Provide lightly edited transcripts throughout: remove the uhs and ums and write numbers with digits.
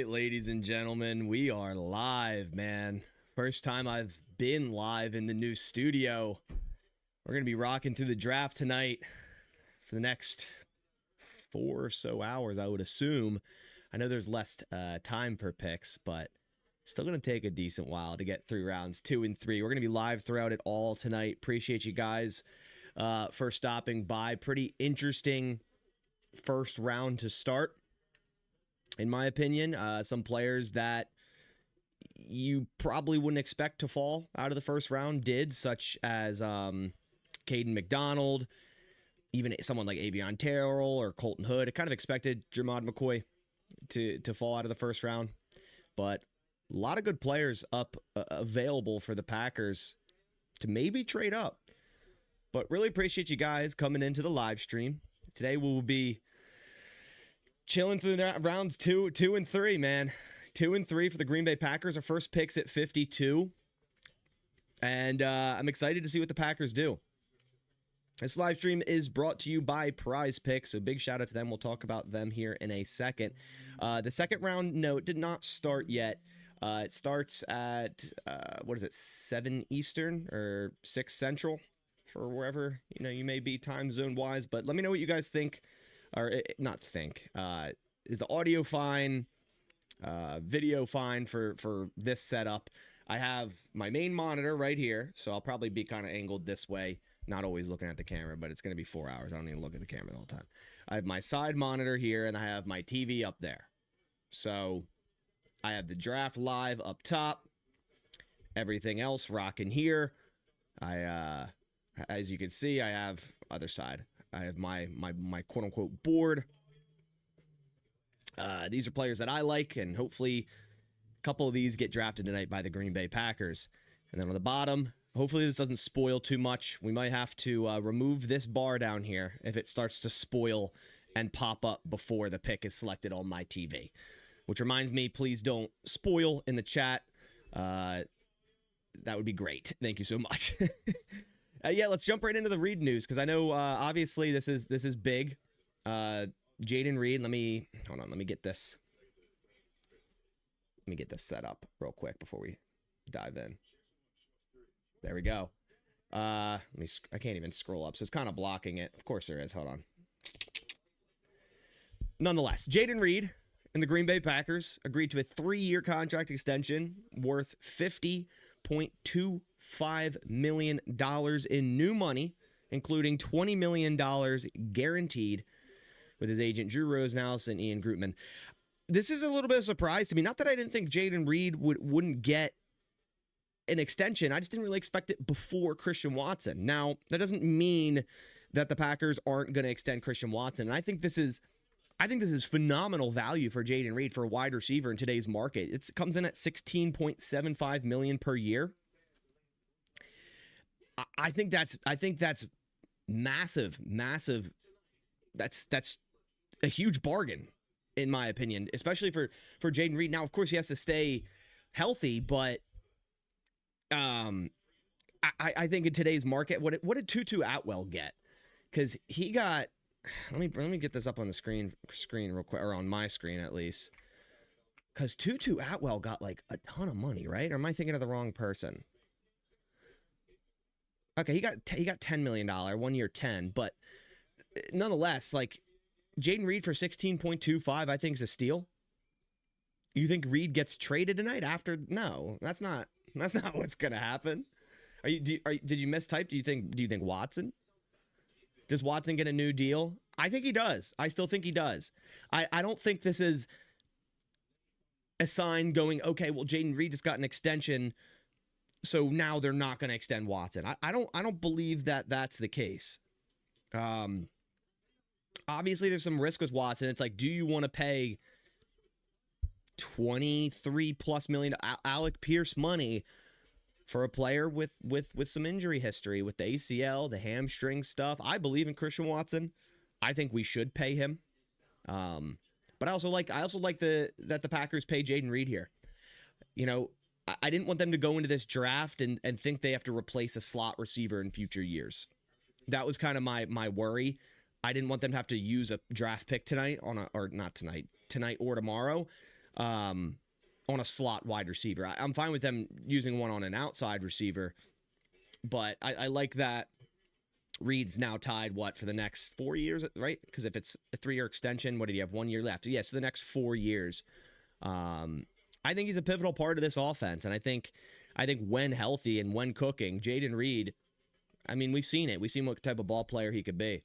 right, ladies and gentlemen, we are live, man. First time I've been live in the new studio. We're going to be rocking through the draft tonight for the next 4 or so hours, I would assume. I know there's less time per picks, but still going to take a decent while to get through rounds 2 and 3. We're going to be live throughout it all tonight. Appreciate you guys for stopping by. Pretty interesting first round to start, in my opinion. Some players that you probably wouldn't expect to fall out of the first round did, such as Caden McDonald, even someone like Avion Terrell or Colton Hood. I kind of expected Jermod McCoy to fall out of the first round, but a lot of good players up available for the Packers to maybe trade up. But really appreciate you guys coming into the live stream. Today we will be chilling through the rounds 2 and 3, man. 2 and 3 for the Green Bay Packers. Our first pick's at 52. And I'm excited to see what the Packers do. This live stream is brought to you by Prize Picks, so big shout out to them. We'll talk about them here in a second. The second round, no, it did not start yet. It starts at, 7 Eastern or 6 Central for wherever, you may be time zone wise. But let me know what you guys think, or not think. Is the audio fine? Video fine for this setup? I have my main monitor right here, so I'll probably be kind of angled this way. Not always looking at the camera, but it's going to be 4 hours. I don't even look at the camera the whole time. I have my side monitor here, and I have my TV up there. So I have the draft live up top. Everything else rocking here. As you can see, I have other side. I have my quote unquote board. These are players that I like, and hopefully a couple of these get drafted tonight by the Green Bay Packers. And then on the bottom, hopefully this doesn't spoil too much. We might have to remove this bar down here if it starts to spoil and pop up before the pick is selected on my TV. Which reminds me, please don't spoil in the chat. That would be great. Thank you so much. Yeah, let's jump right into the Reed news, because I know obviously this is big. Jaden Reed, let me get this. Let me get this set up real quick before we dive in. There we go. I can't even scroll up, so it's kind of blocking it. Of course there is. Hold on. Nonetheless, Jaden Reed and the Green Bay Packers agreed to a 3-year contract extension worth $50.25 million in new money, including $20 million guaranteed, with his agent Drew Rosenhaus and Ian Grootman. This is a little bit of a surprise to me. Not that I didn't think Jaden Reed wouldn't get an extension. I just didn't really expect it before Christian Watson. Now, that doesn't mean that the Packers aren't going to extend Christian Watson. And I think this is phenomenal value for Jaden Reed for a wide receiver in today's market. It comes in at $16.75 million per year. I think that's massive. That's a huge bargain, in my opinion, especially for Jaden Reed. Now, of course, he has to stay healthy, but I think in today's market, what did Tutu Atwell get? Because he got, let me get this up on the screen real quick, or on my screen at least. Because Tutu Atwell got like a ton of money, right? Or am I thinking of the wrong person? Okay, he got $10 million, 1 year 10, but nonetheless, like Jaden Reed for 16.25, I think is a steal. You think Reed gets traded tonight after? No, that's not what's gonna happen. Did you mistype? Do you think Watson? Does Watson get a new deal? I think he does. I still think he does. I don't think this is a sign going, okay, well, Jaden Reed just got an extension, so now they're not going to extend Watson. I don't believe that that's the case. Obviously, there's some risk with Watson. It's like, do you want to pay $23+ million Alec Pierce money for a player with some injury history, with the ACL, the hamstring stuff? I believe in Christian Watson. I think we should pay him. But I also like that the Packers pay Jaden Reed here. I didn't want them to go into this draft and think they have to replace a slot receiver in future years. That was kind of my worry. I didn't want them to have to use a draft pick tonight tonight or tomorrow on a slot wide receiver. I'm fine with them using one on an outside receiver, but I like that Reed's now tied, for the next 4 years, right? Because if it's a 3-year extension, what did he have? 1 year left. Yeah, so the next 4 years. I think he's a pivotal part of this offense, and I think when healthy and when cooking, Jaden Reed, I mean, we've seen it. We've seen what type of ball player he could be.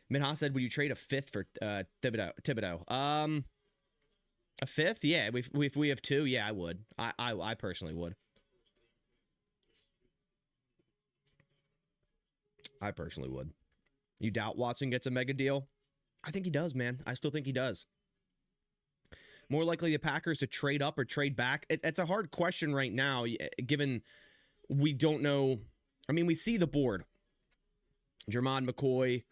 Minha said, would you trade a 5th for Thibodeau? A 5th? Yeah, if we have 2, yeah, I would. I personally would. I personally would. You doubt Watson gets a mega deal? I think he does, man. I still think he does. More likely the Packers to trade up or trade back? It's a hard question right now, given we don't know. I mean, we see the board. Jermon McCoy,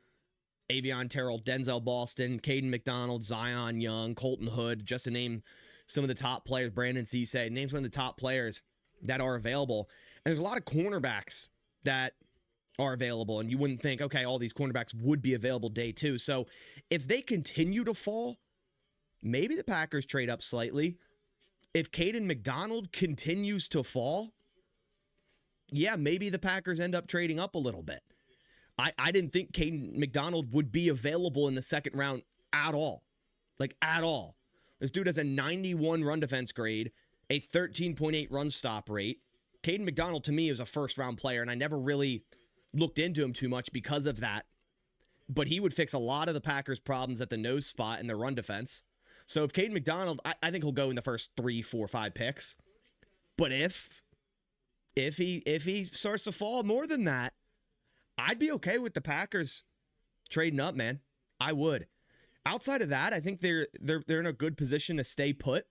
Avion Terrell, Denzel Boston, Caden McDonald, Zion Young, Colton Hood, just to name some of the top players. Brandon Cisse, name some of the top players that are available. And there's a lot of cornerbacks that are available, and you wouldn't think, okay, all these cornerbacks would be available day 2. So if they continue to fall, maybe the Packers trade up slightly. If Caden McDonald continues to fall, yeah, maybe the Packers end up trading up a little bit. I didn't think Caden McDonald would be available in the second round at all. Like, at all. This dude has a 91 run defense grade, a 13.8 run stop rate. Caden McDonald, to me, is a first-round player, and I never really looked into him too much because of that. But he would fix a lot of the Packers' problems at the nose spot in their run defense. So if Caden McDonald, I think he'll go in the first 3, 4, 5 picks. But if he starts to fall more than that, I'd be okay with the Packers trading up, man. I would. Outside of that, I think they're in a good position to stay put.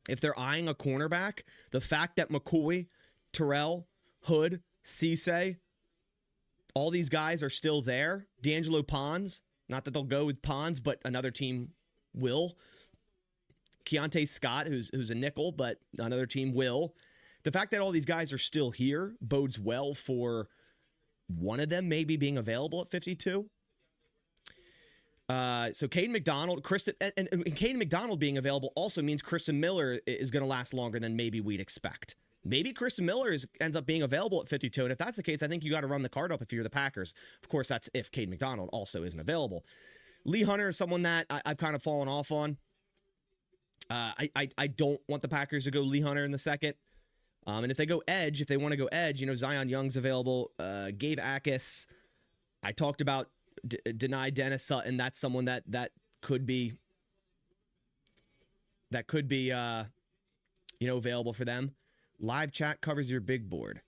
If they're eyeing a cornerback, the fact that McCoy, Terrell, Hood, Cisse, all these guys are still there. D'Angelo Pons, not that they'll go with Pons, but another team will. Keontae Scott, who's a nickel, but another team will. The fact that all these guys are still here bodes well for one of them maybe being available at 52. So Caden McDonald, and Caden McDonald being available also means Christian Miller is going to last longer than maybe we'd expect. Maybe Christian Miller ends up being available at 52, and if that's the case, I think you got to run the card up if you're the Packers. Of course, that's if Caden McDonald also isn't available. Lee Hunter is someone that I've kind of fallen off on. I don't want the Packers to go Lee Hunter in the second. And if they go edge, if they want to go edge, Zion Young's available. Gabe Akis. I talked about Denied Dennis Sutton. That's someone that could be available for them. Live chat covers your big board.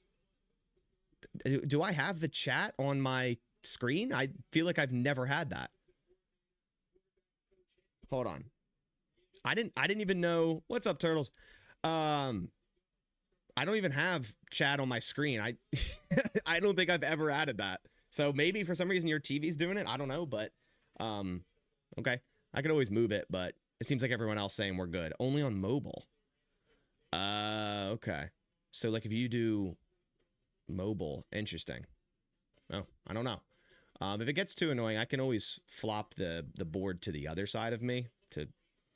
Do I have the chat on my screen? I feel like I've never had that. Hold on. I didn't even know. What's up, Turtles? I don't even have chat on my screen. I don't think I've ever added that. So maybe for some reason your TV's doing it. I don't know, but okay. I could always move it, but it seems like everyone else saying we're good. Only on mobile. Okay. So like if you do mobile, interesting. Oh, I don't know. If it gets too annoying, I can always flop the board to the other side of me, to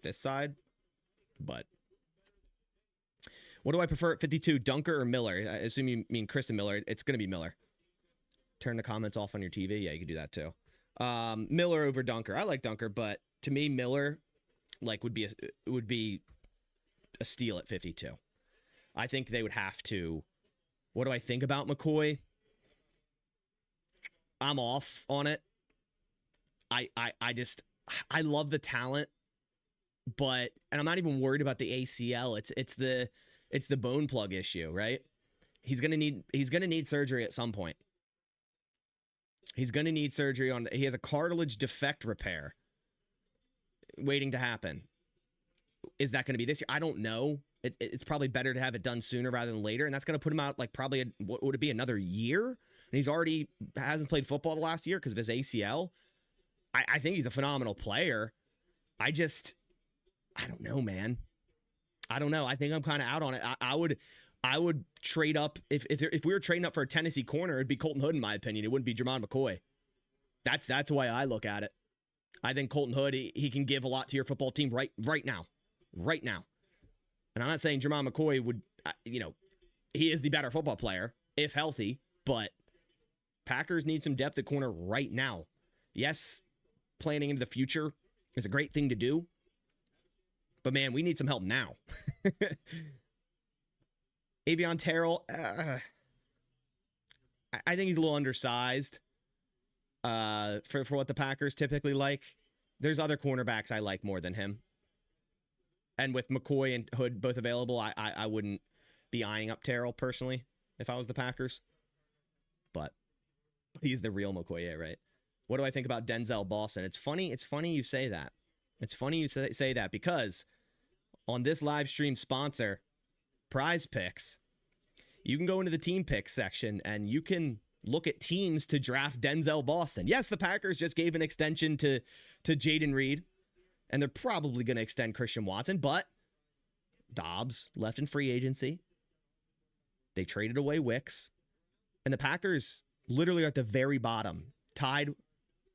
this side. But what do I prefer at 52, Dunker or Miller? I assume you mean Kristen Miller. It's going to be Miller. Turn the comments off on your TV. Yeah, you can do that too. Miller over Dunker. I like Dunker, but to me, Miller would be a steal at 52. I think they would have to. What do I think about McCoy? I'm off on it. I love the talent, and I'm not even worried about the ACL. It's the bone plug issue, right? He's gonna need surgery at some point. He's gonna need surgery he has a cartilage defect repair waiting to happen. Is that going to be this year? I don't know. It's probably better to have it done sooner rather than later, and that's going to put him out probably what would it be, another year? And he's already hasn't played football the last year because of his ACL. I think he's a phenomenal player. I don't know, man. I don't know. I think I'm kind of out on it. I would trade up if we were trading up for a Tennessee corner, it'd be Colton Hood in my opinion. It wouldn't be Jermon McCoy. That's the way I look at it. I think Colton Hood, he can give a lot to your football team right now. right now. And I'm not saying Jermon McCoy would, he is the better football player if healthy, but Packers need some depth at corner right now. Yes, planning into the future is a great thing to do, but man, we need some help now. Avion Terrell, I think he's a little undersized for what the Packers typically like. There's other cornerbacks I like more than him. And with McCoy and Hood both available, I wouldn't be eyeing up Terrell personally if I was the Packers. But he's the real McCoy, right? What do I think about Denzel Boston? It's funny you say that. It's funny you say that because on this live stream sponsor, Prize Picks, you can go into the team picks section and you can look at teams to draft Denzel Boston. Yes, the Packers just gave an extension to Jaden Reed, and they're probably going to extend Christian Watson, but Dobbs left in free agency. They traded away Wicks, and the Packers literally are at the very bottom, tied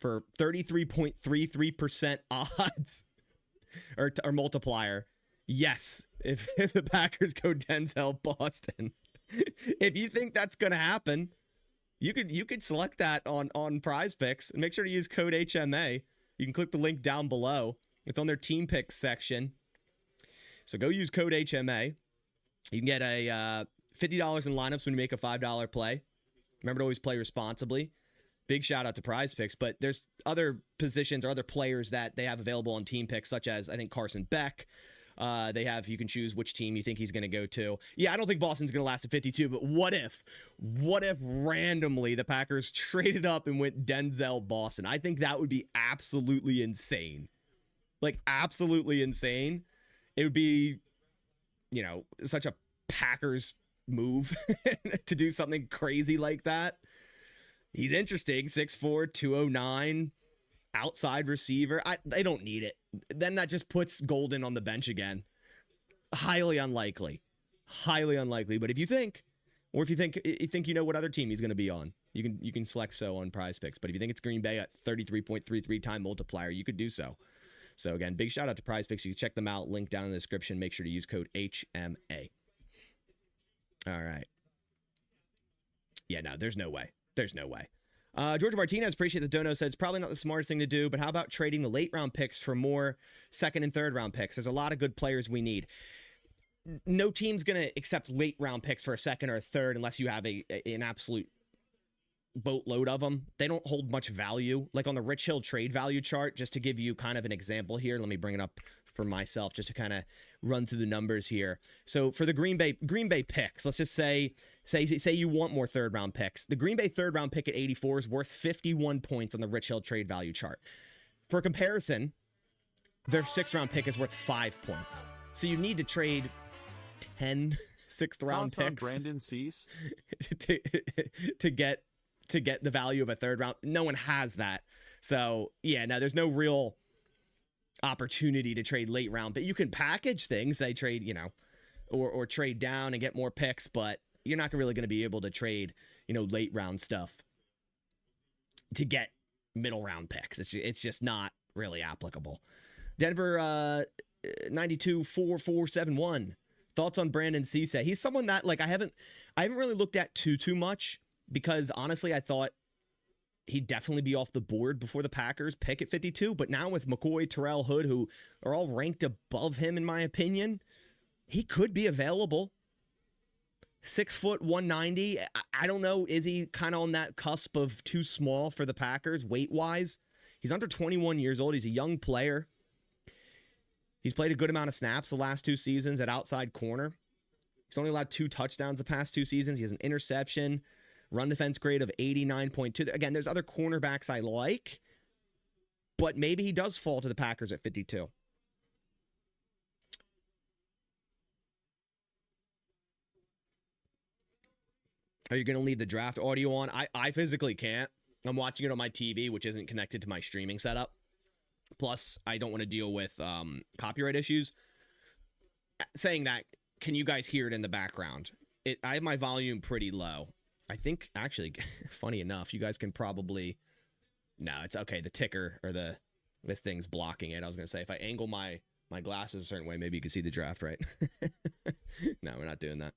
for 33.33% odds or multiplier. Yes, if the Packers go Denzel Boston. If you think that's going to happen, you could select that on Prize Picks and make sure to use code HMA. You can click the link down below. It's on their team picks section. So go use code HMA. You can get a $50 in lineups when you make a $5 play. Remember to always play responsibly. Big shout out to Prize Picks, but there's other positions or other players that they have available on team picks, such as I think Carson Beck. You can choose which team you think he's going to go to. Yeah, I don't think Boston's going to last at 52, but what if randomly the Packers traded up and went Denzel Boston? I think that would be absolutely insane. Like, absolutely insane. It would be, such a Packers move to do something crazy like that. He's interesting. 6'4", 209, outside receiver. They don't need it. Then that just puts Golden on the bench again. Highly unlikely. But if you think you know what other team he's going to be on, you can select so on Prize Picks. But if you think it's Green Bay at 33.33 time multiplier, you could do so. So again, big shout out to Prize Picks. You can check them out. Link down in the description. Make sure to use code HMA. All right. Yeah, no, there's no way. Georgia Martinez, appreciate the dono, said it's probably not the smartest thing to do, but how about trading the late round picks for more second and third round picks? There's a lot of good players we need. No team's going to accept late round picks for a second or a third unless you have an absolute boatload of them. They don't hold much value. Like on the Rich Hill trade value chart, just to give you kind of an example here, let me bring it up for myself just to kind of run through the numbers here. So for the Green Bay picks, let's just say you want more third round picks. The Green Bay third round pick at 84 is worth 51 points on the Rich Hill trade value chart. For comparison, their sixth round pick is worth 5 points. So you need to trade 10 sixth round picks Brandon Cease to get the value of a third round. No one has that. So yeah, no, there's no real opportunity to trade late round, but you can package things. They trade, or trade down and get more picks, but you're not really going to be able to trade, late round stuff to get middle round picks. It's just not really applicable. Denver 924471. Thoughts on Brandon Cisse? He's someone that I haven't really looked at too much because honestly I thought he'd definitely be off the board before the Packers pick at 52, but now with McCoy, Terrell, Hood, who are all ranked above him in my opinion, he could be available. 6 foot 190. I don't know. Is he kind of on that cusp of too small for the Packers weight wise? He's under 21 years old. He's a young player. He's played a good amount of snaps the last 2 seasons at outside corner. He's only allowed 2 touchdowns the past 2 seasons. He has an interception, run defense grade of 89.2. Again, there's other cornerbacks I like, but maybe he does fall to the Packers at 52. Are you going to leave the draft audio on? I physically can't. I'm watching it on my TV, which isn't connected to my streaming setup. Plus, I don't want to deal with copyright issues. Saying that, can you guys hear it in the background? I have my volume pretty low. I think, actually, funny enough, you guys can probably... No, it's okay. The ticker or this thing's blocking it. I was going to say, if I angle my my glasses a certain way. Maybe you can see the draft, right? No, we're not doing that.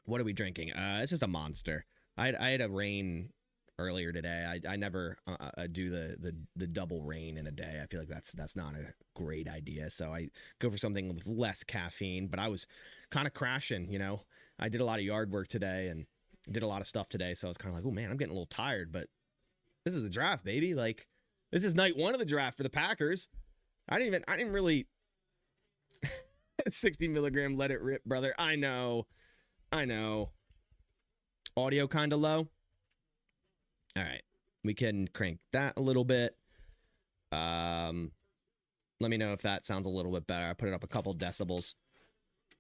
What are we drinking? It's just a Monster. I had a rain earlier today. I never do the double rain in a day. I feel like that's not a great idea. So I go for something with less caffeine. But I was kind of crashing, you know. I did a lot of yard work today and did a lot of stuff today. So I was kind of like, oh man, I'm getting a little tired. But this is the draft, baby. Like, this is night 1 of the draft for the Packers. I didn't really 60 milligram, let it rip, brother. I know. Audio kind of low. All right. We can crank that a little bit. Let me know if that sounds a little bit better. I put it up a couple decibels.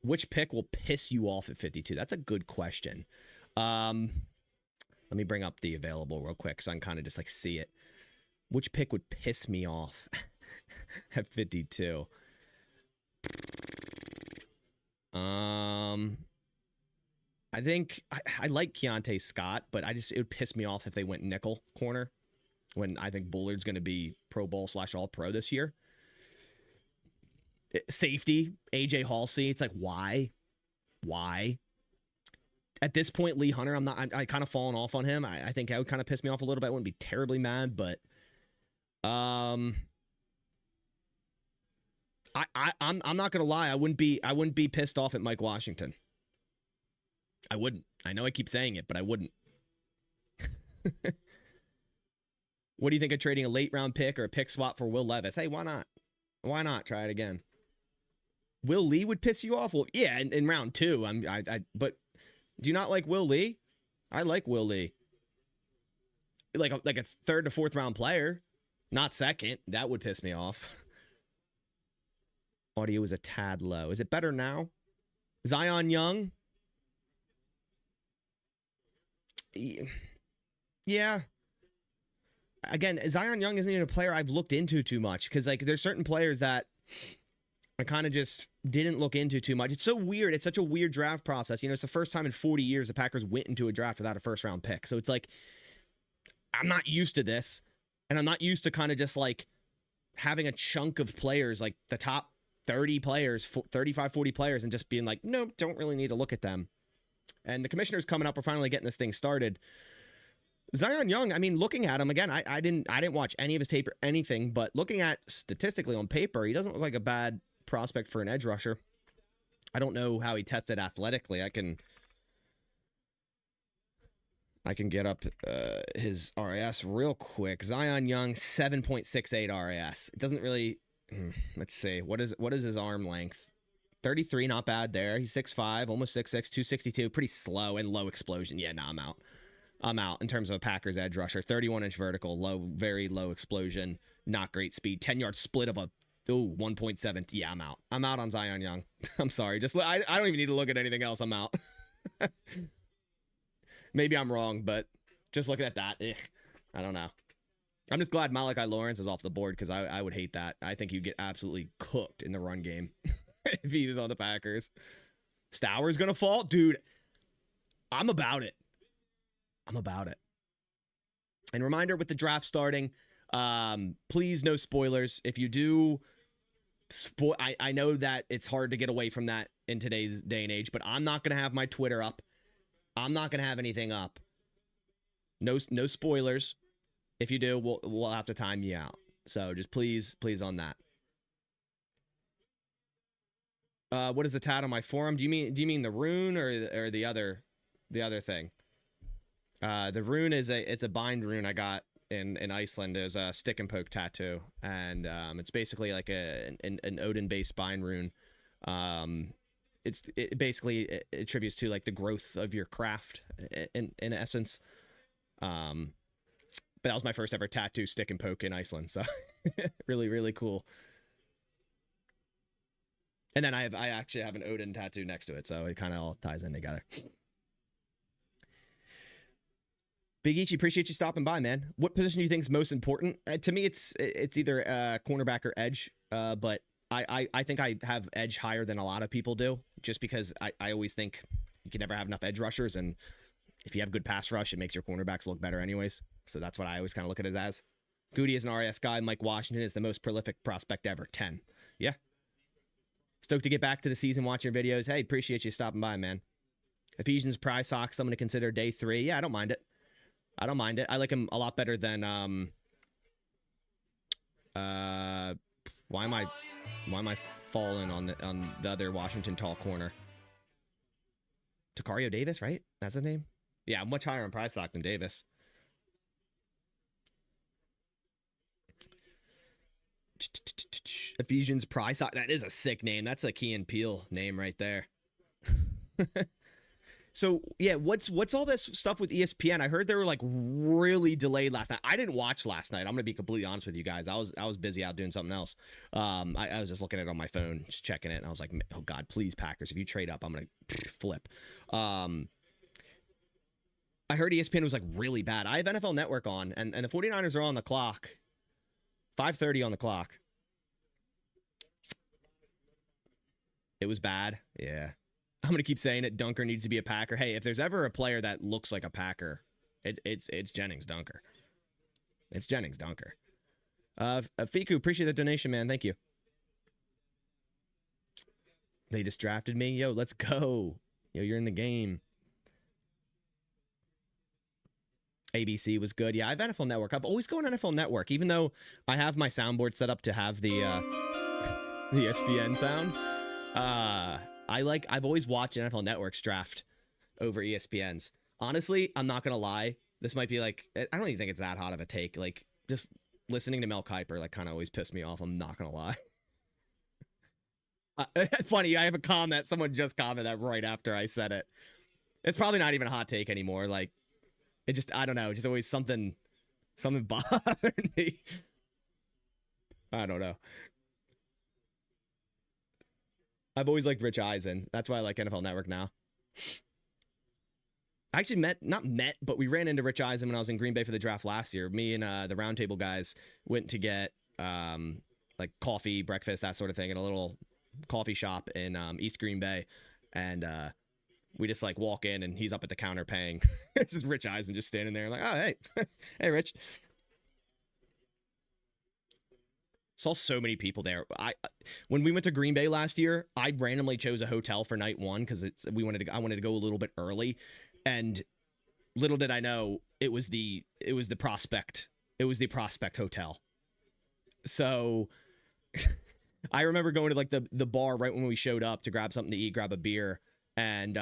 Which pick will piss you off at 52? That's a good question. Let me bring up the available real quick so I can kind of just like see it. Which pick would piss me off at 52? I think I like Keontae Scott, but it would piss me off if they went nickel corner when I think Bullard's going to be Pro Bowl / All Pro this year. Safety, AJ Halsey. It's like, why? At this point, Lee Hunter, I kind of fallen off on him. I think that would kind of piss me off a little bit. I wouldn't be terribly mad, but I'm not gonna lie. I wouldn't be pissed off at Mike Washington. I wouldn't. I know I keep saying it, but I wouldn't. What do you think of trading a late round pick or a pick swap for Will Levis? Hey, why not? Why not try it again? Will Lee would piss you off? Well, yeah, in round 2. But do you not like Will Lee? I like Will Lee. Like a 3rd to 4th round player, not 2nd. That would piss me off. Audio is a tad low. Is it better now? Zion Young? Yeah. Again, Zion Young isn't even a player I've looked into too much because like there's certain players that I kind of just didn't look into too much. It's so weird. It's such a weird draft process. You know, it's the first time in 40 years the Packers went into a draft without a 1st round pick. So it's like I'm not used to this, and I'm not used to kind of just like having a chunk of players, like the top 30 players, 35, 40 players, and just being like, nope, don't really need to look at them. And the commissioner's coming up. We're finally getting this thing started. Zion Young, I mean, looking at him again, I didn't watch any of his tape or anything, but looking at statistically on paper, he doesn't look like a bad prospect for an edge rusher. I don't know how he tested athletically. I can get up his RAS real quick. Zion Young, 7.68 RAS. It doesn't really. Let's see. What is his arm length? 33, not bad there. He's 6'5", almost 6'6", 262. Pretty slow and low explosion. Yeah, no, I'm out in terms of a Packers edge rusher. 31-inch vertical, low, very low explosion, not great speed. 10-yard split of 1.7. Yeah, I'm out. I'm out on Zion Young. I'm sorry. I don't even need to look at anything else. I'm out. Maybe I'm wrong, but just looking at that, I don't know. I'm just glad Malachi Lawrence is off the board because I would hate that. I think he'd get absolutely cooked in the run game if he was on the Packers. Stowers gonna fall? Dude, I'm about it. And reminder with the draft starting, please no spoilers. If you do, I know that it's hard to get away from that in today's day and age, but I'm not going to have my Twitter up. I'm not going to have anything up. No spoilers. If you do, we'll have to time you out. So just please on that. What is the tat on my forum? Do you mean the rune or the other thing? The rune it's a bind rune I got in Iceland. There's a stick and poke tattoo, and it's basically like an Odin based bind rune. It basically attributes to like the growth of your craft in essence. But that was my first ever tattoo, stick and poke in Iceland. So really, really cool. And then I actually have an Odin tattoo next to it. So it kind of all ties in together. Big Ichi, appreciate you stopping by, man. What position do you think is most important? To me, it's either cornerback or edge. But I think I have edge higher than a lot of people do, just because I always think you can never have enough edge rushers. And if you have good pass rush, it makes your cornerbacks look better anyways. So that's what I always kind of look at it as. Goody is an RAS guy. Mike Washington is the most prolific prospect ever, 10. yeah. Stoked to get back to the season, watch your videos. Hey, appreciate you stopping by, man. Ephesians Prize Socks, something to consider day 3. Yeah, I don't mind it. I don't mind it. I like him a lot better than why am I falling on the other Washington tall corner? Tacario Davis, right? That's his name? Yeah, much higher on price stock than Davis. Ephesians Prize Stock. That is a sick name. That's a Key and Peele name right there. So yeah, what's all this stuff with ESPN? I heard they were like really delayed last night. I didn't watch last night. I'm gonna be completely honest with you guys. I was busy out doing something else. I was just looking at it on my phone, just checking it, and I was like, oh God, please Packers, if you trade up, I'm gonna flip. I heard ESPN was like really bad. I have NFL Network on, and the 49ers are on the clock. 5:30 on the clock. It was bad. Yeah. I'm going to keep saying it. Dunker needs to be a Packer. Hey, if there's ever a player that looks like a Packer, it's Jennings Dunker. It's Jennings Dunker. Fiku, appreciate the donation, man. Thank you. They just drafted me. Yo, let's go. Yo, you're in the game. ABC was good. Yeah, I have NFL Network. I've always gone NFL Network, even though I have my soundboard set up to have the ESPN sound. I've always watched NFL Network's draft over ESPN's. Honestly, I'm not gonna lie. This might be like, I don't even think it's that hot of a take. Like, just listening to Mel Kiper, like, kind of always pissed me off. I'm not gonna lie. Funny, I have a comment. Someone just commented that right after I said it. It's probably not even a hot take anymore. Like, it just, I don't know. Just always something bothered me. I don't know. I've always liked Rich Eisen. That's why I like NFL Network now. I actually but we ran into Rich Eisen when I was in Green Bay for the draft last year. Me and the Roundtable guys went to get like coffee, breakfast, that sort of thing, in a little coffee shop in East Green Bay. And we just like walk in and he's up at the counter paying. This is Rich Eisen just standing there like, oh, hey, hey, Rich. Saw so many people there. When we went to Green Bay last year, I randomly chose a hotel for night 1 because I wanted to go a little bit early, and little did I know it was the Prospect. It was the Prospect Hotel. So I remember going to like the bar right when we showed up to grab something to eat, grab a beer, and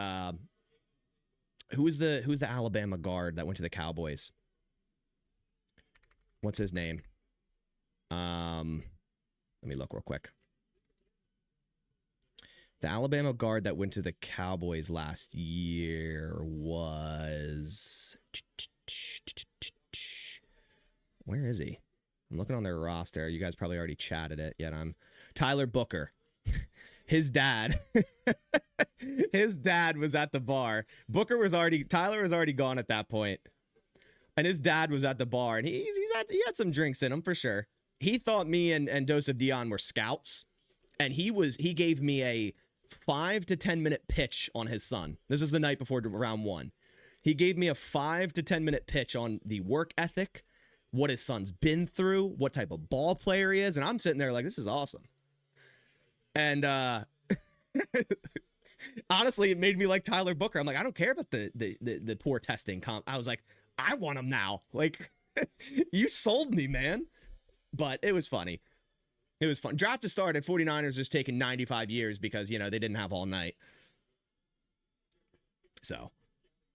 who's the Alabama guard that went to the Cowboys? What's his name? Let me look real quick. The Alabama guard that went to the Cowboys last year was... Where is he? I'm looking on their roster. You guys probably already chatted it, yet I'm... Tyler Booker. His dad. His dad was at the bar. Tyler was already gone at that point. And his dad was at the bar, and he had some drinks in him for sure. He thought me and Joseph Dion were scouts, and he gave me a 5 to 10 minute pitch on his son. This was the night before round 1. He gave me a 5 to 10 minute pitch on the work ethic, what his son's been through, what type of ball player he is, and I'm sitting there like, this is awesome. And honestly, it made me like Tyler Booker. I'm like, I don't care about the poor testing comp. I was like, I want him now. Like, you sold me, man. But it was funny. It was fun. Draft to start at 49ers just taking 95 years because, they didn't have all night. So,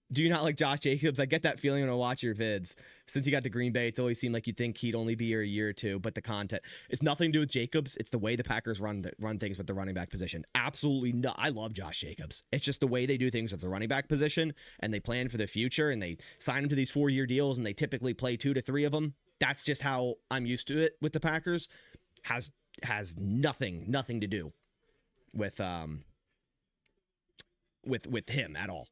do you not like Josh Jacobs? I get that feeling when I watch your vids. Since he got to Green Bay, it's always seemed like you'd think he'd only be here a year or two, but the content. It's nothing to do with Jacobs. It's the way the Packers run things with the running back position. Absolutely no. I love Josh Jacobs. It's just the way they do things with the running back position, and they plan for the future, and they sign him to these 4-year deals, and they typically play 2 to 3 of them. That's just how I'm used to it with the Packers. Has nothing to do with him at all.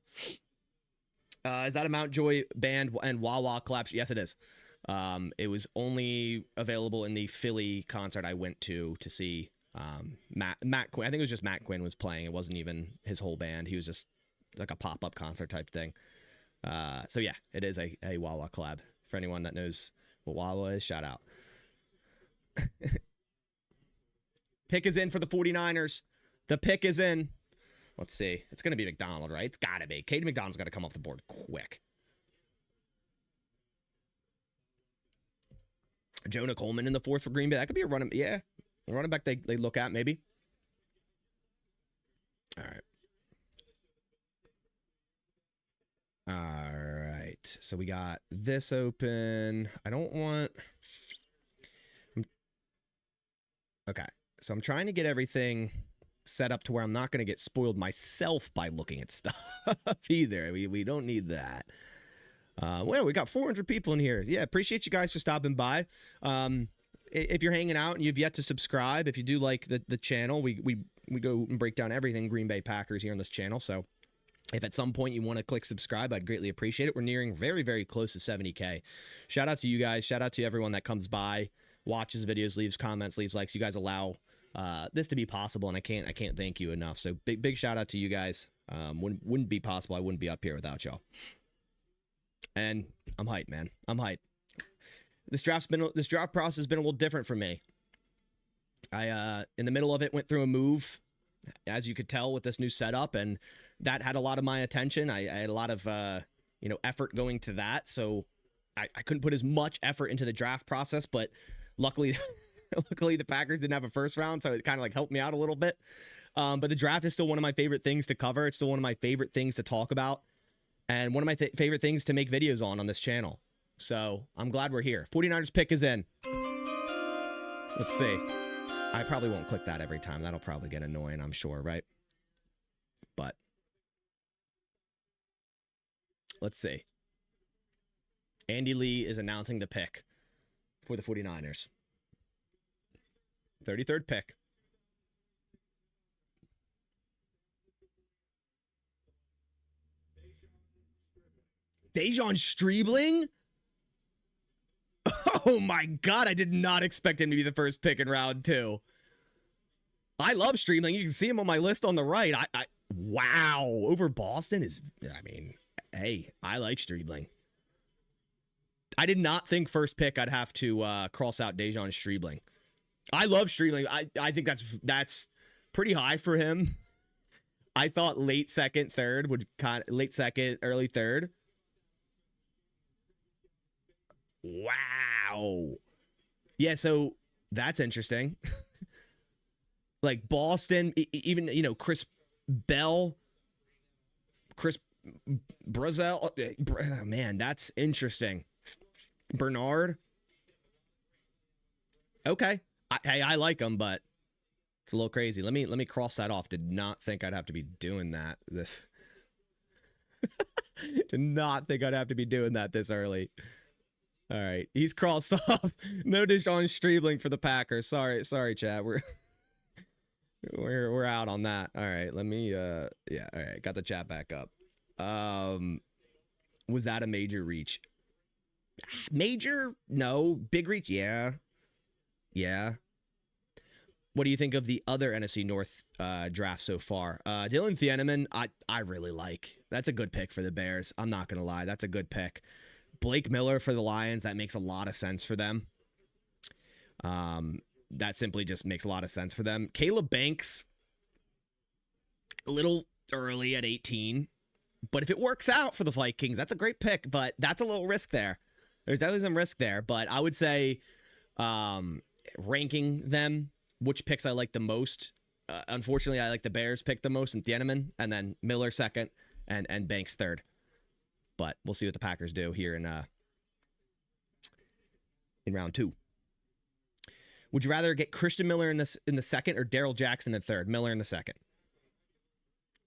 Is that a Mountjoy band and Wawa collapse? Yes, it is. It was only available in the Philly concert I went to see Matt Quinn. I think it was just Matt Quinn was playing. It wasn't even his whole band. He was just like a pop-up concert type thing. So yeah, it is a Wawa collab. For anyone that knows what Wawa is, shout out. Pick is in for the 49ers. The pick is in. Let's see. It's going to be McDonald, right? It's got to be. Caden McDonald's got to come off the board quick. Jonah Coleman in the 4th for Green Bay. That could be a running, yeah, a running back they look at maybe. All right. All right. So we got this open. I don't want... Okay. So I'm trying to get everything set up to where I'm not going to get spoiled myself by looking at stuff either. We don't need that. Well, we got 400 people in here. Yeah, appreciate you guys for stopping by. If you're hanging out and you've yet to subscribe, if you do like the channel, we go and break down everything Green Bay Packers here on this channel. So if at some point you want to click subscribe, I'd greatly appreciate it. We're nearing very, very close to 70K. Shout out to you guys. Shout out to everyone that comes by, watches videos, leaves comments, leaves likes. You guys allow this to be possible, and I can't thank you enough. So big shout out to you guys. Wouldn't be possible. I wouldn't be up here without y'all. And I'm hyped, man. I'm hyped. This draft process has been a little different for me. I in the middle of it went through a move, as you could tell with this new setup, and that had a lot of my attention. I had a lot of effort going to that, so I couldn't put as much effort into the draft process. But luckily, the Packers didn't have a first round, so it kind of like helped me out a little bit. But the draft is still one of my favorite things to cover. It's still one of my favorite things to talk about, and one of my favorite things to make videos on this channel. So I'm glad we're here. 49ers pick is in. Let's see. I probably won't click that every time. That'll probably get annoying, I'm sure, right? But let's see. Andy Lee is announcing the pick for the 49ers. 33rd pick. Dejon Streebling? Oh my God, I did not expect him to be the first pick in round 2. I love Streebling. You can see him on my list on the right. Wow. Over Boston is, hey, I like Streebling. I did not think first pick I'd have to cross out Dejon Streebling. I love Streebling. I think that's pretty high for him. I thought late second, early third. Wow. Yeah, so that's interesting. Like Boston, even, Chris Bell, Chris Brazel. Man, that's interesting. Bernard. Okay. I like him, but it's a little crazy. Let me cross that off. Did not think I'd have to be doing that. Did not think I'd have to be doing that this early. All right, he's crossed off. No Dejon Streebling for the Packers. Sorry, Chad. We're out on that. All right, let me. Yeah. All right, got the chat back up. Was that a major reach? Major? No. Big reach? Yeah. What do you think of the other NFC North draft so far? Dylan Thieneman, I really like. That's a good pick for the Bears. I'm not gonna lie, that's a good pick. Blake Miller for the Lions, that makes a lot of sense for them. That simply just makes a lot of sense for them. Caleb Banks, a little early at 18, but if it works out for the Vikings, that's a great pick, but that's a little risk there. There's definitely some risk there, but I would say ranking them, which picks I like the most. Unfortunately, I like the Bears pick the most and Thieneman, and then Miller second, and Banks third. But we'll see what the Packers do here in round 2. Would you rather get Christian Miller in the second or Darrell Jackson in third? Miller in the second.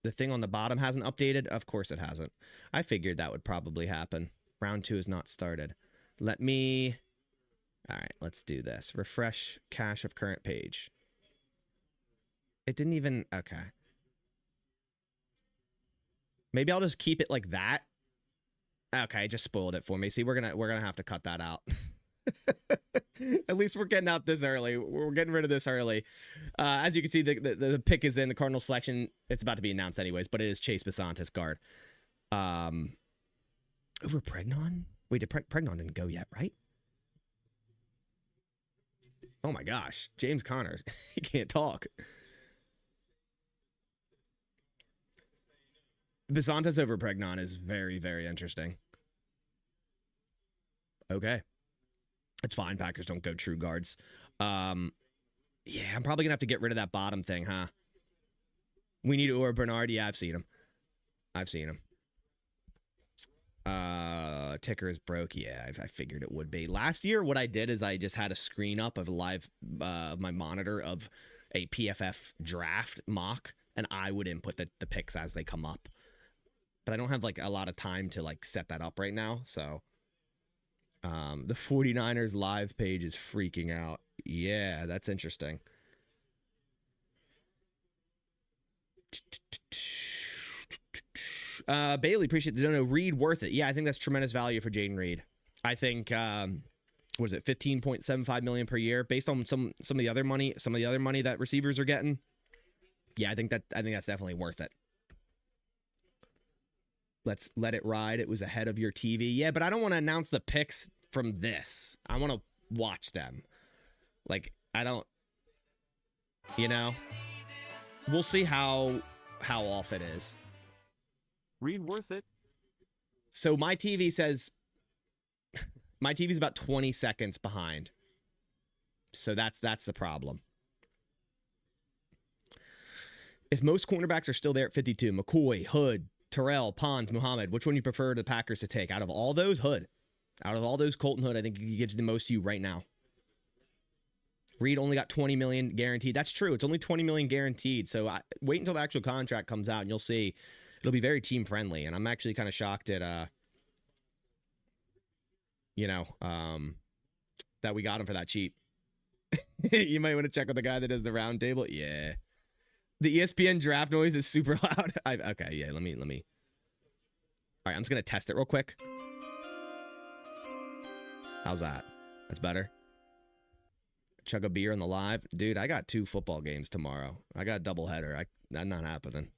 The thing on the bottom hasn't updated? Of course it hasn't. I figured that would probably happen. Round 2 is not started. All right, let's do this. Refresh cache of current page. It didn't even, okay. Maybe I'll just keep it like that. Okay, I just spoiled it for me. See, we're gonna have to cut that out. At least we're getting out this early. We're getting rid of this early. As you can see, the pick is in the Cardinal selection. It's about to be announced anyways, but it is Chase Bisontis guard. Over Pregnon? Wait, Pregnon didn't go yet, right? Oh my gosh. James Conner. He can't talk. Bisontas over Pregnon is very, very interesting. Okay. It's fine. Packers don't go true guards. Yeah, I'm probably going to have to get rid of that bottom thing, huh? We need Or Bernard. Yeah, I've seen him. Ticker is broke. Yeah, I figured it would be. Last year, what I did is I just had a screen up of a live, my monitor of a PFF draft mock, and I would input the picks as they come up. But I don't have like a lot of time to like set that up right now. So the 49ers live page is freaking out. Yeah, that's interesting. Bailey, appreciate the dono. Reed worth it. Yeah, I think that's tremendous value for Jaden Reed. I think what is it, $15.75 million per year based on some of the other money that receivers are getting. Yeah, I think that's definitely worth it. Let's let it ride. It was ahead of your TV. Yeah, but I don't want to announce the picks from this. I want to watch them. Like, I don't, we'll see how off it is. Read worth it. So my TV says my TV's about 20 seconds behind. So that's the problem. If most cornerbacks are still there at 52, McCoy, Hood, Terrell, Pons, Muhammad, which one you prefer the Packers to take? Out of all those, Hood. Out of all those, Colton Hood, I think he gives the most to you right now. Reed only got $20 million guaranteed. That's true. It's only $20 million guaranteed. So wait until the actual contract comes out, and you'll see it'll be very team friendly. And I'm actually kind of shocked at, that we got him for that cheap. You might want to check with the guy that does the round table. Yeah. The ESPN draft noise is super loud. Okay, yeah, let me. All right, I'm just going to test it real quick. How's that? That's better. Chug a beer on the live. Dude, I got 2 football games tomorrow. I got a doubleheader. That's not happening.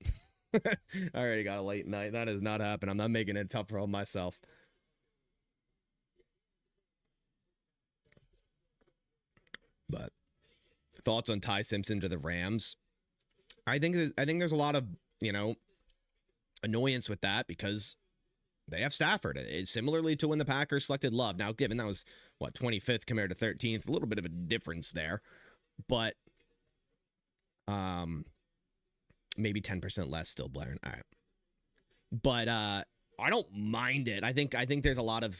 I already got a late night. That is not happening. I'm not making it tough for myself. But thoughts on Ty Simpson to the Rams? I think there's a lot of, annoyance with that because they have Stafford. It's similarly to when the Packers selected Love. Now, given that was, 25th compared to 13th, a little bit of a difference there. But maybe 10% less still blaring. All right. But I don't mind it. I think there's a lot of,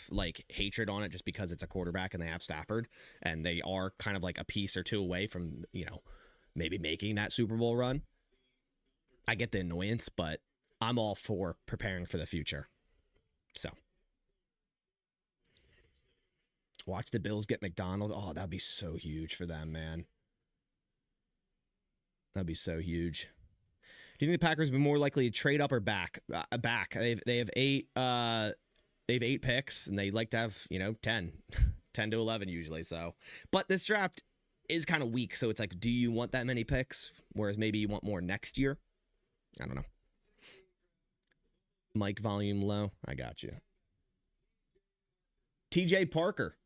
hatred on it just because it's a quarterback and they have Stafford. And they are kind of like a piece or two away from, maybe making that Super Bowl run. I get the annoyance, but I'm all for preparing for the future. So, watch the Bills get McDonald. Oh, that'd be so huge for them, man. That'd be so huge. Do you think the Packers would be more likely to trade up or back? Back. They have 8 picks, and they like to have 10 to 11 usually. So, but this draft is kind of weak. So it's like, do you want that many picks? Whereas maybe you want more next year. I don't know. Mic volume low. I got you. TJ Parker.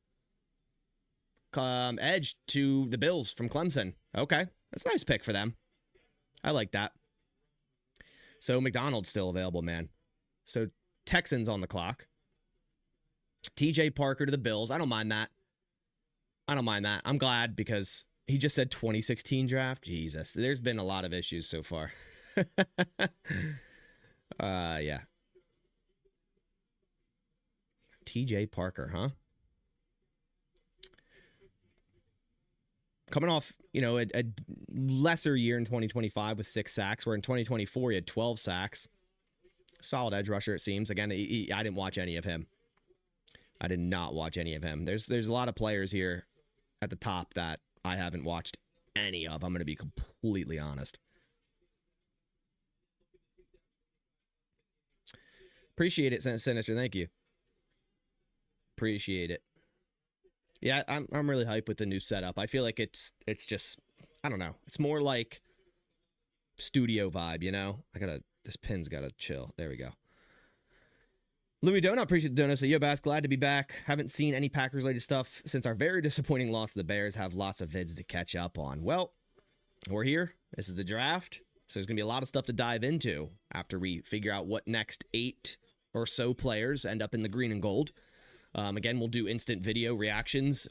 Edge to the Bills from Clemson. Okay. That's a nice pick for them. I like that. So McDonald's still available, man. So Texans on the clock. TJ Parker to the Bills. I don't mind that. I'm glad because he just said 2016 draft. Jesus. There's been a lot of issues so far. Yeah. TJ Parker, huh? Coming off, a lesser year in 2025 with 6 sacks, where in 2024 he had 12 sacks. Solid edge rusher, it seems. Again, I didn't watch any of him. I did not watch any of him. There's a lot of players here at the top that I haven't watched any of. I'm going to be completely honest. Appreciate it, Sinister. Thank you. Appreciate it. Yeah, I'm really hyped with the new setup. I feel like it's just, I don't know. It's more like studio vibe, This pin's gotta chill. There we go. Louis Donut, appreciate the donut. So, yo, Bass, glad to be back. Haven't seen any Packers-related stuff since our very disappointing loss to the Bears. Have lots of vids to catch up on. Well, we're here. This is the draft. So there's going to be a lot of stuff to dive into after we figure out what next 8 or so players end up in the green and gold. Again, we'll do instant video reactions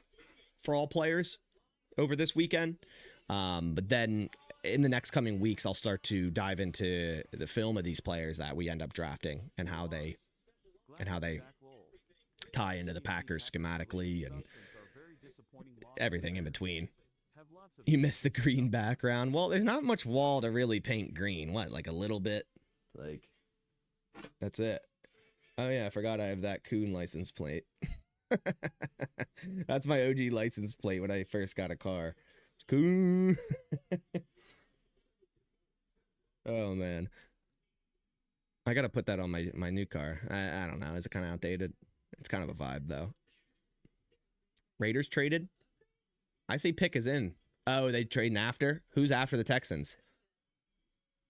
for all players over this weekend. But then in the next coming weeks, I'll start to dive into the film of these players that we end up drafting and how they tie into the Packers schematically and everything in between. You missed the green background. Well, there's not much wall to really paint green. What, like a little bit? Like, that's it. Oh, yeah, I forgot I have that Coon license plate. That's my OG license plate when I first got a car. It's Coon. Oh, man. I got to put that on my new car. I don't know. Is it kind of outdated? It's kind of a vibe, though. Raiders traded? I say pick is in. Oh, they trading after? Who's after the Texans?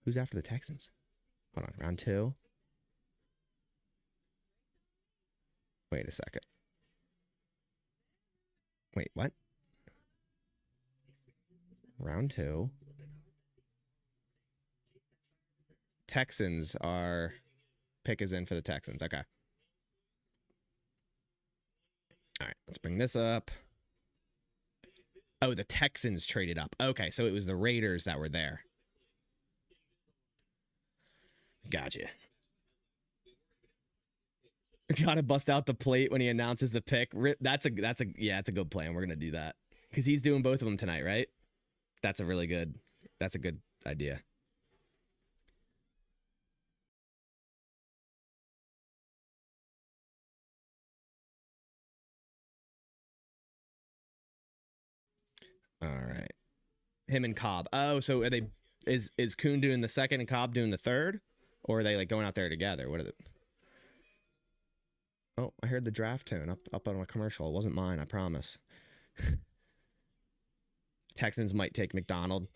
Who's after the Texans? Hold on, round 2. Wait a second. Wait, what? Round 2. Texans are... Pick is in for the Texans. Okay. All right, let's bring this up. Oh, the Texans traded up. Okay, so it was the Raiders that were there. Gotcha. Gotta bust out the plate when he announces the pick. That's a good plan. We're gonna do that because he's doing both of them tonight, right? That's a good idea. All right. Him and Cobb. Oh, so are they? Is Kuhn doing the second and Cobb doing the third, or are they like going out there together? What are they? Oh, I heard the draft tune up on a commercial. It wasn't mine, I promise. Texans might take McDonald.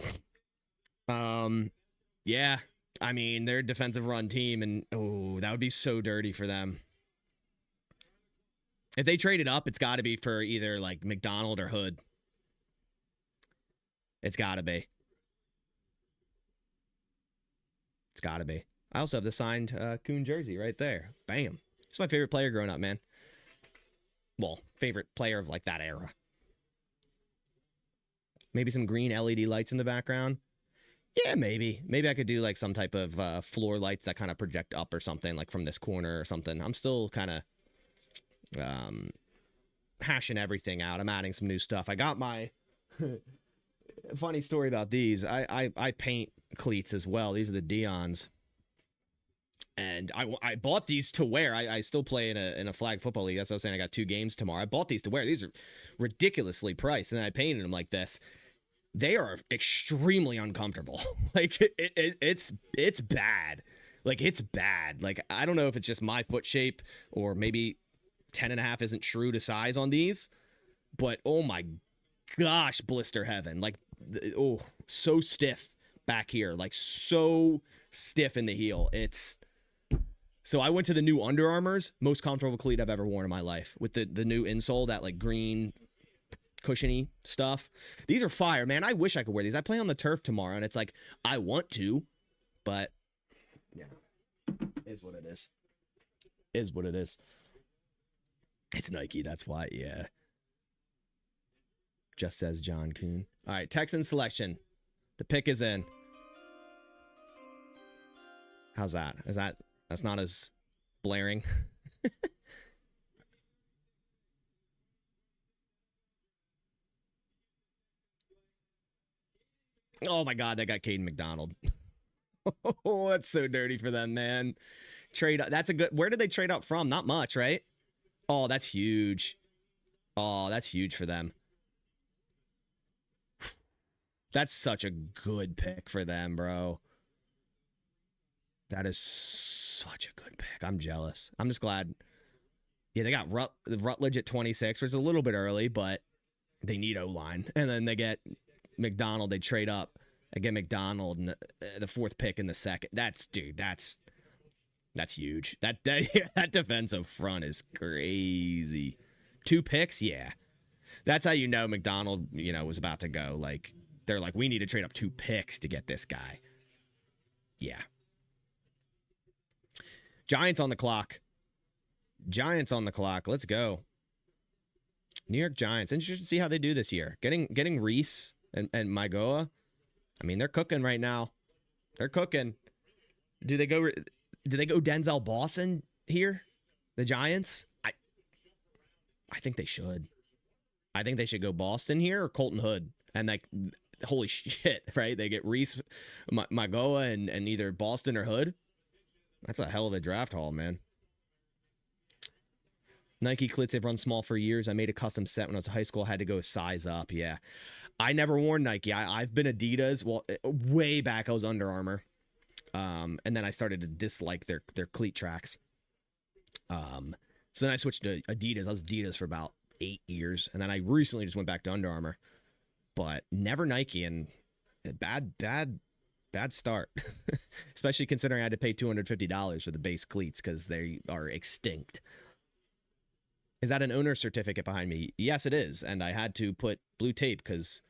Yeah. I mean, they're a defensive run team, and oh, that would be so dirty for them. If they traded up, it's got to be for either like McDonald or Hood. It's got to be. It's got to be. I also have the signed Coon jersey right there. Bam. He's my favorite player growing up, man. Well, favorite player of like that era. Maybe some green LED lights in the background. Yeah, maybe. Maybe I could do like some type of floor lights that kind of project up or something, like from this corner or something. I'm still kind of hashing everything out. I'm adding some new stuff. I got my... Funny story about these. I paint cleats as well. These are the Dion's. And I bought these to wear. I still play in a flag football league. That's what I was saying. I got 2 games tomorrow. I bought these to wear. These are ridiculously priced. And then I painted them like this. They are extremely uncomfortable. Like it's bad. Like it's bad. Like I don't know if it's just my foot shape or maybe 10.5 isn't true to size on these. But oh my gosh, blister heaven. Like, oh, so stiff back here. Like so stiff in the heel. So I went to the new Under Armour's, most comfortable cleat I've ever worn in my life, with the new insole, that like green cushiony stuff. These are fire, man. I wish I could wear these. I play on the turf tomorrow, and it's like, I want to, but yeah, is what it is. Is what it is. It's Nike, that's why, yeah. Just says John Kuhn. All right, Texan selection. The pick is in. How's that? That's not as blaring? Oh my God, they got Caden McDonald. Oh, that's so dirty for them, man. That's a good. Where did they trade out from? Not much, right? Oh, that's huge. Oh, that's huge for them. That's such a good pick for them, bro. That is such a good pick. I'm jealous. I'm just glad. Yeah, they got Rutledge at 26, which is a little bit early, but they need O-line. And then they get McDonald. They trade up. They get McDonald and the 4th pick in the second. That's That's huge. That defensive front is crazy. 2 picks, yeah. That's how you know McDonald, was about to go. Like, they're like, we need to trade up 2 picks to get this guy. Yeah. Giants on the clock. Let's go. New York Giants. Interested to see how they do this year. Getting Reese and Magoa. I mean, they're cooking right now. They're cooking. Do they go Denzel Boston here? The Giants? I think they should. I think they should go Boston here or Colton Hood. And like, holy shit, right? They get Reese, Magoa, and either Boston or Hood. That's a hell of a draft haul, man. Nike cleats, they've run small for years. I made a custom set when I was in high school. I had to go size up. Yeah. I never worn Nike. I've been Adidas. Well, way back, I was Under Armour. And then I started to dislike their cleat tracks. So then I switched to Adidas. I was Adidas for about 8 years. And then I recently just went back to Under Armour. But never Nike, and bad start. Especially considering I had to pay $250 for the base cleats because they are extinct. Is that an owner certificate behind me? Yes, it is. And I had to put blue tape because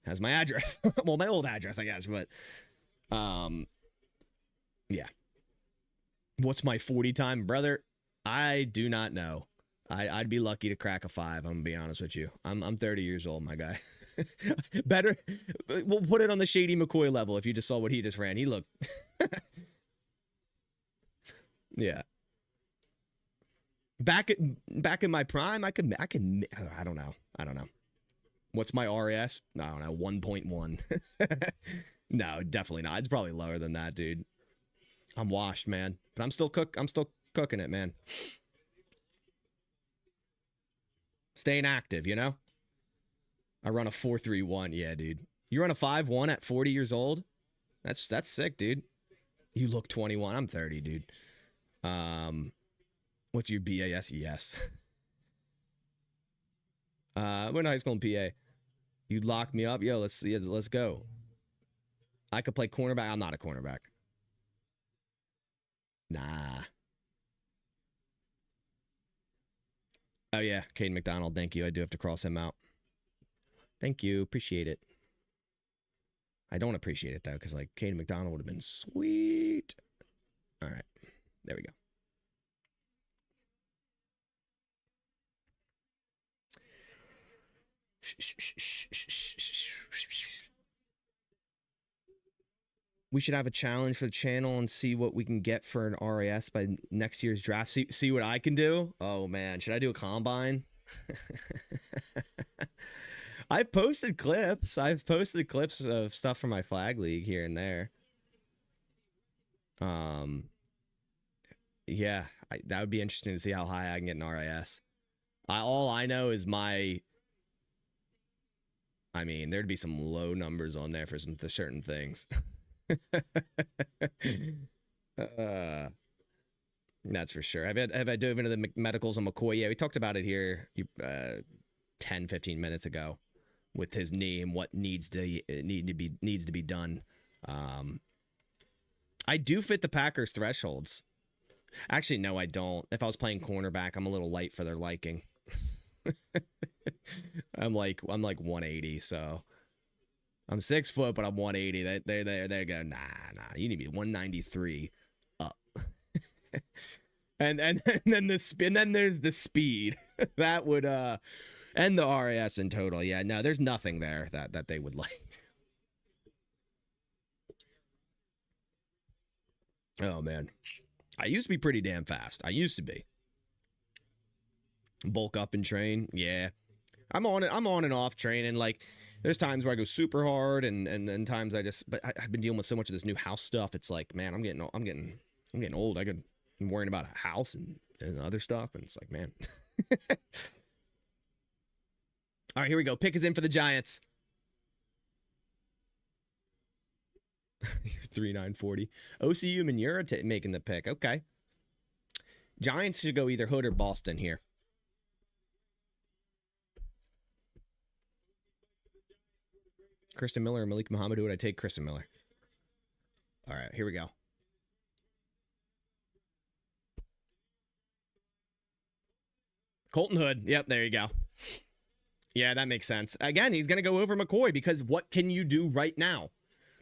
it has my address. Well, my old address, I guess. But, yeah. What's my 40 time, brother? I do not know. I'd be lucky to crack a 5. I'm going to be honest with you. I'm 30 years old, my guy. Better. We'll put it on the Shady McCoy level if you just saw what he just ran. He looked. Yeah. Back in my prime, I don't know. What's my RS? I don't know, 1.1. No, definitely not. It's probably lower than that, dude. I'm washed, man. But I'm still cooking it, man. Staying active, I run a 4.31. Yeah, dude. You run a 5.1 at 40 years old? That's sick, dude. You look 21. I'm 30, dude. What's your BAS? Yes. We're in high school in PA. You lock me up? Yo, let's go. I could play cornerback. I'm not a cornerback. Nah. Oh, yeah. Caden McDonald. Thank you. I do have to cross him out. Thank you. Appreciate it. I don't appreciate it, though, because, like, Caden McDonald would have been sweet. All right. There we go. We should have a challenge for the channel and see what we can get for an RAS by next year's draft. See what I can do? Oh, man. Should I do a combine? I've posted clips. Of stuff from my flag league here and there. Yeah, that would be interesting to see how high I can get an RAS. All I know is there'd be some low numbers on there for certain things. That's for sure. Have I dove into the medicals on McCoy? Yeah, we talked about it here 10, 15 minutes ago with his knee and what needs to be done. I do fit the Packers thresholds. Actually, no, I don't. If I was playing cornerback, I'm a little light for their liking. I'm like 180, so I'm 6 foot, but I'm 180. They go, nah. You need to be 193 up. and then the spin. Then there's the speed that would and the RAS in total. Yeah, no, there's nothing there that they would like. Oh man, I used to be pretty damn fast. I used to be. Bulk up and train. Yeah. I'm on and off training. Like, there's times where I go super hard and times but I've been dealing with so much of this new house stuff. It's like, man, I'm getting old. I'm worrying about a house and other stuff. And it's like, man. All right, here we go. Pick is in for the Giants. 3,940. OCU Manura making the pick. Okay. Giants should go either Hood or Boston here. Kristen Miller or Malik Muhammad? Who would I take? Kristen Miller. All right, here we go. Colton Hood. Yep, there you go. Yeah, that makes sense. Again, he's going to go over McCoy because what can you do right now?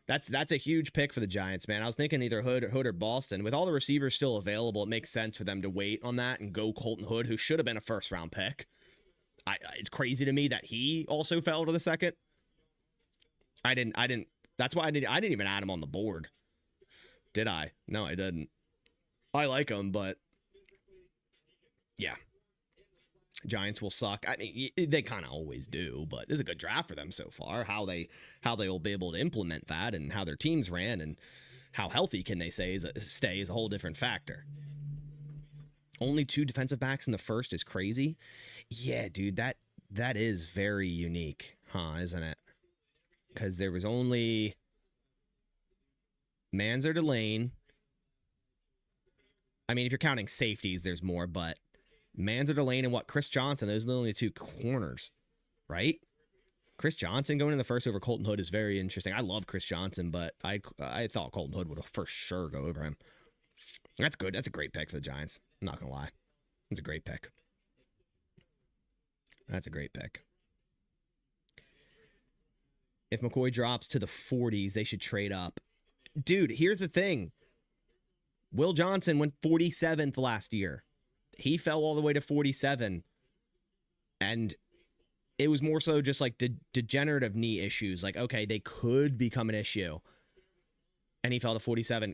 That's a huge pick for the Giants, man. I was thinking either Hood or Boston. With all the receivers still available, it makes sense for them to wait on that and go Colton Hood, who should have been a first-round pick. It's crazy to me that he also fell to the second. I didn't. That's why I didn't even add him on the board. Did I? No, I didn't. I like him, but yeah. Giants will suck. I mean, they kind of always do, but this is a good draft for them so far. How they'll be able to implement that and how their teams ran and how healthy can they stay is a whole different factor. Only 2 defensive backs in the first is crazy. Yeah, dude, that is very unique, huh? Isn't it? Because there was only Manzer, Delane. I mean, if you're counting safeties, there's more, but Manzer, Delane, and Chris Johnson, those are the only 2 corners, right? Chris Johnson going in the first over Colton Hood is very interesting. I love Chris Johnson, but I thought Colton Hood would have for sure go over him. That's good. That's a great pick for the Giants. I'm not going to lie. It's a great pick. That's a great pick. If McCoy drops to the 40s, they should trade up. Dude, here's the thing. Will Johnson went 47th last year. He fell all the way to 47. And it was more so just like degenerative knee issues. Like, okay, they could become an issue. And he fell to 47.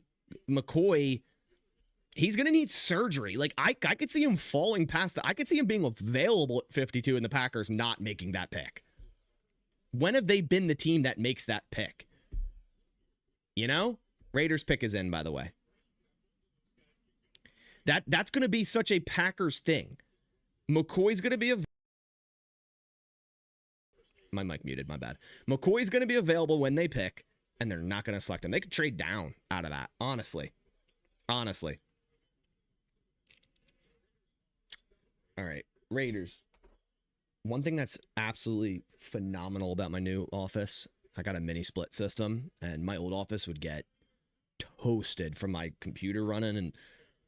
McCoy, he's going to need surgery. Like, I could see him falling past that. I could see him being available at 52 and the Packers not making that pick. When have they been the team that makes that pick? You know? Raiders pick is in, by the way. That's going to be such a Packers thing. McCoy's going to be my mic muted, my bad. McCoy's going to be available when they pick, and they're not going to select him. They could trade down out of that, honestly. Honestly. All right, Raiders. One thing that's absolutely phenomenal about my new office, I got a mini split system, and my old office would get toasted from my computer running, and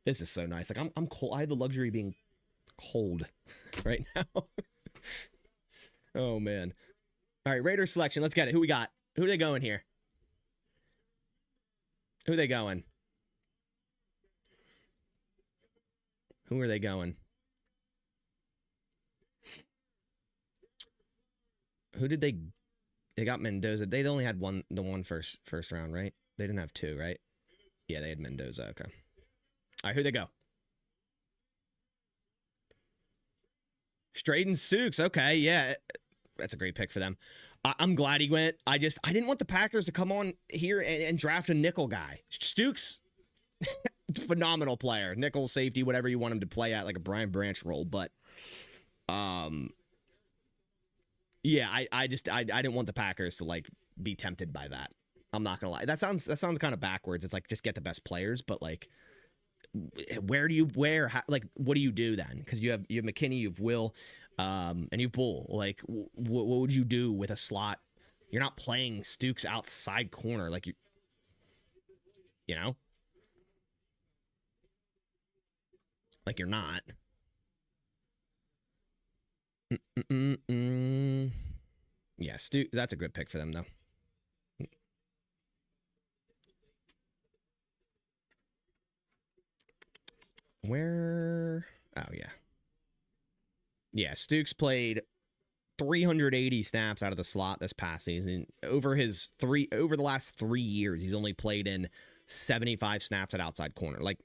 this is so nice. Like, I'm cold. I have the luxury of being cold right now. Oh, man. All right, Raiders selection. Let's get it. Who we got? Who are they going here? Who are they going? Who are they going? Who did they got Mendoza. They only had the one first round, right? They didn't have 2, right? Yeah, they had Mendoza. Okay. All right, who they go? Straden Stukes. Okay, yeah. That's a great pick for them. I'm glad he went. I didn't want the Packers to come on here and draft a nickel guy. Stukes, phenomenal player. Nickel, safety, whatever you want him to play at, like a Brian Branch role. But, yeah, I didn't want the Packers to, like, be tempted by that. I'm not gonna lie. That sounds kind of backwards. It's like, just get the best players, but, like, what do you do then? Because you have McKinney, you have Will, and you have Bull. Like, what would you do with a slot? You're not playing Stukes outside corner, like you know, like you're not. Yeah, Stukes. That's a good pick for them, though. Where? Oh, yeah. Yeah, Stukes played 380 snaps out of the slot this past season. Over the last 3 years, he's only played in 75 snaps at outside corner. Like,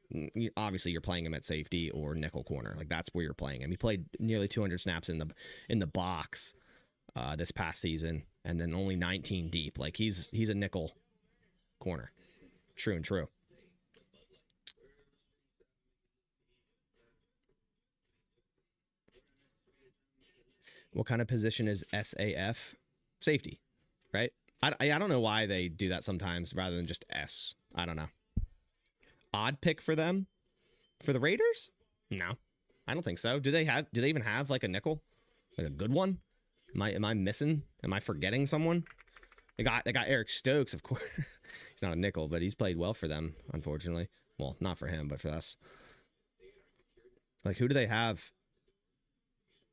obviously, you're playing him at safety or nickel corner. Like, that's where you're playing him. He played nearly 200 snaps in the box this past season, and then only 19 deep. Like, he's a nickel corner. True and true. What kind of position is SAF? Safety, right? I don't know why they do that sometimes rather than just S. I don't know. Odd pick for them? For the Raiders? No, I don't think so. Do they even have like a nickel? Like a good one? Am I missing? Am I forgetting someone? They got Eric Stokes, of course. He's not a nickel, but he's played well for them, unfortunately. Well, not for him, but for us. Like, who do they have?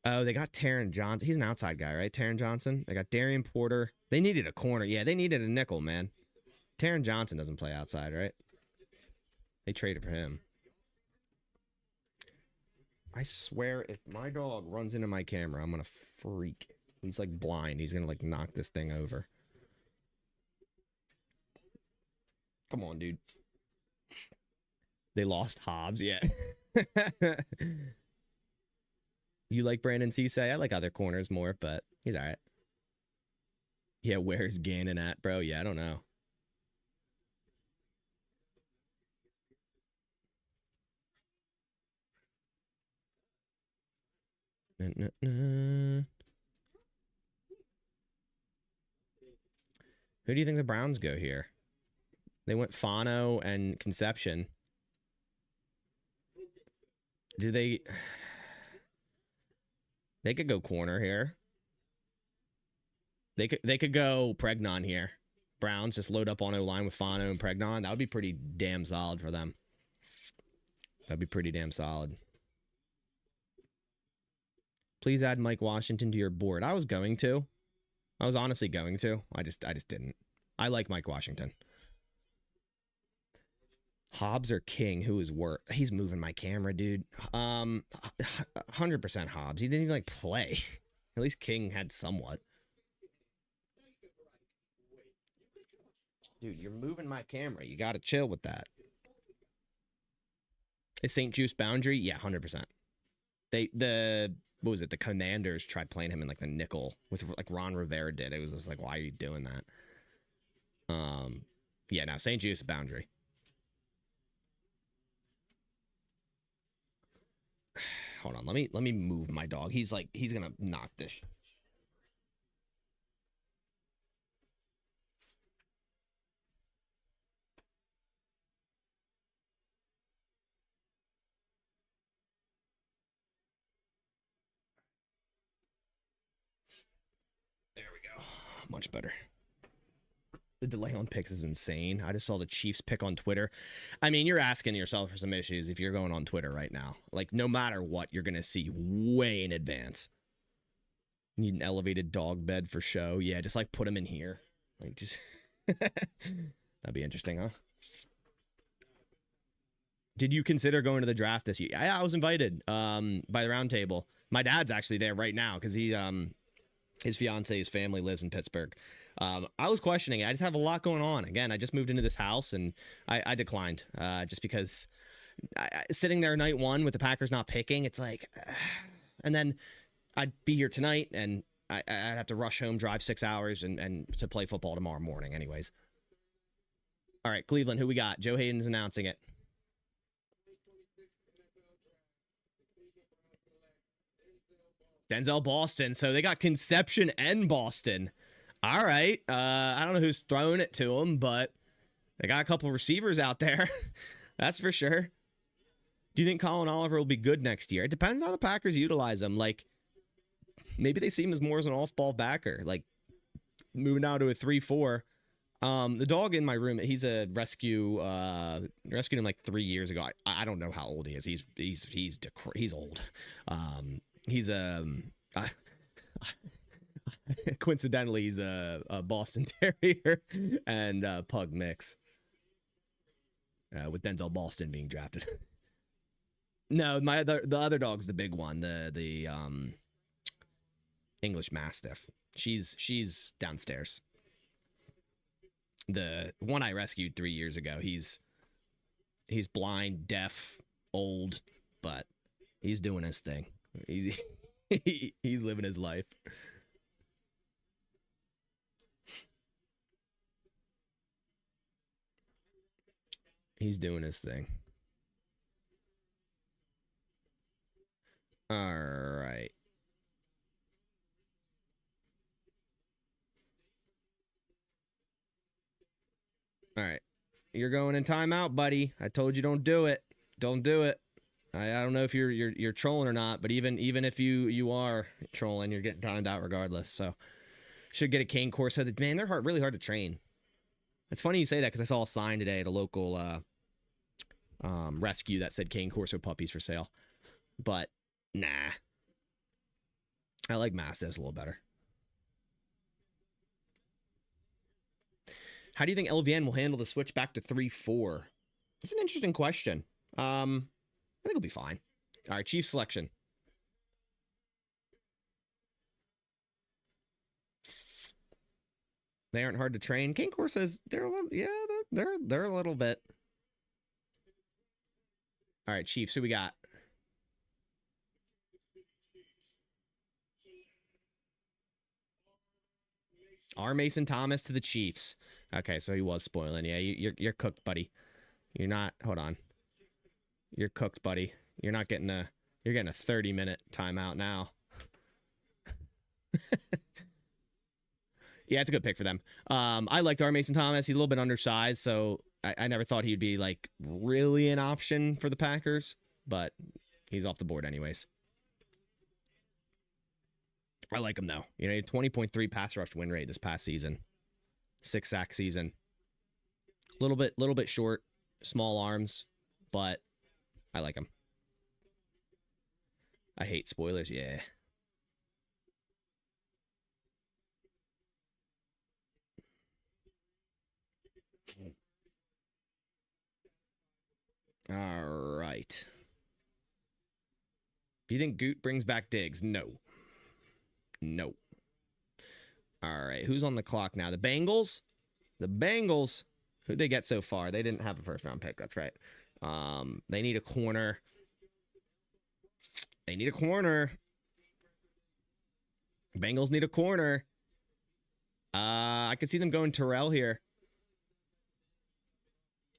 Oh, they got Taron Johnson. He's an outside guy, right? Taron Johnson. They got Darian Porter. They needed a corner. Yeah, they needed a nickel, man. Taron Johnson doesn't play outside, right? They traded for him. I swear, if my dog runs into my camera, I'm gonna freak. He's like blind. He's gonna like knock this thing over. Come on, dude. They lost Hobbs, yeah. You like Brandon Cisse? I like other corners more, but he's all right. Yeah, where's Gannon at, bro? Yeah, I don't know. Who do you think the Browns go here? They went Fano and Conception. Do they... They could go corner here. They could go Pregnon here. Browns just load up on O-line with Fano and Pregnon. That would be pretty damn solid for them. That'd be pretty damn solid. Please add Mike Washington to your board. I was going to. I was honestly going to. I just didn't. I like Mike Washington. Hobbs or King? Who is worse? He's moving my camera, dude. 100% Hobbs. He didn't even like play. At least King had somewhat. Dude, you're moving my camera. You gotta chill with that. Is St. Juice boundary? Yeah, 100%. What was it? The Commanders tried playing him in like the nickel with like Ron Rivera did. It was just like, why are you doing that? Yeah, now St. Juice boundary. Hold on, let me move my dog. He's gonna knock this. There we go. Much better. The delay on picks is insane. I just saw the Chiefs pick on Twitter. I mean, you're asking yourself for some issues if you're going on Twitter right now. Like, no matter what, you're going to see way in advance. Need an elevated dog bed for show. Yeah, just like put him in here. Like, just... That'd be interesting, huh? Did you consider going to the draft this year? I was invited by the round table. My dad's actually there right now because his fiance's family lives in Pittsburgh. I was questioning it. I just have a lot going on. Again, I just moved into this house and I declined just because sitting there night one with the Packers not picking, it's like, and then I'd be here tonight and I'd have to rush home, drive 6 hours and to play football tomorrow morning anyways. All right, Cleveland, who we got? Joe Hayden's announcing it. Denzel Boston. So they got Conception and Boston. All right. I don't know who's throwing it to them, but they got a couple receivers out there. That's for sure. Do you think Colin Oliver will be good next year? It depends how the Packers utilize him. Like, maybe they see him as more as an off-ball backer, like moving down to a 3-4. The dog in my room, he's a rescue. Rescued him like 3 years ago. I don't know how old he is. He's old. Coincidentally, he's a Boston Terrier and Pug mix. With Denzel Boston being drafted. No, the other dog's the big one, the English Mastiff. She's downstairs. The one I rescued 3 years ago, he's blind, deaf, old, but he's doing his thing. He's living his life. He's doing his thing. All right. All right. You're going in timeout, buddy. I told you don't do it. Don't do it. I don't know if you're trolling or not, but even if you are trolling, you're getting timed out regardless. So should get a cane course. Man, they're really hard to train. It's funny you say that because I saw a sign today at a local rescue that said cane corso puppies for sale. But nah. I like Masses a little better. How do you think LVN will handle the switch back to 3-4? It's an interesting question. I think it'll be fine. All right, Chiefs selection. They aren't hard to train. Kankor says they're a little, yeah, they're a little bit. All right, Chiefs, who we got? R. Mason Thomas to the Chiefs. Okay, so he was spoiling. Yeah, you're cooked, buddy. You're not. Hold on. You're cooked, buddy. You're not getting a. You're getting a 30-minute timeout now. Yeah, it's a good pick for them. I liked R. Mason Thomas. He's a little bit undersized, so I never thought he'd be like really an option for the Packers, but he's off the board anyways. I like him though. You know, 20.3 pass rush win rate this past season, 6 sack season. Little bit short, small arms, but I like him. I hate spoilers. Yeah. All right. Do you think Goot brings back Diggs? No. No. All right. Who's on the clock now? The Bengals? The Bengals. Who'd they get so far? They didn't have a first round pick. That's right. They need a corner. They need a corner. Bengals need a corner. I could see them going Terrell here.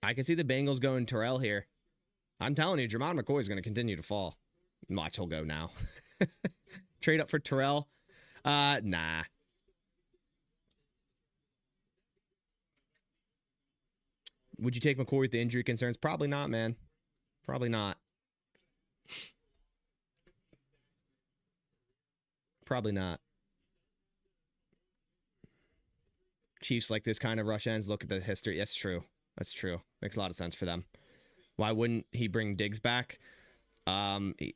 I could see the Bengals going Terrell here. I'm telling you, Jermon McCoy is going to continue to fall. Watch, he'll go now. Trade up for Terrell. Nah. Would you take McCoy with the injury concerns? Probably not, man. Probably not. Probably not. Chiefs like this kind of rush ends. Look at the history. That's true. That's true. Makes a lot of sense for them. Why wouldn't he bring Diggs back?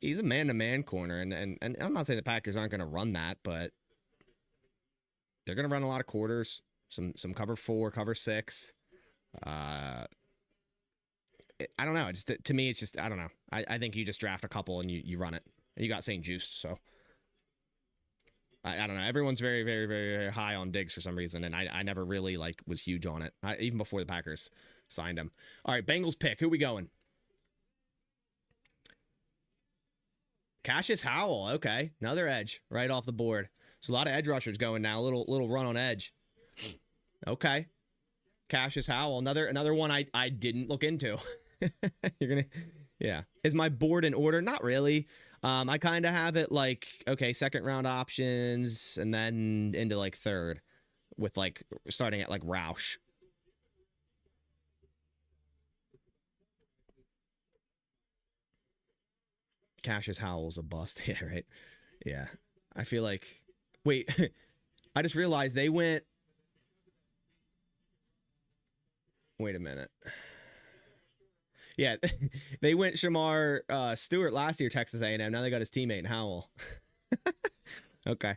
He's a man-to-man corner, and I'm not saying the Packers aren't going to run that, but they're going to run a lot of quarters, some cover 4, cover 6. I don't know. To me, it's just I don't know. I think you just draft a couple and you run it. And you got St. Juiced, so I don't know. Everyone's very, very, very, very high on Diggs for some reason, and I never really was huge on it, even before the Packers signed him. All right, Bengals pick. Who we going? Cassius Howell. Okay, another edge right off the board. So a lot of edge rushers going now. Little run on edge. Okay, Cassius Howell. Another one I didn't look into. You're gonna, yeah. Is my board in order? Not really. I kind of have it like, okay, second round options and then into like third with like starting at like Roush. Cassius Howell's a bust. Yeah, right. Yeah. I feel like, wait, I just realized they went, wait a minute. Yeah, they went Shamar Stewart last year, Texas A&M. Now they got his teammate Howell. Okay.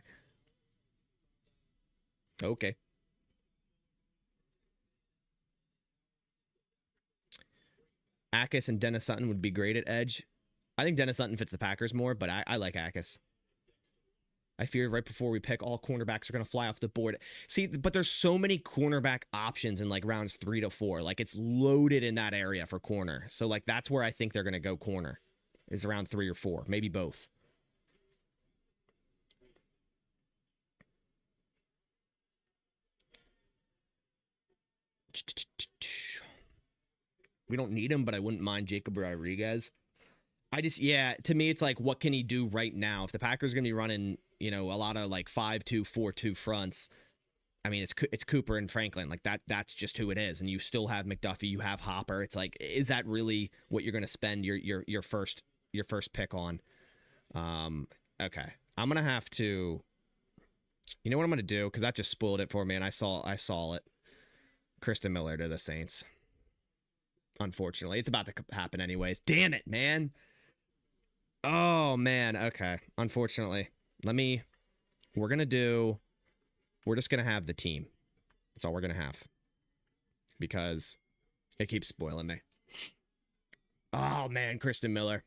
Okay. Akis and Dennis Sutton would be great at edge. I think Dennis Sutton fits the Packers more, but I like Akis. I fear right before we pick, all cornerbacks are going to fly off the board. See, but there's so many cornerback options in like rounds 3 to 4. Like it's loaded in that area for corner. So like that's where I think they're going to go corner is around 3 or 4, maybe both. We don't need him, but I wouldn't mind Jacob Rodriguez. Yeah, to me, it's like, what can he do right now? If the Packers are going to be running, a lot of like 5-2, 4-2 fronts, I mean, it's Cooper and Franklin. Like that's just who it is. And you still have McDuffie, you have Hopper. It's like, is that really what you're going to spend your first pick on? Okay. I'm going to have to, you know what I'm going to do? Because that just spoiled it for me, and I saw it. Kristen Miller to the Saints. Unfortunately, it's about to happen anyways. Damn it, man. Oh, man. Okay. Unfortunately. Let me we're just gonna have the team. That's all we're gonna have. Because it keeps spoiling me. Oh man, Kristen Miller.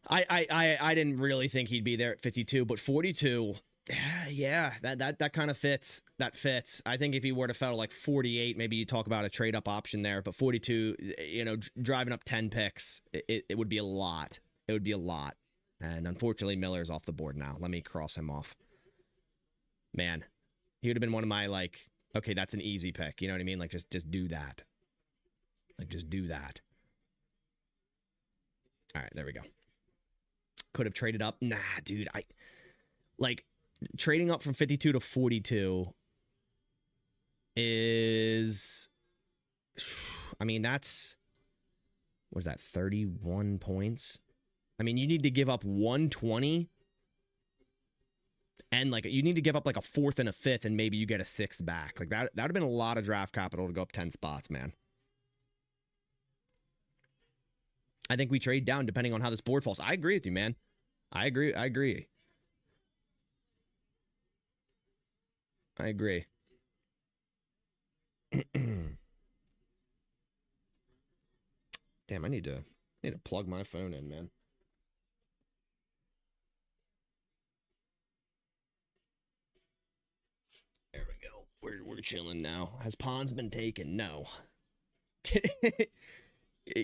I didn't really think he'd be there at 52, but 42, yeah, that kind of fits. That fits. I think if he were to fell like 48, maybe you talk about a trade up option there. But 42, you know, driving up 10 picks, it would be a lot. It would be a lot. And unfortunately, Miller's off the board now. Let me cross him off. Man, he would have been one of my like, okay, that's an easy pick. You know what I mean? Like just do that. Like just do that. All right, there we go. Could have traded up. Nah, dude. Trading up from 52 to 42 is, I mean, that's, what is that, 31 points? I mean, you need to give up 120 and like you need to give up like a fourth and a fifth and maybe you get a sixth back. Like that would have been a lot of draft capital to go up 10 spots, man. I think we trade down depending on how this board falls. I agree with you, man. I agree. I agree. Damn, I need to plug my phone in, man. There we go. We're chilling now. Has Pons been taken? No.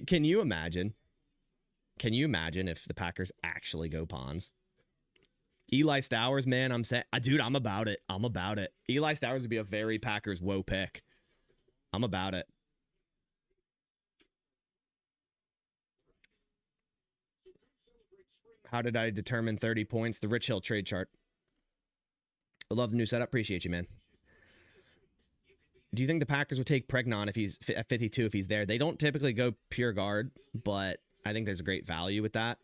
Can you imagine? Can you imagine if the Packers actually go Pons? Eli Stowers, man, dude, I'm about it. I'm about it. Eli Stowers would be a very Packers woe pick. I'm about it. How did I determine 30 points? The Rich Hill trade chart. I love the new setup. Appreciate you, man. Do you think the Packers would take Pregnon if he's at 52 if he's there? They don't typically go pure guard, but I think there's a great value with that.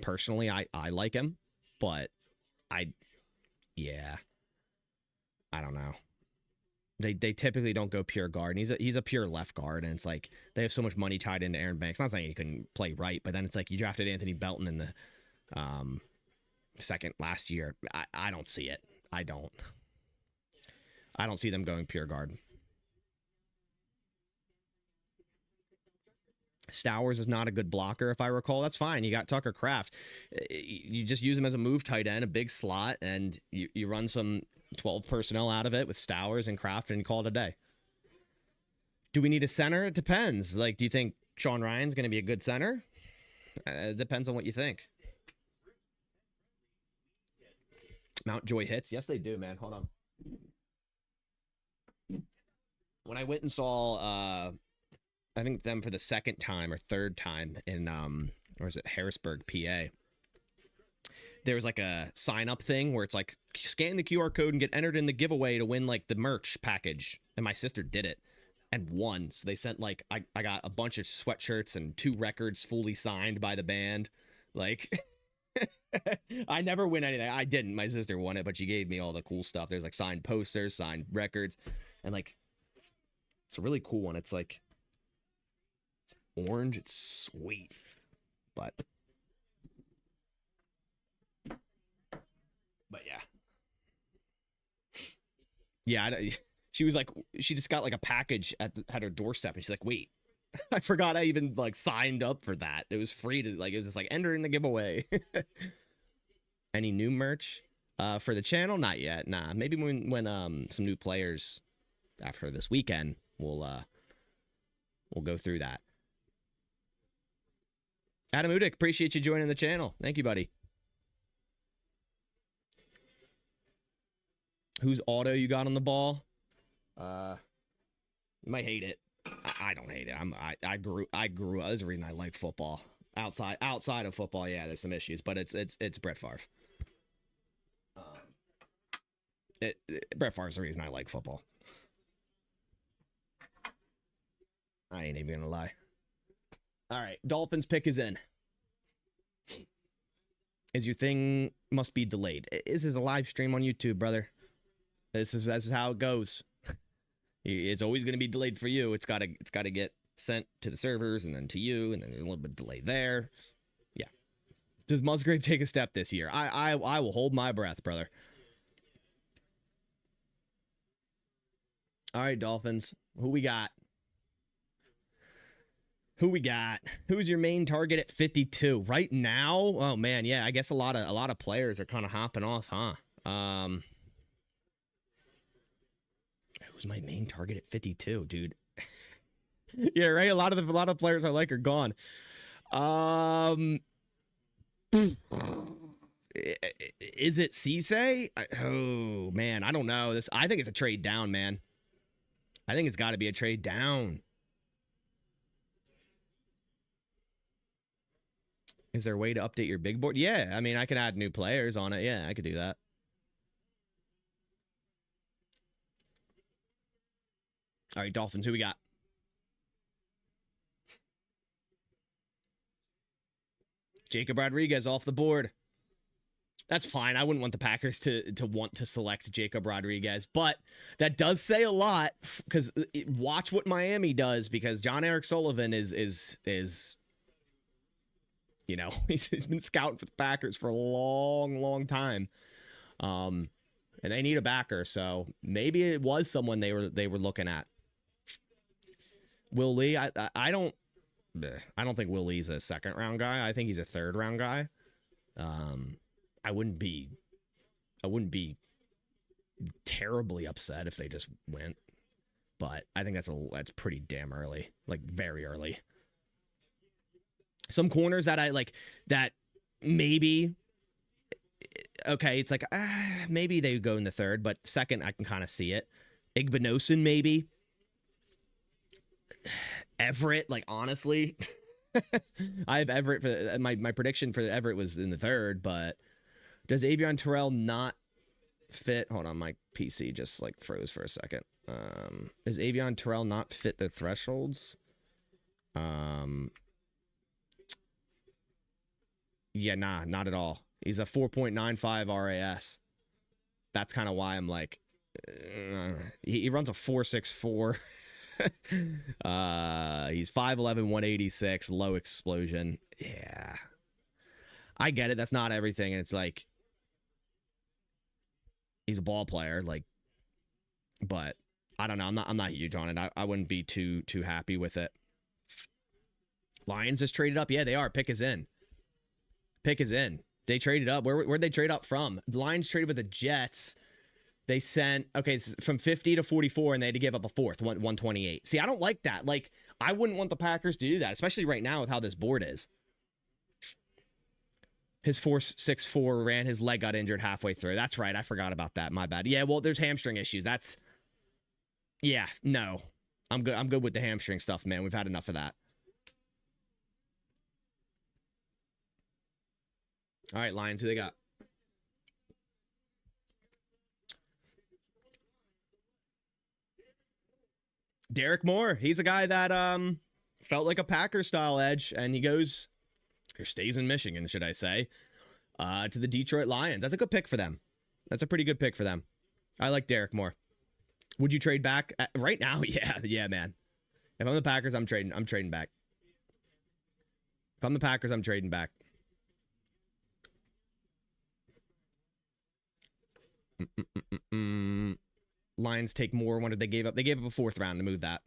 Personally, I like him, but I don't know. They typically don't go pure guard. And he's a pure left guard, and it's like they have so much money tied into Aaron Banks. Not saying he couldn't play right, but then it's like you drafted Anthony Belton in the second last year. I don't see it. I don't see them going pure guard. Stowers is not a good blocker, if I recall. That's fine. You got Tucker Kraft. You just use him as a move tight end, a big slot, and you run some 12 personnel out of it with Stowers and Kraft and call it a day. Do we need a center? It depends. Like, do you think Sean Ryan's going to be a good center? It depends on what you think. Mountjoy hits? Yes, they do, man. Hold on. When I went and saw, I think them for the second time or third time in, or is it Harrisburg, PA? There was like a sign up thing where it's like scan the QR code and get entered in the giveaway to win like the merch package. And my sister did it and won. So they sent like, I got a bunch of sweatshirts and 2 records fully signed by the band. Like, I never win anything. I didn't. My sister won it, but she gave me all the cool stuff. There's like signed posters, signed records, and like, it's a really cool one. It's like, it's orange. It's sweet, but yeah. She was like, she just got like a package at her doorstep, and she's like, wait, I forgot I even like signed up for that. It was free to like, it was just like enter in the giveaway. Any new merch for the channel? Not yet. Nah, maybe when some new players after this weekend, we'll go through that. Adam Udick, appreciate you joining the channel. Thank you, buddy. Whose auto you got on the ball? You might hate it. I don't hate it. I grew. There's a reason I like football. Outside of football, yeah, there's some issues, but it's Brett Favre. Brett Favre's the reason I like football. I ain't even gonna lie. All right, Dolphins pick is in. Is your thing must be delayed? This is a live stream on YouTube, brother. This is how it goes. It's always going to be delayed for you. It's got to get sent to the servers and then to you, and then there's a little bit of delay there. Yeah. Does Musgrave take a step this year? I will hold my breath, brother. All right, Dolphins. Who we got? Who we got? Who's your main target at 52 right now? Oh man, yeah. I guess a lot of players are kind of hopping off, huh? Who's my main target at 52, dude? Yeah, right. A lot of players I like are gone. Is it Cisse? Oh man, I don't know. I think it's a trade down, man. I think it's got to be a trade down. Is there a way to update your big board? Yeah, I mean, I can add new players on it. Yeah, I could do that. All right, Dolphins, who we got? Jacob Rodriguez off the board. That's fine. I wouldn't want the Packers to want to select Jacob Rodriguez, but that does say a lot because watch what Miami does because John Eric Sullivan is you know, he's been scouting for the Packers for a long time. And they need a backer, so maybe it was someone they were looking at. Will Lee, I don't think Will Lee's a second round guy. I think he's a third round guy. I wouldn't be terribly upset if they just went, but I think that's pretty damn early, like very early. Some corners that I like that maybe, okay, it's like, maybe they go in the third, but second, I can kind of see it. Igbinosun, maybe. Everett, like, honestly, I have Everett for my prediction for Everett was in the third, but does Avion Terrell not fit? Hold on, my PC just like froze for a second. Does Avion Terrell not fit the thresholds? Yeah, nah, not at all. He's a 4.95 RAS. That's kind of why I'm like, he runs a 4.64. He's 5'11", 186, low explosion. Yeah, I get it. That's not everything, and it's like he's a ball player, like, but I don't know. I'm not huge on it. I wouldn't be too happy with it. Lions just traded up. Yeah, they are. Pick is in. Pick is in. They traded up. Where'd they trade up from? The Lions traded with the Jets. They sent, okay, from 50 to 44, and they had to give up a fourth, 128. See, I don't like that. Like, I wouldn't want the Packers to do that, especially right now with how this board is. His 4.64 ran, his leg got injured halfway through. That's right. I forgot about that. My bad. Yeah, well, there's hamstring issues. That's, yeah, no. I'm good with the hamstring stuff, man. We've had enough of that. All right, Lions, who they got? Derek Moore. He's a guy that felt like a Packer-style edge, and he goes, or stays in Michigan, should I say, to the Detroit Lions. That's a good pick for them. That's a pretty good pick for them. I like Derek Moore. Would you trade back right now? Yeah, man. If I'm the Packers, I'm trading back. If I'm the Packers, I'm trading back. Lions take more. What did they give up? They gave up a fourth round to move that.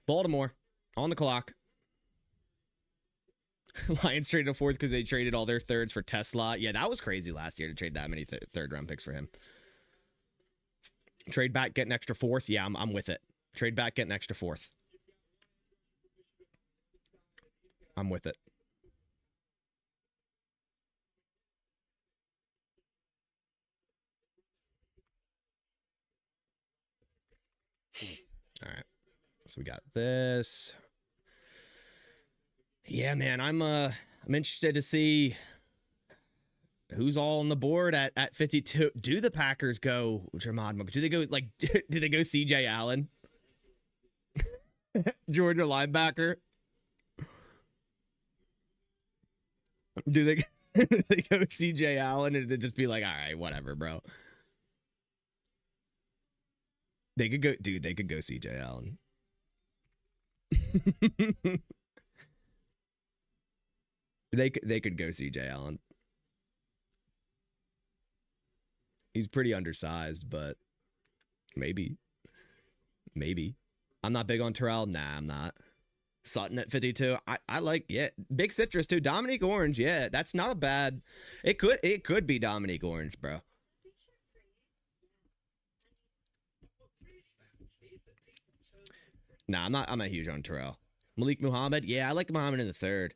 Baltimore on the clock. Lions traded a fourth because they traded all their thirds for Tesla. Yeah, that was crazy last year to trade that many third round picks for him. Trade back, get an extra fourth. Yeah, I'm with it. Trade back, get an extra fourth. I'm with it. All right. So we got this. Yeah, man, I'm interested to see who's all on the board at 52. Do the Packers go Jermod? Do they go like do they go CJ Allen? Georgia linebacker? Do they they go CJ Allen and just be like, all right, whatever, bro. They could go, dude, they could go CJ Allen. They could go CJ Allen. He's pretty undersized, but maybe. I'm not big on Terrell. Nah, I'm not. Sutton at 52. I like, yeah. Big citrus too. Dominique Orange, yeah. That's not a bad. It could be Dominique Orange, bro. Nah, I'm not huge on Terrell. Malik Muhammad, yeah, I like Muhammad in the third.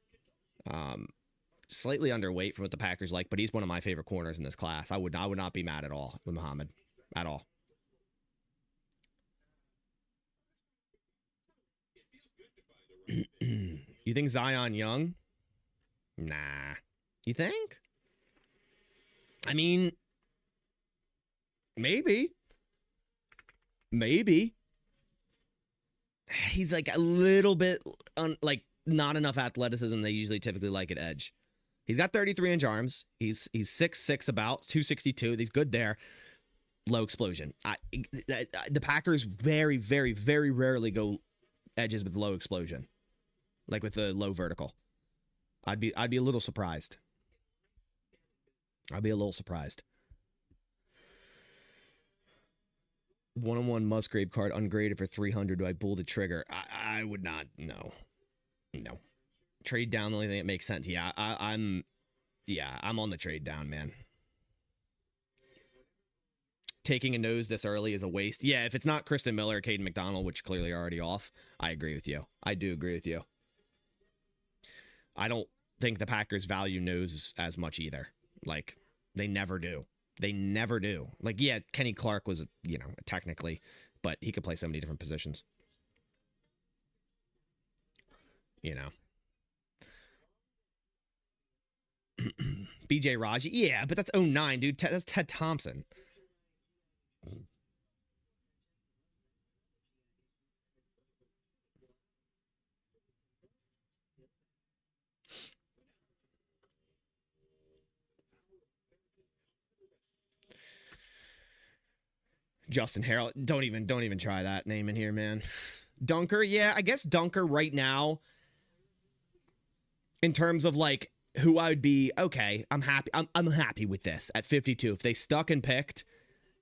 Slightly underweight for what the Packers like, but he's one of my favorite corners in this class. I would not be mad at all with Muhammad. At all. You think Zion Young? Nah. You think? I mean, maybe. He's like a little bit like not enough athleticism they usually typically like at edge. He's got 33-inch arms. He's 6'6", about 262. He's good there. Low explosion. The Packers very, very, very rarely go edges with low explosion, like with the low vertical. I'd be a little surprised. One-on-one Musgrave card ungraded for 300. Do I pull the trigger? I would not. No. Trade down, the only thing that makes sense. Yeah, I'm on the trade down, man. Taking a nose this early is a waste. Yeah, if it's not Kristen Miller or Caden McDonald, which clearly are already off, I agree with you. I do agree with you. I don't think the Packers value nose as much either. Like, they never do. Like, yeah, Kenny Clark was, technically, but he could play so many different positions. BJ Raji, yeah, but that's 09, dude. That's Ted Thompson. Justin Harrell, don't even try that name in here, man. Dunker, yeah, I guess Dunker right now, in terms of like who I would be, okay, I'm happy. I'm happy with this at 52. If they stuck and picked,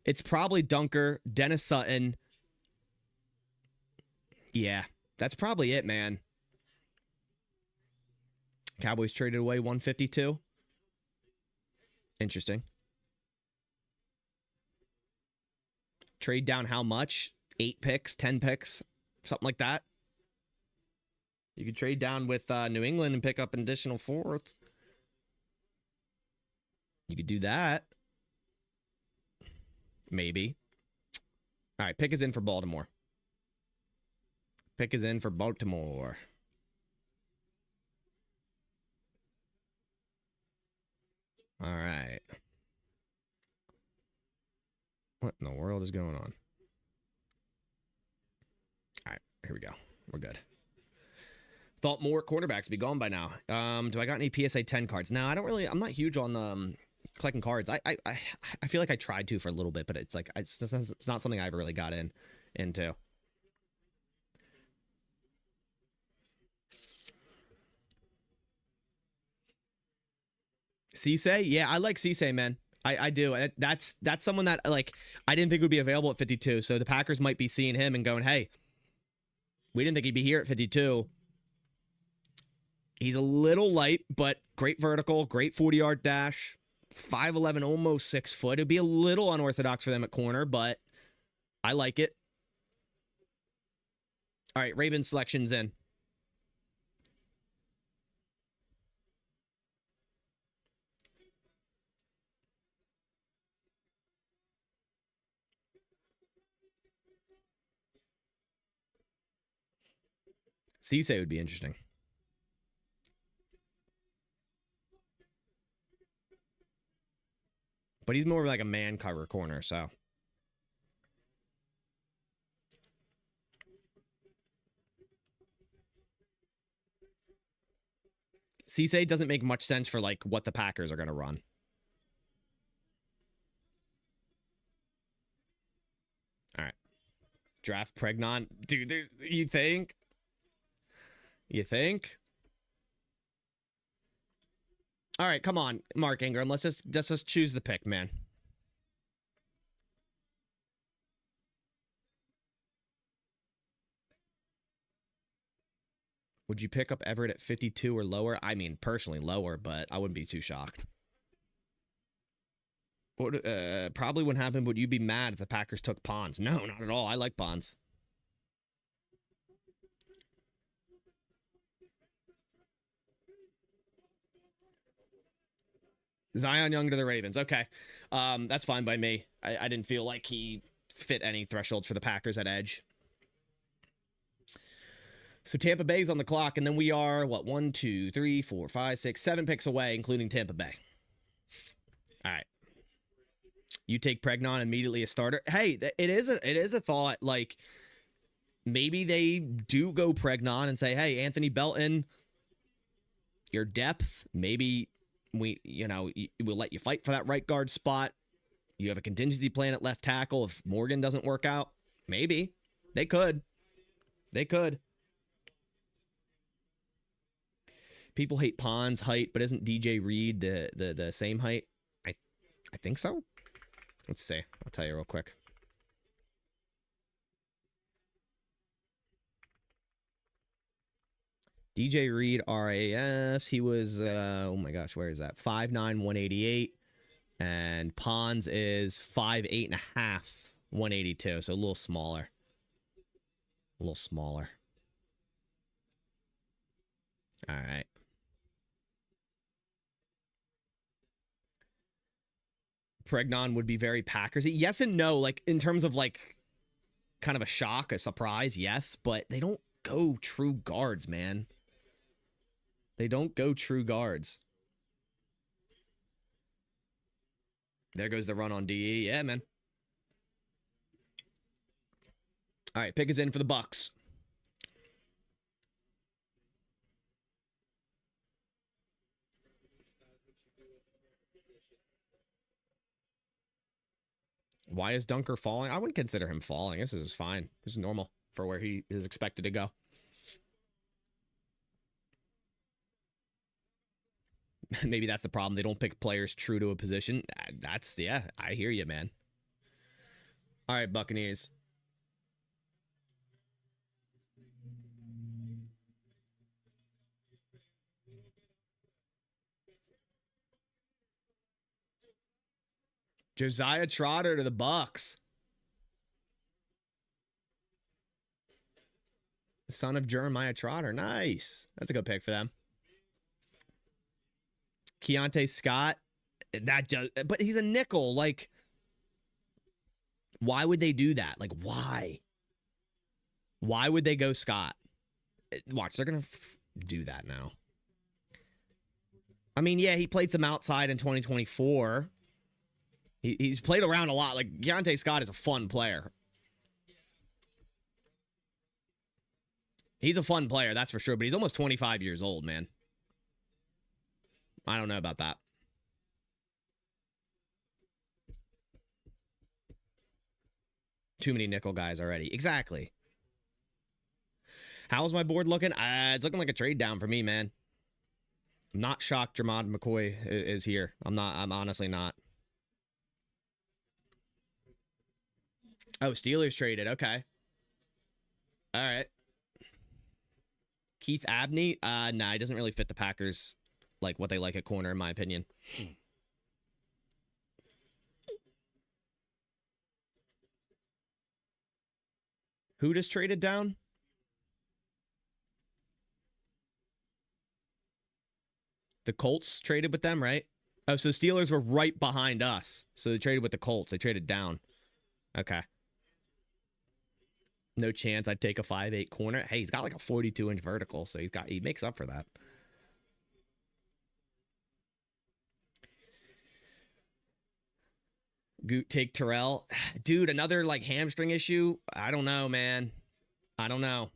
it's probably Dunker, Dennis Sutton. Yeah, that's probably it, man. Cowboys traded away 152. Interesting. Trade down how much? 8 picks, 10 picks, something like that. You could trade down with New England and pick up an additional 4th. You could do that. Maybe. All right, pick is in for Baltimore. All right. What in the world is going on? All right, here we go. We're good. Thought more cornerbacks would be gone by now. Do I got any PSA 10 cards? No, I'm not huge on collecting cards. I feel like I tried to for a little bit, but it's like it's not something I ever really got into. Cisse? Yeah, I like Cisse, man. I do. That's someone that like I didn't think would be available at 52. So the Packers might be seeing him and going, "Hey, we didn't think he'd be here at 52." He's a little light, but great vertical, great 40-yard dash, 5'11", almost 6 foot. It'd be a little unorthodox for them at corner, but I like it. All right, Ravens selection's in. Cisse would be interesting. But he's more of like a man cover corner, so. Cisse doesn't make much sense for like what the Packers are going to run. All right. Draft Pregnon. Dude, you think? All right, come on, Mark Ingram. Let's just choose the pick, man. Would you pick up Everett at 52 or lower? I mean, personally lower, but I wouldn't be too shocked. What, probably wouldn't happen. Would you be mad if the Packers took Pons? No, not at all. I like Pons. Zion Young to the Ravens. Okay. That's fine by me. I didn't feel like he fit any thresholds for the Packers at edge. So Tampa Bay's on the clock, and then we are, what, 1, 2, 3, 4, 5, 6, 7 picks away, including Tampa Bay. All right. You take Pregnon immediately a starter. Hey, it is a thought. Like, maybe they do go Pregnon and say, hey, Anthony Belton, your depth, maybe we'll let you fight for that right guard spot. You have a contingency plan at left tackle if Morgan doesn't work out. Maybe. They could. People hate Pond's height, but isn't DJ Reed the same height? I think so. Let's see. I'll tell you real quick. DJ Reed, RAS. He was, oh my gosh, where is that? 5'9", 188. And Pons is 5'8 and a half, 182. So a little smaller. All right. Pregnon would be very Packersy. Yes and no, like in terms of like kind of a shock, a surprise, yes, but they don't go true guards, man. They don't go true guards. There goes the run on DE. Yeah, man. All right, pick is in for the Bucks. Why is Dunker falling? I wouldn't consider him falling. This is fine. This is normal for where he is expected to go. Maybe that's the problem. They don't pick players true to a position. Yeah, I hear you, man. All right, Buccaneers. Josiah Trotter to the Bucks. Son of Jeremiah Trotter. Nice. That's a good pick for them. Keontae Scott. But he's a nickel. Like, why would they do that? Like, why? Why would they go Scott? Watch, they're going to do that now. I mean, yeah, he played some outside in 2024. He's played around a lot. Like, Keontae Scott is a fun player. He's a fun player, that's for sure. But he's almost 25 years old, man. I don't know about that. Too many nickel guys already. Exactly. How's my board looking? It's looking like a trade down for me, man. I'm not shocked Jermod McCoy is here. I'm honestly not. Oh, Steelers traded. Okay. All right. Keith Abney? Nah, he doesn't really fit the Packers, like what they like at corner, in my opinion. Who just traded down? The Colts traded with them, right? Oh, so Steelers were right behind us. So they traded with the Colts. They traded down. Okay. No chance I'd take a 5'8 corner. Hey, he's got like a 42-inch vertical, so he makes up for that. Goot take Terrell. Dude, another like hamstring issue? I don't know, man. I don't know.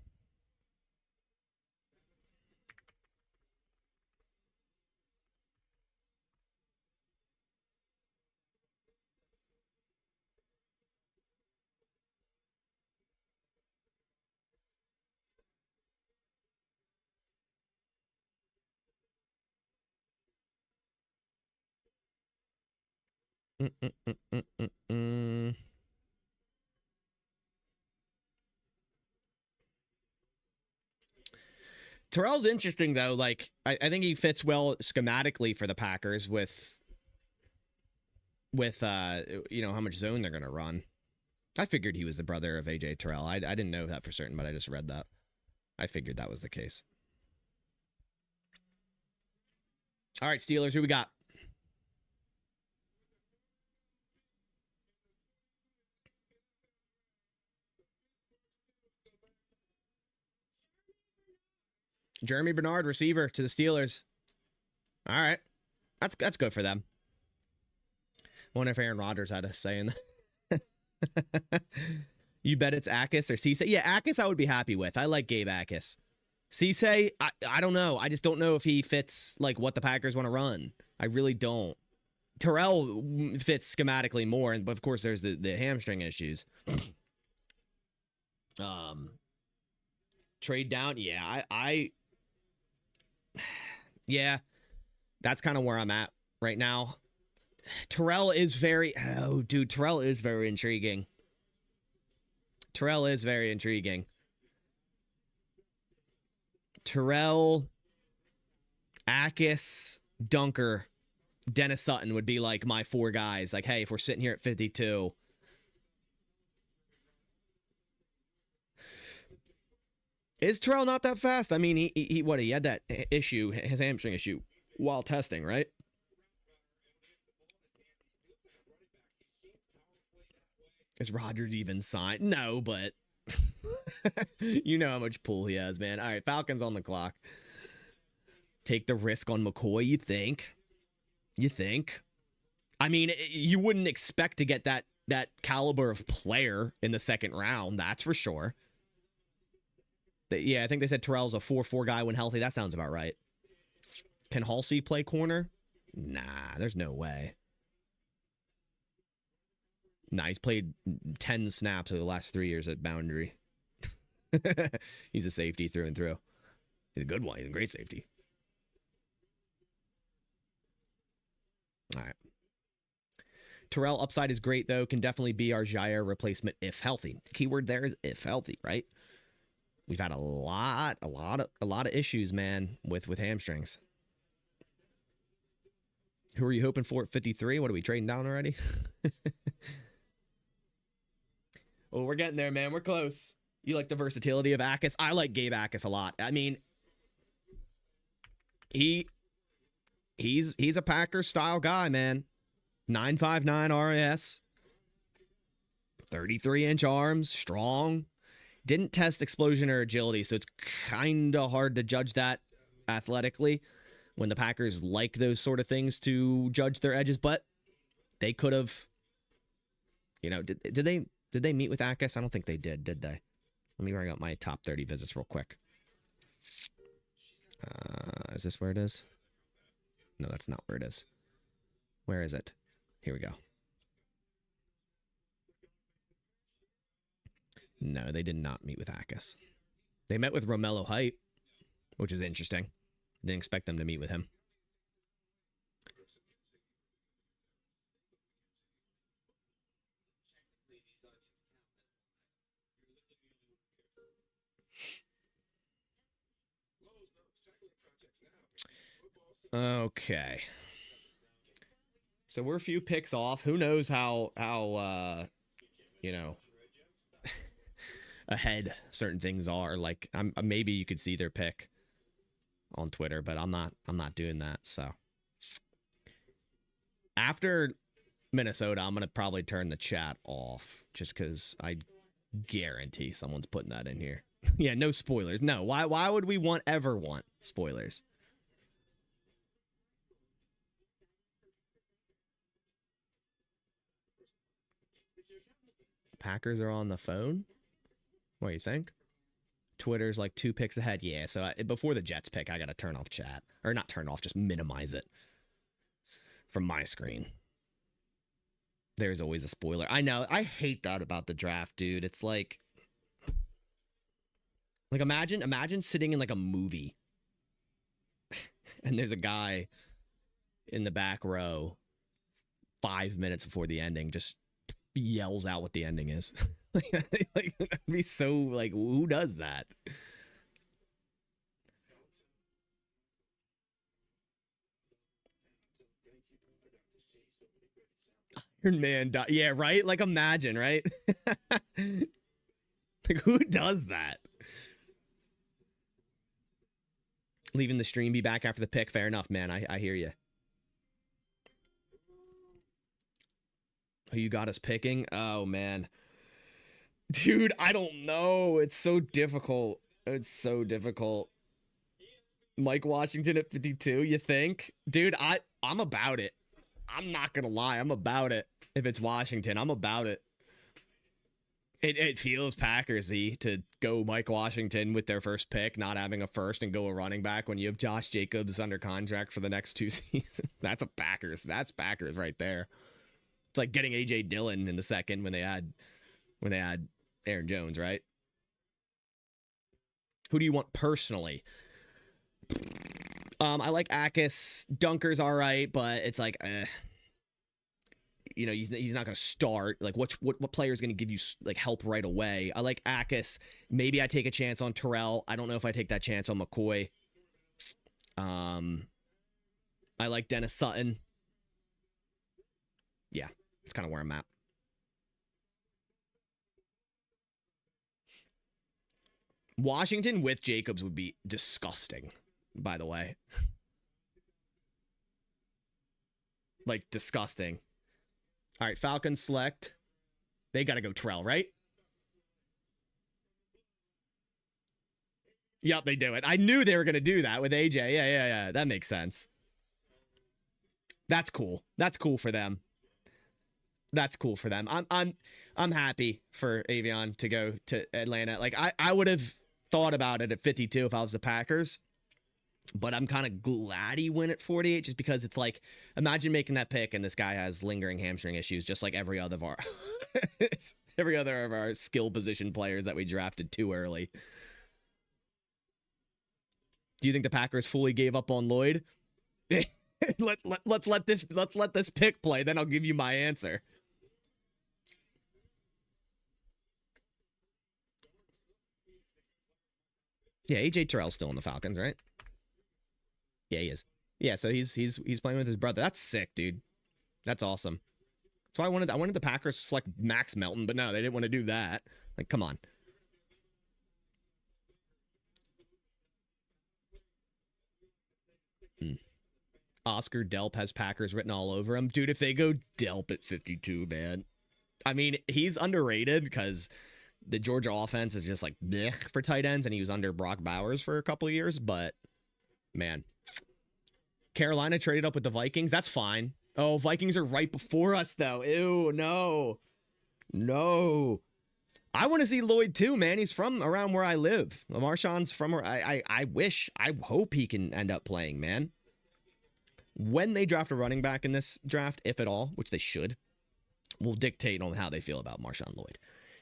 Terrell's interesting though. Like, I think he fits well schematically for the Packers with how much zone they're gonna run. I figured he was the brother of AJ Terrell. I didn't know that for certain, but I just read that. I figured that was the case. All right, Steelers, who we got? Jeremy Bernard, receiver to the Steelers. All right. That's good for them. Wonder if Aaron Rodgers had a say in that. You bet it's Akis or Cisse? Yeah, Akis I would be happy with. I like Gabe Akis. Cisse, I don't know. I just don't know if he fits like what the Packers want to run. I really don't. Terrell fits schematically more, but of course there's the hamstring issues. Trade down, yeah. Yeah, that's kind of where I'm at right now. Terrell is very intriguing. Terrell, Akis, Dunker, Dennis Sutton would be like my four guys. Like, hey, if we're sitting here at 52. Is Terrell not that fast? I mean, he had that issue, his hamstring issue, while testing, right? Is Rodgers even signed? No, but you know how much pull he has, man. All right, Falcons on the clock. Take the risk on McCoy, you think? I mean, you wouldn't expect to get that caliber of player in the second round, that's for sure. Yeah, I think they said Terrell's a 4-4 guy when healthy. That sounds about right. Can Halsey play corner? Nah, there's no way. Nah, he's played 10 snaps over the last 3 years at boundary. He's a safety through and through. He's a good one. He's a great safety. All right. Terrell upside is great, though. Can definitely be our Jair replacement if healthy. The keyword there is if healthy, right? We've had a lot of issues, man, with hamstrings. Who are you hoping for at 53? What are we trading down already? Oh, we're getting there, man. We're close. You like the versatility of Akis? I like Gabe Akis a lot. I mean, he's a Packers style guy, man. 9.59 RAS, 33-inch arms, strong. Didn't test explosion or agility, so it's kind of hard to judge that athletically when the Packers like those sort of things to judge their edges. But they could have, did they meet with Akis? I don't think they did they? Let me bring up my top 30 visits real quick. Is this where it is? No, that's not where it is. Where is it? Here we go. No, they did not meet with Akis. They met with Romello Height, which is interesting. Didn't expect them to meet with him. Okay. So we're a few picks off. Who knows how ahead certain things are. Like, maybe you could see their pick on Twitter, but I'm not doing that. So after Minnesota, I'm gonna probably turn the chat off just because I guarantee someone's putting that in here. Yeah, no spoilers. No, why would we ever want spoilers? Packers are on the phone? What do you think? Twitter's like 2 picks ahead. Yeah, so before the Jets pick, I got to turn off chat. Or not turn off, just minimize it from my screen. There's always a spoiler. I know. I hate that about the draft, dude. It's like imagine sitting in like a movie and there's a guy in the back row 5 minutes before the ending just yells out what the ending is. Like that'd be so like, who does that? Iron Man, yeah, right? Like imagine, right? Like who does that? Leaving the stream, be back after the pick. Fair enough, man. I hear you. Who you got us picking? Oh, man. Dude, I don't know. It's so difficult. It's so difficult. Mike Washington at 52, you think? Dude, I'm about it. I'm not going to lie. I'm about it. If it's Washington, I'm about it. It feels Packers-y to go Mike Washington with their first pick, not having a first, and go a running back when you have Josh Jacobs under contract for the next 2 seasons. That's a Packers. That's Packers right there. It's like getting A.J. Dillon in the second when they had Aaron Jones, right? Who do you want personally? I like Akis. Dunker's all right, but it's like, you know, he's not going to start. Like, what player is going to give you like help right away? I like Akis. Maybe I take a chance on Terrell. I don't know if I take that chance on McCoy. I like Dennis Sutton. Yeah, that's kind of where I'm at. Washington with Jacobs would be disgusting, by the way. Like, disgusting. All right, Falcons select. They got to go Terrell, right? Yep, they do it. I knew they were going to do that with AJ. Yeah. That makes sense. That's cool. That's cool for them. That's cool for them. I'm happy for Avion to go to Atlanta. Like, I would have thought about it at 52 if I was the Packers, but I'm kind of glad he went at 48 just because it's like, imagine making that pick and this guy has lingering hamstring issues just like every other of our every other of our skill position players that we drafted too early. Do you think the Packers fully gave up on Lloyd? let's let this pick play, then I'll give you my answer. Yeah, AJ Terrell's still in the Falcons, right? Yeah, he is. Yeah, so he's playing with his brother. That's sick, dude. That's awesome. So I wanted the Packers to select Max Melton, but no, they didn't want to do that. Like, come on. Oscar Delp has Packers written all over him. Dude, if they go Delp at 52, man. I mean, he's underrated because the Georgia offense is just like blech for tight ends, and he was under Brock Bowers for a couple of years, but man. Carolina traded up with the Vikings. That's fine. Oh, Vikings are right before us, though. Ew, no. No. I want to see Lloyd, too, man. He's from around where I live. Marshawn's from where I hope he can end up playing, man. When they draft a running back in this draft, if at all, which they should, will dictate on how they feel about Marshawn Lloyd.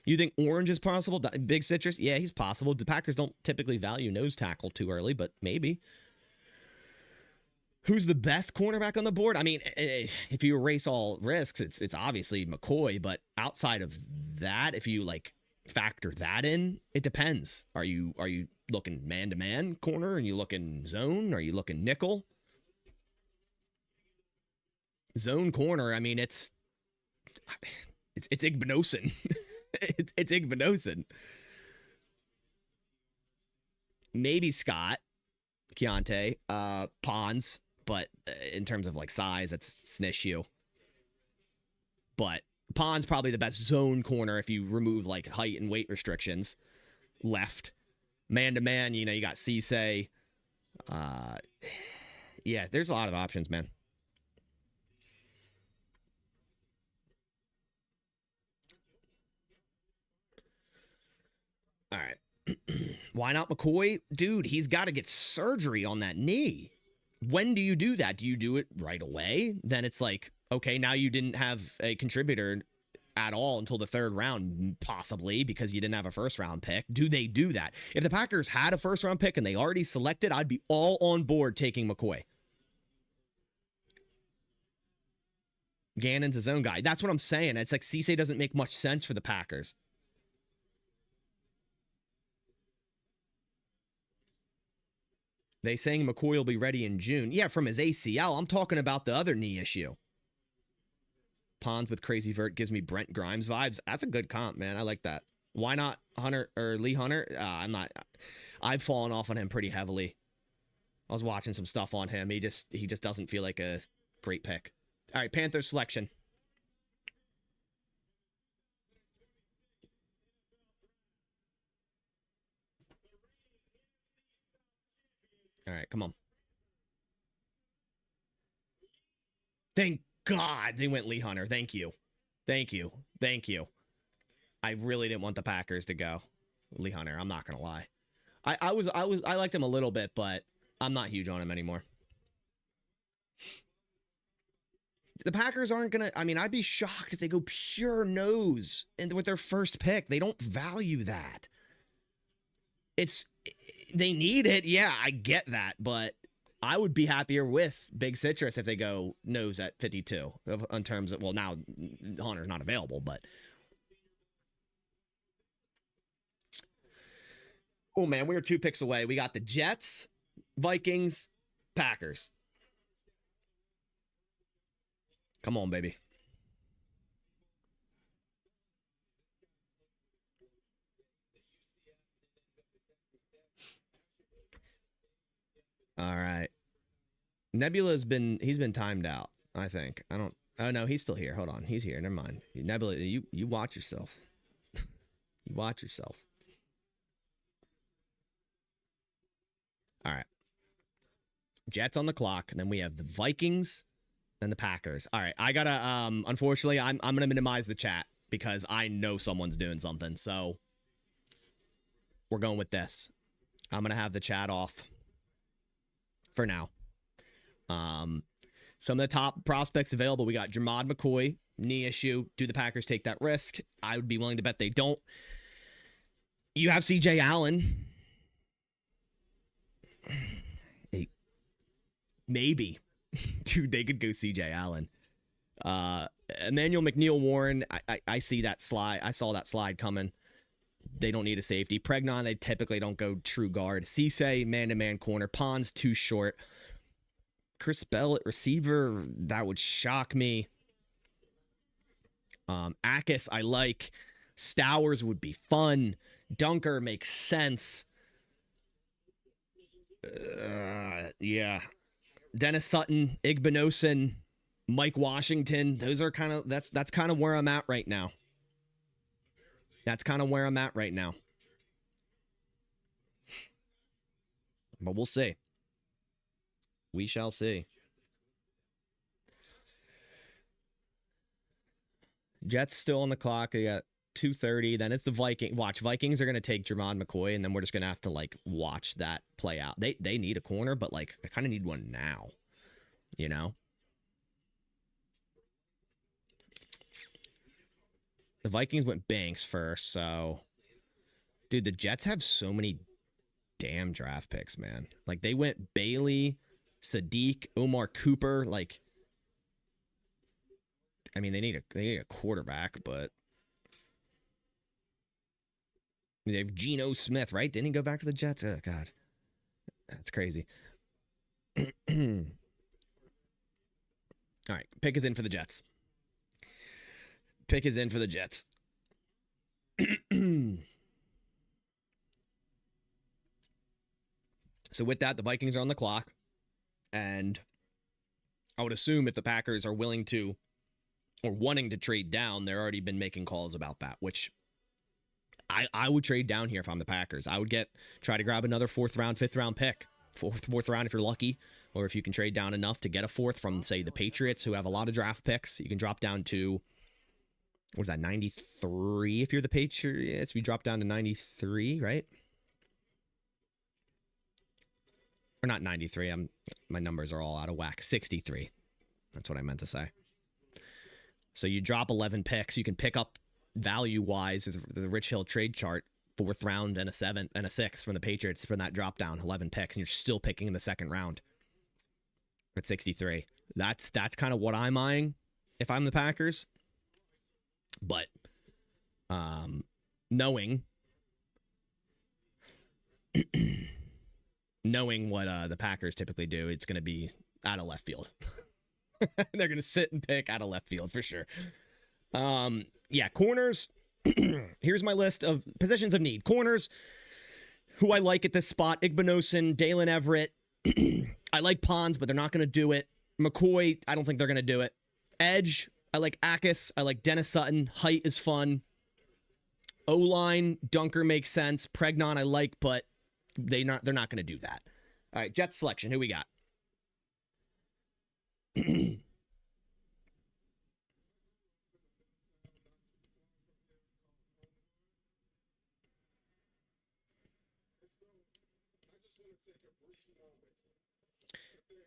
You think Orange is possible? Big Citrus? Yeah, he's possible. The Packers don't typically value nose tackle too early, but maybe. Who's the best cornerback on the board? I mean, if you erase all risks, it's obviously McCoy, but outside of that, if you like factor that in, it depends. Are you looking man-to-man corner? Are you looking zone? Are you looking nickel? Zone corner, I mean, it's Igbinosin. it's Igbinosin. Maybe Scott, Keontae, Pons, but in terms of like size, it's an issue. But Pons probably the best zone corner if you remove like height and weight restrictions. Left, man to man, you know, you got Cisse. Yeah, there's a lot of options, man. All right. Why not McCoy? Dude, he's got to get surgery on that knee. When do you do that? Do you do it right away? Then it's like, okay, now you didn't have a contributor at all until the third round, possibly, because you didn't have a first-round pick. Do they do that? If the Packers had a first-round pick and they already selected, I'd be all on board taking McCoy. Gannon's his own guy. That's what I'm saying. It's like Cisse doesn't make much sense for the Packers. They saying McCoy will be ready in June. Yeah, from his ACL. I'm talking about the other knee issue. Pons with crazy vert gives me Brent Grimes vibes. That's a good comp, man. I like that. Why not Hunter or Lee Hunter? I've fallen off on him pretty heavily. I was watching some stuff on him. He just doesn't feel like a great pick. All right, Panthers selection. All right, come on. Thank God they went Lee Hunter. Thank you. Thank you. Thank you. I really didn't want the Packers to go Lee Hunter. I'm not going to lie. I liked him a little bit, but I'm not huge on him anymore. The Packers aren't going to, I mean, I'd be shocked if they go pure nose and with their first pick. They don't value that. They need it. Yeah, I get that, but I would be happier with Big Citrus if they go nose at 52 in terms of, well, now Hunter's not available, but. Oh, man, we were 2 picks away. We got the Jets, Vikings, Packers. Come on, baby. All right. Nebula's he's been timed out, I think. Oh, no, he's still here. Hold on. He's here. Never mind. Nebula, you watch yourself. You watch yourself. All right. Jets on the clock, and then we have the Vikings and the Packers. All right. I got to, unfortunately, I'm going to minimize the chat because I know someone's doing something. So we're going with this. I'm going to have the chat off for now. Some of the top prospects available. We got Jermod McCoy, knee issue. Do the Packers take that risk? I would be willing to bet they don't. You have CJ Allen. Hey, maybe. Dude, they could go CJ Allen. Emmanuel McNeil-Warren, I see that slide. I saw that slide coming. They don't need a safety. Pregnon, they typically don't go true guard. Cisse, man-to-man corner. Pons, too short. Chris Bell at receiver, that would shock me. Akis, I like. Stowers would be fun. Dunker makes sense. Yeah. Dennis Sutton, Igbinosun, Mike Washington. Those are kind of, that's kind of where I'm at right now. That's kind of where I'm at right now. But we'll see. We shall see. Jets still on the clock. They got 2:30. Then it's the Vikings. Watch, Vikings are going to take Jermod McCoy, and then we're just going to have to, like, watch that play out. They need a corner, but, like, I kind of need one now. You know? The Vikings went Banks first, so... Dude, the Jets have so many damn draft picks, man. Like, they went Bailey, Sadiq, Omar Cooper. Like, I mean, they need a quarterback, but... They have Geno Smith, right? Didn't he go back to the Jets? Oh, God. That's crazy. All right. Pick is in for the Jets. Pick is in for the Jets. So with that, the Vikings are on the clock. And I would assume if the Packers are willing to or wanting to trade down, they've already been making calls about that, which I would trade down here if I'm the Packers. I would try to grab another 4th round, 5th round pick. Fourth round if you're lucky, or if you can trade down enough to get a 4th from, say, the Patriots, who have a lot of draft picks. You can drop down to, what is that, 93 if you're the Patriots? We drop down to 93, right? Or not 93. My numbers are all out of whack. 63. That's what I meant to say. So you drop 11 picks. You can pick up value-wise the Rich Hill trade chart, 4th round and a 7th and a 6th from the Patriots from that drop down, 11 picks, and you're still picking in the 2nd round at 63. That's kind of what I'm eyeing. if I'm the Packers. But knowing what the Packers typically do, it's going to be out of left field. They're going to sit and pick out of left field for sure. Yeah, corners. Here's my list of positions of need. Corners, who I like at this spot: Igbinosun, Dalen Everett. I like Pons, but they're not going to do it. McCoy, I don't think they're going to do it. Edge, I like Akis. I like Dennis Sutton. Height is fun. O-line, Dunker makes sense. Pregnon, I like, but they're not going to do that. All right, Jets selection. Who we got?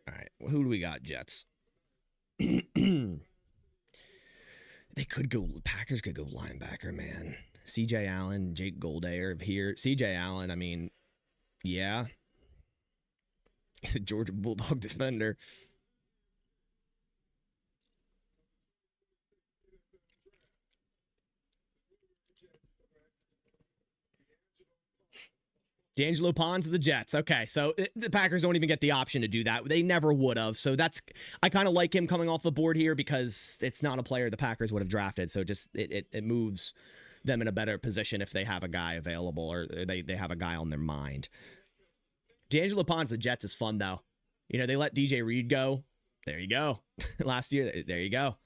All right, who do we got, Jets? They could go, Packers could go linebacker, man. CJ Allen, Jake Goldayer here. CJ Allen, I mean, yeah. Georgia Bulldog defender. D'Angelo Pons of the Jets. Okay, so the Packers don't even get the option to do that. They never would have. So that's, I kind of like him coming off the board here because it's not a player the Packers would have drafted. So just it moves them in a better position if they have a guy available or they have a guy on their mind. D'Angelo Pons of the Jets is fun though. You know, they let DJ Reed go. There you go. Last year, there you go.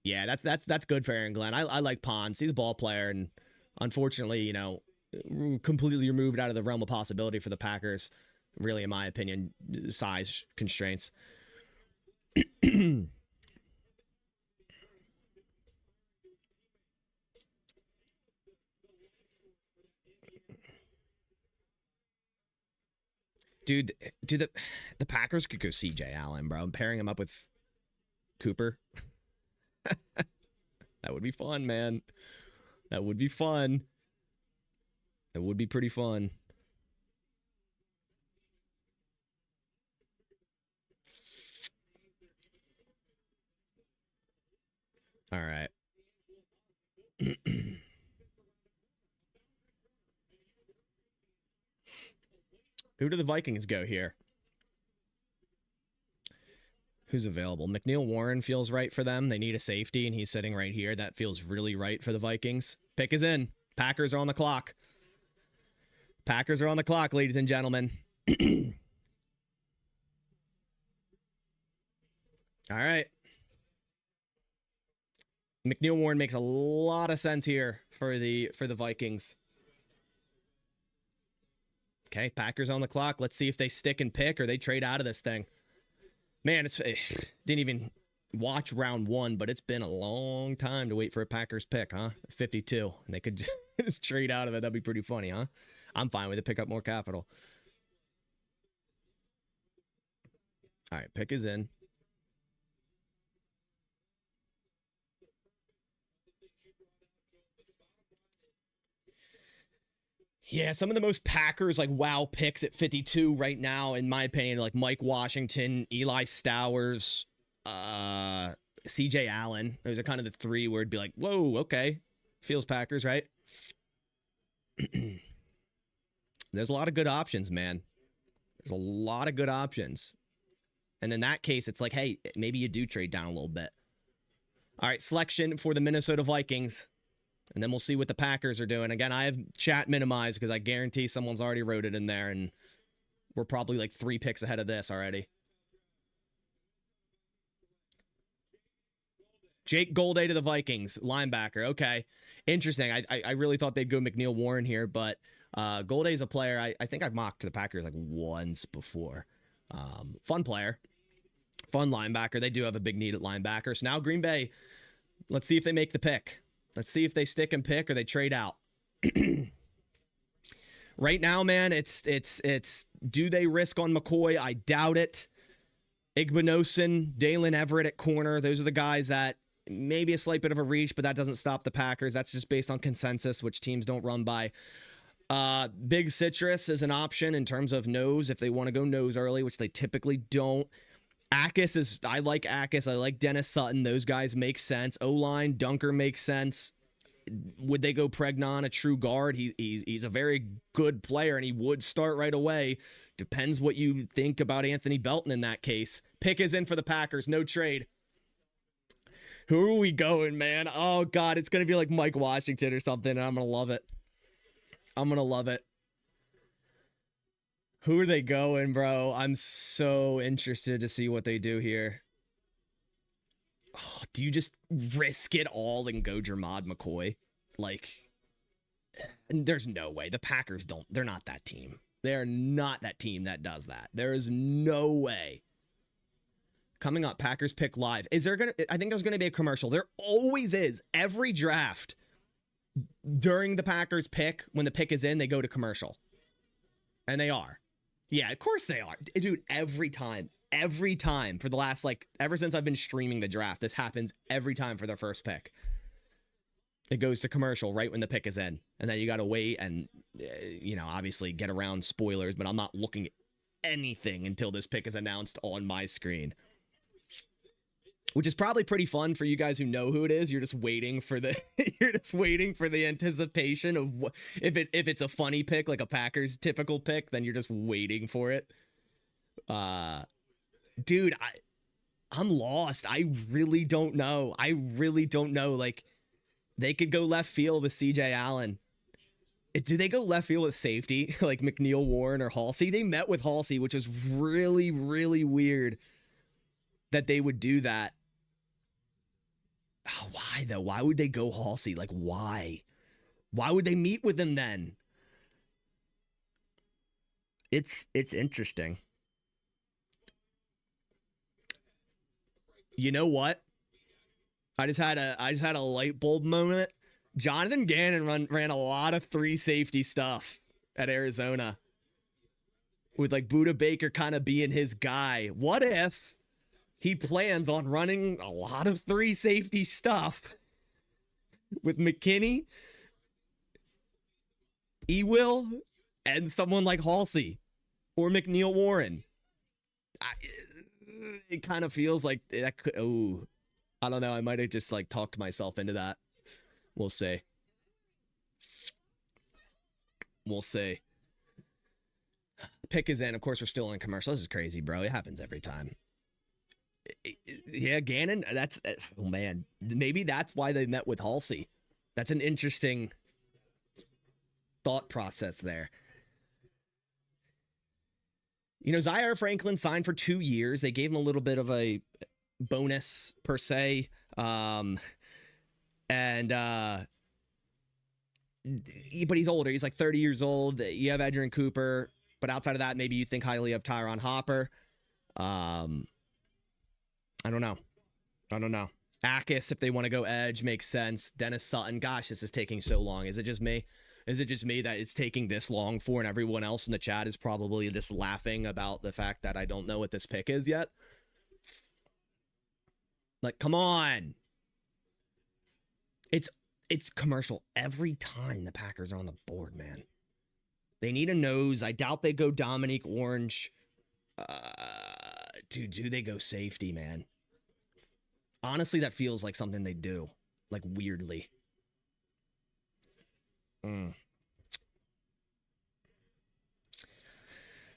Yeah, that's good for Aaron Glenn. I like Pons. He's a ball player, and unfortunately, you know, completely removed out of the realm of possibility for the Packers. Really, in my opinion, size constraints. Dude, the Packers could go CJ Allen, bro. I'm pairing him up with Cooper. That would be fun, man. That would be fun. It would be pretty fun. All right. Who do the Vikings go here? Who's available? McNeil Warren feels right for them. They need a safety, and he's sitting right here. That feels really right for the Vikings. Pick is in. Packers are on the clock. Packers are on the clock, ladies and gentlemen. All right. McNeil Warren makes a lot of sense here for the Vikings. Okay, Packers on the clock. Let's see if they stick and pick or they trade out of this thing. Man, didn't even watch round one, but it's been a long time to wait for a Packers pick, huh? 52. And they could just trade out of it. That'd be pretty funny, huh? I'm fine with it. Pick up more capital. All right, pick is in. Yeah, some of the most Packers like wow picks at 52 right now, in my opinion, like Mike Washington, Eli Stowers, CJ Allen. Those are kind of the three where it'd be like, whoa, okay. Feels Packers, right? There's a lot of good options, man. There's a lot of good options. And in that case, it's like, hey, maybe you do trade down a little bit. All right, selection for the Minnesota Vikings. And then we'll see what the Packers are doing. Again, I have chat minimized because I guarantee someone's already wrote it in there, and we're probably like 3 picks ahead of this already. Jake Golday to the Vikings, linebacker. Okay, interesting. I really thought they'd go McNeil Warren here, but Golday's a player I think I've mocked to the Packers like once before. Fun player, fun linebacker. They do have a big need at linebacker. So now Green Bay, let's see if they make the pick. Let's see if they stick and pick or they trade out. Right now, man, it's do they risk on McCoy? I doubt it. Igbinosun, Dalen Everett at corner. Those are the guys that maybe a slight bit of a reach, but that doesn't stop the Packers. That's just based on consensus, which teams don't run by. Big Citrus is an option in terms of nose if they want to go nose early, which they typically don't. Akis is, I like Akis. I like Dennis Sutton. Those guys make sense. O-line, Dunker makes sense. Would they go Pregnon, a true guard? He's a very good player, and he would start right away. Depends what you think about Anthony Belton in that case. Pick is in for the Packers. No trade. Who are we going, man? Oh, God, it's going to be like Mike Washington or something, and I'm going to love it. I'm going to love it. Who are they going, bro? I'm so interested to see what they do here. Oh, do you just risk it all and go Jermod McCoy? Like, there's no way. The Packers don't. They're not that team. They're not that team that does that. There is no way. Coming up, Packers pick live. Is there gonna? I think there's gonna be a commercial. There always is. Every draft during the Packers pick, when the pick is in, they go to commercial, and they are. Yeah, of course they are, dude. Every time for the last, like, ever since I've been streaming the draft, this happens every time for their first pick. It goes to commercial right when the pick is in, and then you got to wait and, obviously get around spoilers, but I'm not looking at anything until this pick is announced on my screen, which is probably pretty fun for you guys who know who it is. You're just waiting for the anticipation of what, if it's a funny pick, like a Packers typical pick, then you're just waiting for it. Dude, I'm lost. I really don't know. Like, they could go left field with CJ Allen. Do they go left field with safety like McNeil, Warren, or Halsey? They met with Halsey, which is really, really weird that they would do that. Oh, why though? Why would they go Halsey? Like, why? Why would they meet with him then? It's interesting. You know what? I just had a light bulb moment. Jonathan Gannon ran a lot of 3 safety stuff at Arizona, with like Budda Baker kind of being his guy. What if he plans on running a lot of 3 safety stuff with McKinney, Ewell, and someone like Halsey or McNeil Warren? It kind of feels like that could. Oh, I don't know. I might have just like talked myself into that. We'll see. We'll see. Pick is in. Of course, we're still in commercial. This is crazy, bro. It happens every time. Yeah, Gannon. That's, oh man. Maybe that's why they met with Halsey. That's an interesting thought process there. You know, Zaire Franklin signed for 2 years. They gave him a little bit of a bonus per se. But he's older. He's like 30 years old. You have Adrian Cooper, but outside of that, maybe you think highly of Tyron Hopper. I don't know. Akis, if they want to go edge, makes sense. Dennis Sutton. Gosh, this is taking so long. Is it just me? Is it just me that it's taking this long for, and everyone else in the chat is probably just laughing about the fact that I don't know what this pick is yet? Like, come on. It's commercial every time the Packers are on the board, man. They need a nose. I doubt they go Dominique Orange. Do they go safety, man? Honestly, that feels like something they do. Like, weirdly.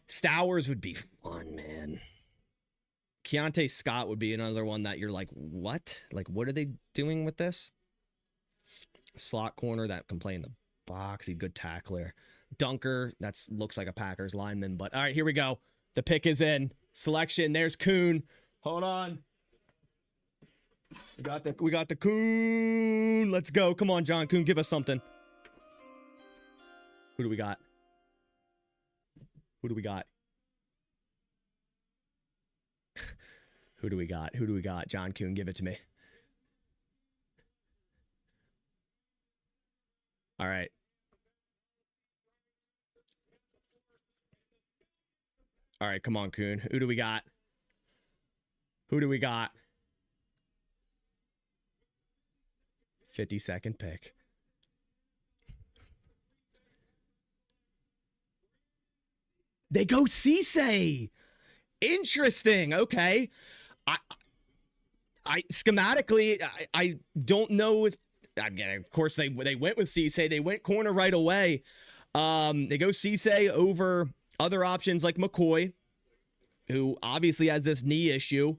Stowers would be fun, man. Keontae Scott would be another one that you're like, what? Like, what are they doing with this? Slot corner that can play in the box. He's a good tackler. Dunker, that looks like a Packers lineman. But all right, here we go. The pick is in. Selection. There's Kuhn. Hold on. We got the Kuhn. Let's go. Come on, John Kuhn. Give us something. Who do we got? Who do we got? Who do we got? John Kuhn, give it to me. All right. All right, come on, Kuhn. Who do we got? 52nd pick. They go Cisse. Interesting. Okay. I, I schematically, I don't know if, again, of course, they went with Cisse. They went corner right away. They go Cisse over other options like McCoy, who obviously has this knee issue.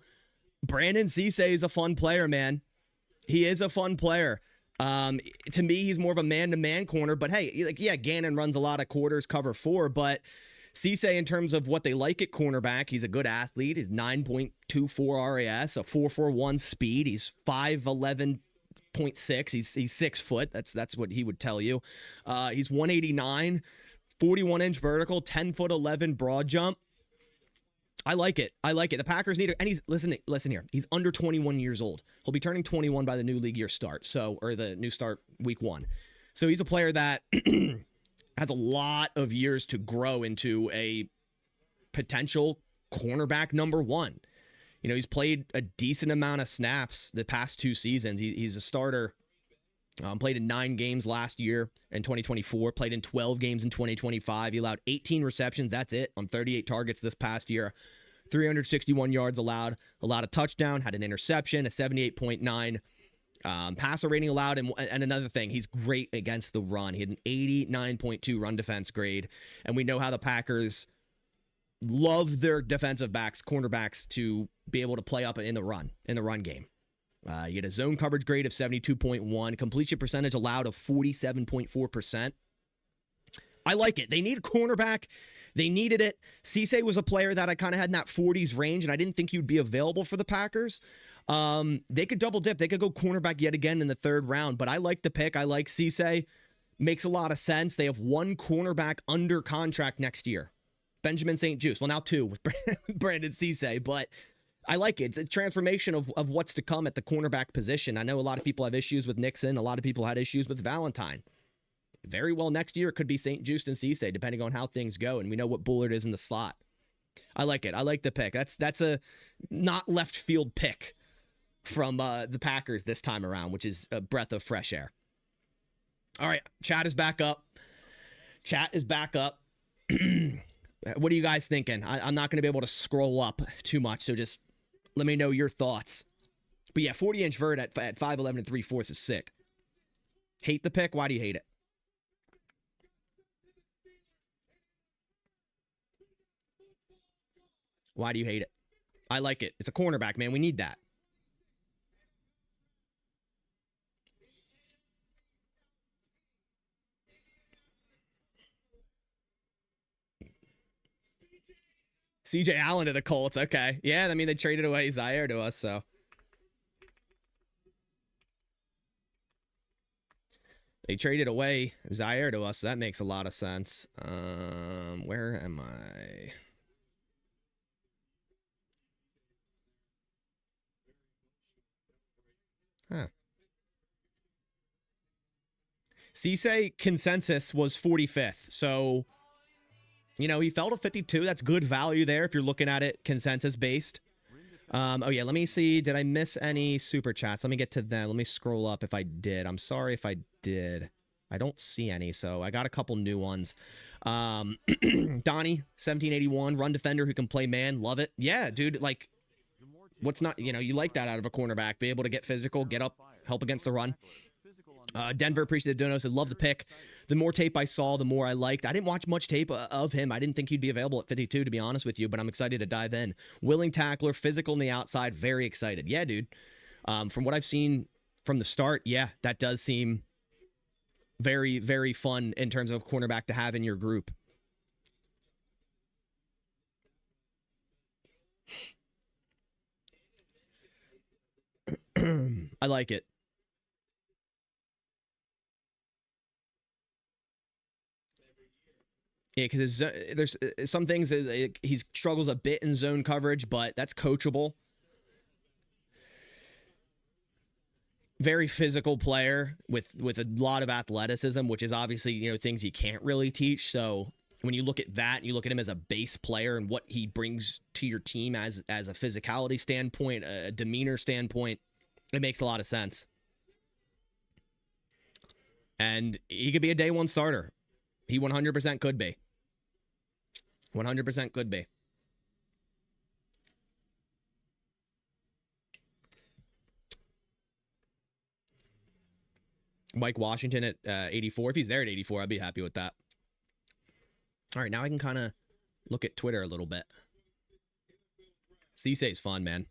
Brandon Cisse is a fun player, man. He is a fun player. To me, he's more of a man-to-man corner, but hey, like, yeah, Gannon runs a lot of quarters, cover 4, but Cisse, in terms of what they like at cornerback, he's a good athlete. He's 9.24 RAS, a 4.41 speed. He's 5'11.6. He's 6 foot. That's what he would tell you. He's 189, 41-inch vertical, 10'11" broad jump. I like it. The Packers need it. And he's, listen here. He's under 21 years old. He'll be turning 21 by the new league year start. Or the new start week 1. So he's a player that has a lot of years to grow into a potential cornerback number 1. You know, he's played a decent amount of snaps the past 2 seasons. He's a starter. Played in 9 games last year in 2024. Played in 12 games in 2025. He allowed 18 receptions. That's it on 38 targets this past year. 361 yards allowed. A touchdown. Had an interception. A 78.9 passer rating allowed. And another thing, he's great against the run. He had an 89.2 run defense grade. And we know how the Packers love their defensive backs, cornerbacks, to be able to play up in the run game. You had a zone coverage grade of 72.1, completion percentage allowed of 47.4%. I like it. They need a cornerback. They needed it. Cisse was a player that I kind of had in that 40s range, and I didn't think he would be available for the Packers. They could double dip. They could go cornerback yet again in the 3rd round, but I like the pick. I like Cisse. Makes a lot of sense. They have 1 cornerback under contract next year. Benjamin St. Juste. Well, now 2 with Brandon Cisse, but I like it. It's a transformation of what's to come at the cornerback position. I know a lot of people have issues with Nixon. A lot of people had issues with Valentine. Very well, next year it could be St. Juste and Cisse, depending on how things go. And we know what Bullard is in the slot. I like it. I like the pick. That's a not left field pick from the Packers this time around, which is a breath of fresh air. All right, chat is back up. What are you guys thinking? I'm not going to be able to scroll up too much, so just let me know your thoughts. But yeah, 40-inch vert at 5'11 and 3/4 is sick. Hate the pick? Why do you hate it? Why do you hate it? I like it. It's a cornerback, man. We need that. CJ Allen to the Colts. Okay. Yeah, I mean, they traded away Zaire to us, so. They traded away Zaire to us, so that makes a lot of sense. Where am I? Huh. Cisse consensus was 45th, so, you know, he fell to 52. That's good value there if you're looking at it consensus based. Oh, yeah, let me see. Did I miss any super chats? Let me get to them. Let me scroll up if I did. I'm sorry if I did. I don't see any, so I got a couple new ones. Donnie, 1781, run defender who can play man. Love it. Yeah, dude, like, what's not, you know, you like that out of a cornerback. Be able to get physical, get up, help against the run. Denver, appreciate the dono. Said, love the pick. The more tape I saw, the more I liked. I didn't watch much tape of him. I didn't think he'd be available at 52, to be honest with you, but I'm excited to dive in. Willing tackler, physical on the outside, very excited. Yeah, dude. From what I've seen from the start, yeah, that does seem very, very fun in terms of cornerback to have in your group. I like it. Yeah, because there's some things he struggles a bit in zone coverage, but that's coachable. Very physical player with a lot of athleticism, which is obviously, you know, things you can't really teach. So when you look at that, you look at him as a base player and what he brings to your team as a physicality standpoint, a demeanor standpoint, it makes a lot of sense. And he could be a day one starter. He 100% could be. 100% could be. Mike Washington at 84. If he's there at 84, I'd be happy with that. All right, now I can kind of look at Twitter a little bit. Cissé's fun, man.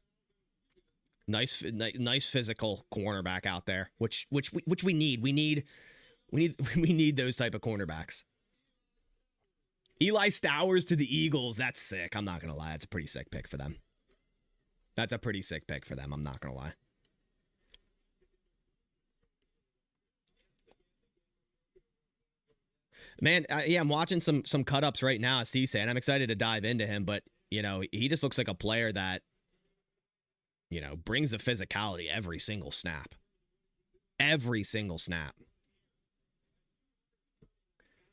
Nice physical cornerback out there, which we need. We need those type of cornerbacks. Eli Stowers to the Eagles. That's sick. I'm not gonna lie. That's a pretty sick pick for them. I'm not gonna lie. Man, I'm watching some cut ups right now at Cissé, and I'm excited to dive into him. But he just looks like a player that brings the physicality every single snap.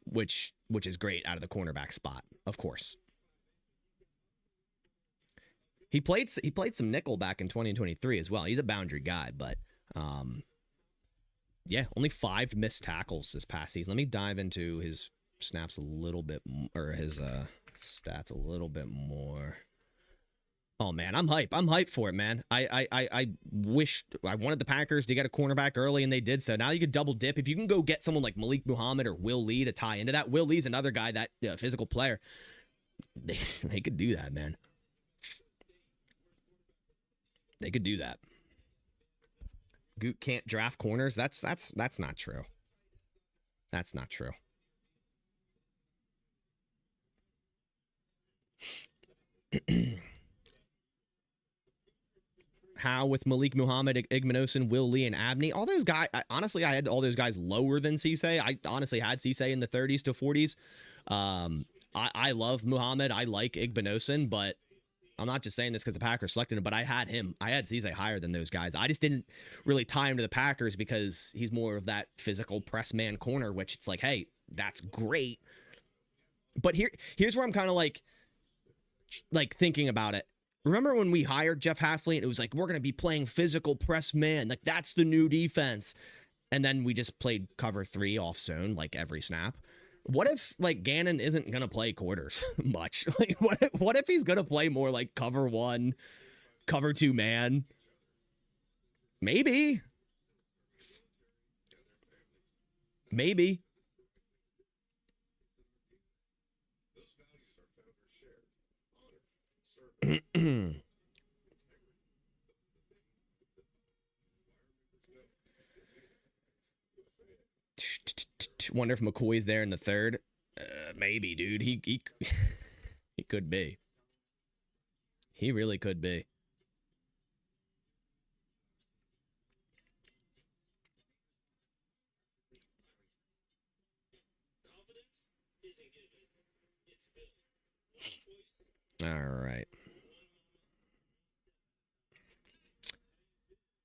Which is great out of the cornerback spot, of course. He played some nickel back in 2023 as well. He's a boundary guy, but only 5 missed tackles this past season. Let me dive into his snaps a little bit, or his stats a little bit more. Oh man, I'm hype. I'm hyped for it, man. I wish I wanted the Packers to get a cornerback early, and they did so. Now you could double dip. If you can go get someone like Malik Muhammad or Will Lee to tie into that. Will Lee's another guy that physical player. They could do that, man. They could do that. Goot can't draft corners. That's not true. That's not true. How with Malik Muhammad, Igmanosin, Will Lee, and Abney, all those guys. Honestly, I had all those guys lower than Cissé. I honestly had Cissé in the 30s to 40s. I love Muhammad. I like Igmanosin, but I'm not just saying this because the Packers selected him. But I had Cissé higher than those guys. I just didn't really tie him to the Packers because he's more of that physical press man corner, which it's like, hey, that's great. But here's where I'm kind of like thinking about it. Remember when we hired Jeff Hafley and it was like, we're going to be playing physical press man. Like, that's the new defense. And then we just played cover 3 off zone, like every snap. What if Gannon isn't going to play quarters much? Like, what if he's going to play more like cover 1, cover 2 man? Maybe. Wonder if McCoy's there in the 3rd. Maybe, dude. He he could be. He really could be. All right.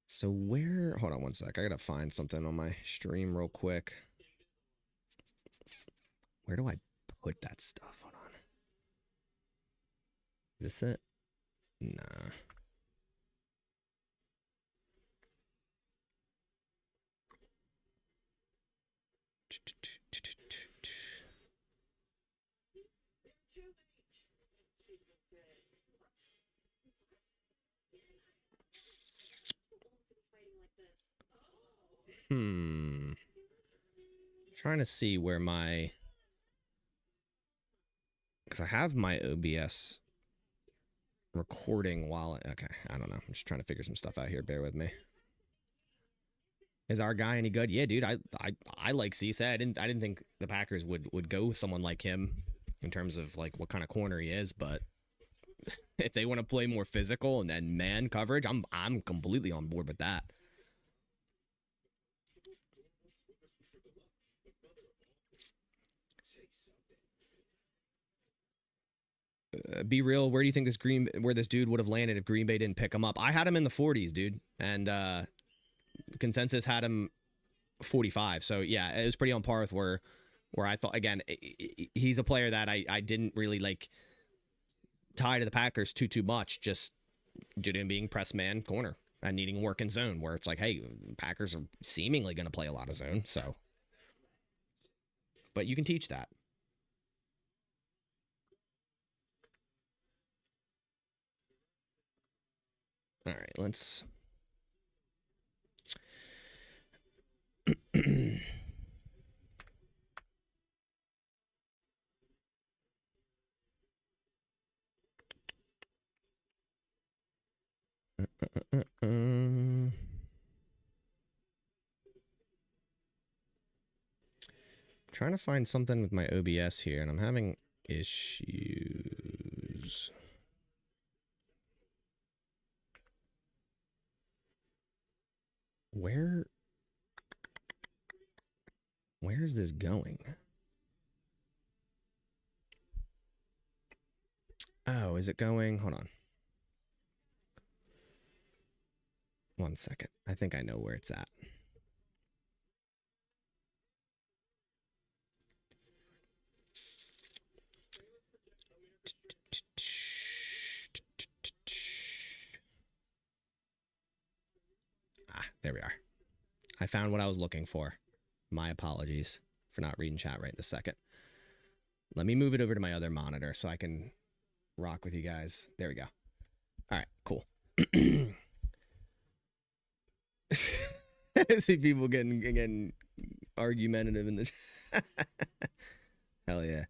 So hold on one sec. I gotta find something on my stream real quick. Where do I put that stuff? Hold on. Is this it? Nah. Trying to see where because I have my OBS recording while okay, I don't know. I'm just trying to figure some stuff out here. Bear with me. Is our guy any good? Yeah, dude. I like Cissé. I didn't think the Packers would go with someone like him in terms of like what kind of corner he is, but if they want to play more physical and then man coverage, I'm completely on board with that. Be real. Where do you think where this dude would have landed if Green Bay didn't pick him up? I had him in the 40s, dude, and consensus had him 45. So yeah, it was pretty on par with where I thought. Again, he's a player that I didn't really like tie to the Packers too much, just due to him being press man corner and needing work in zone, where it's like, hey, Packers are seemingly going to play a lot of zone. So, but you can teach that. All right, let's trying to find something with my OBS here, and I'm having issues. Where is this going? Oh, is it going? Hold on. 1 second. I think I know where it's at. Ah, there we are. I found what I was looking for. My apologies for not reading chat right this second. Let me move it over to my other monitor so I can rock with you guys. There we go. All right, cool. I see people getting argumentative in the hell yeah.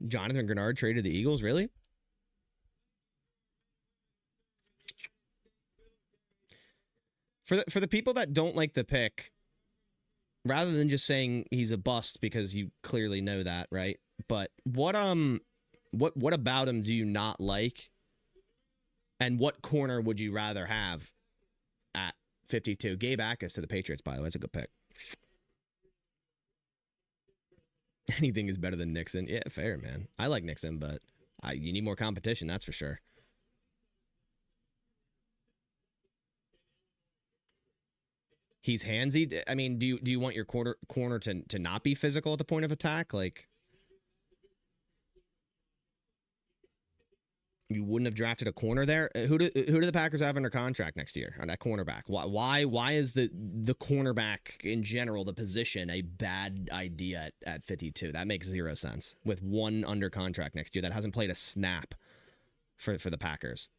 Jonathan Grenard traded the Eagles, really? For the people that don't like the pick, rather than just saying he's a bust because you clearly know that, right? But what about him do you not like? And what corner would you rather have at 52? Gabe Akis to the Patriots, by the way. That's a good pick. Anything is better than Nixon. Yeah, fair, man. I like Nixon, but you need more competition, that's for sure. He's handsy. I mean, do you want your corner to not be physical at the point of attack? Like, you wouldn't have drafted a corner there. Who do the Packers have under contract next year on that cornerback? Why is the cornerback in general, the position, a bad idea at 52? That makes zero sense. With one under contract next year that hasn't played a snap for the Packers.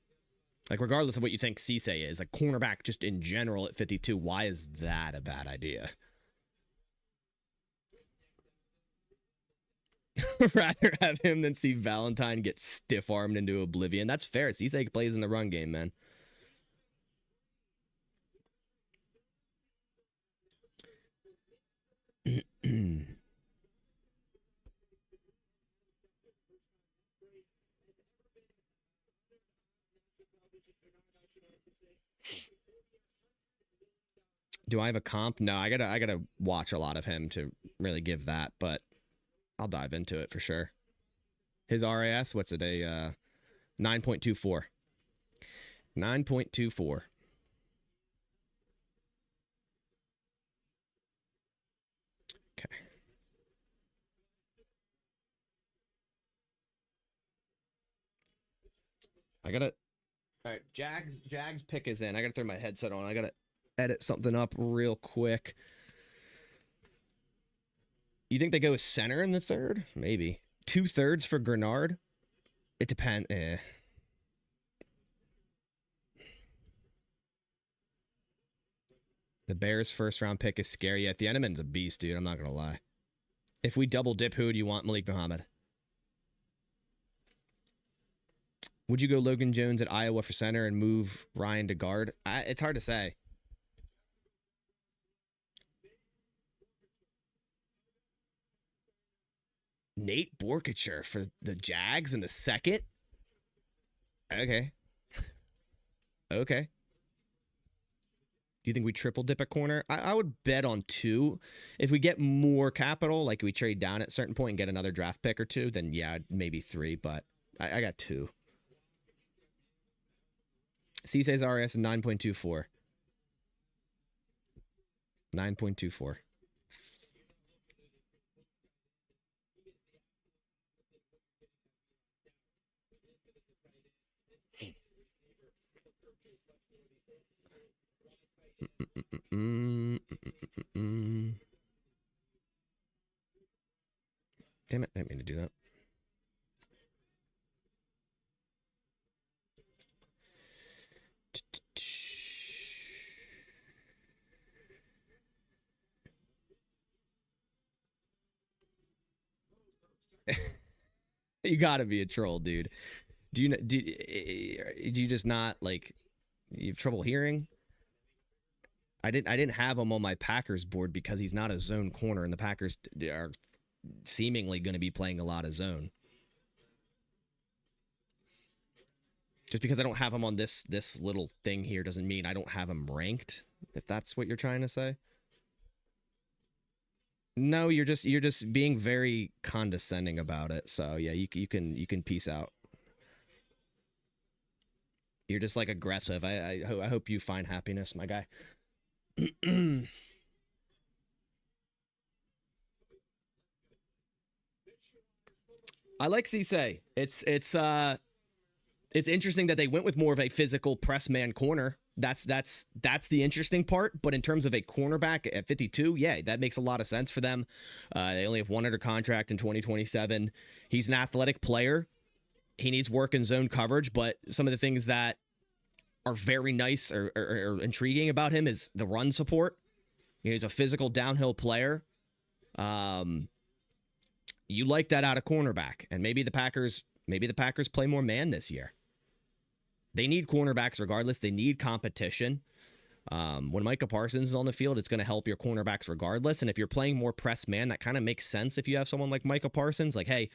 Like, regardless of what you think Cisse is, like, cornerback just in general at 52, why is that a bad idea? Rather have him than see Valentine get stiff-armed into oblivion. That's fair. Cisse plays in the run game, man. Do I have a comp? No, I gotta watch a lot of him to really give that, but I'll dive into it for sure. His RAS, what's it? A 9.24. 9.24. Okay. All right, Jags pick is in. I gotta throw my headset on. I gotta edit something up real quick. You think they go with center in the third? Maybe. 2/3 for Grenard? It depends. The Bears' first-round pick is scary. Yeah, the Eneman's a beast, dude. I'm not going to lie. If we double dip, who do you want? Malik Muhammad. Would you go Logan Jones at Iowa for center and move Ryan to guard? It's hard to say. Nate Borkacher for the Jags in the second? Okay. Okay. Do you think we triple dip a corner? I would bet on 2. If we get more capital, like we trade down at a certain point and get another draft pick or 2, then yeah, maybe 3, but I got 2. Cisse's RS is 9.24. 9.24. Damn it, I didn't mean to do that. You gotta be a troll, dude. Do you just not, like, you have trouble hearing? I didn't have him on my Packers board because he's not a zone corner, and the Packers are seemingly going to be playing a lot of zone. Just because I don't have him on this little thing here doesn't mean I don't have him ranked, if that's what you're trying to say. No, you're just being very condescending about it. So yeah, you can peace out. You're just like aggressive. I hope you find happiness, my guy. I like Cisse. It's interesting that they went with more of a physical press man corner. That's the interesting part. But in terms of a cornerback at 52, yeah, that makes a lot of sense for them. They only have one under contract in 2027. He's an athletic player. He needs work in zone coverage, but some of the things that are very nice or intriguing about him is the run support. You know, he's a physical downhill player. You like that out of cornerback, and maybe the Packers play more man this year. They need cornerbacks regardless. They need competition. When Micah Parsons is on the field, it's going to help your cornerbacks regardless. And if you're playing more press man, that kind of makes sense if you have someone like Micah Parsons. Like, hey,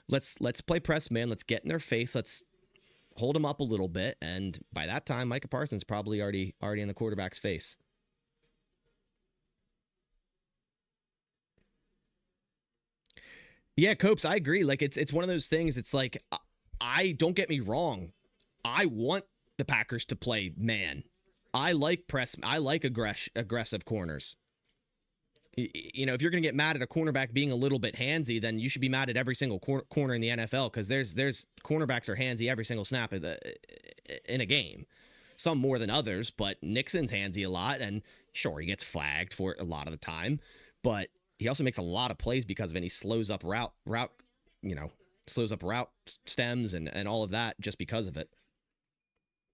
let's play press man. Let's get in their face. Let's hold them up a little bit. And by that time, Micah Parsons probably already in the quarterback's face. Yeah, Copes, I agree. Like, it's one of those things. It's like, I don't get me wrong. I want the Packers to play man. I like press. I like aggressive corners. You know, if you're going to get mad at a cornerback being a little bit handsy, then you should be mad at every single corner in the NFL, because there's cornerbacks are handsy every single snap in a game. Some more than others, but Nixon's handsy a lot, and sure, he gets flagged for it a lot of the time, but he also makes a lot of plays because of it. And he slows up route, slows up route stems and all of that just because of it.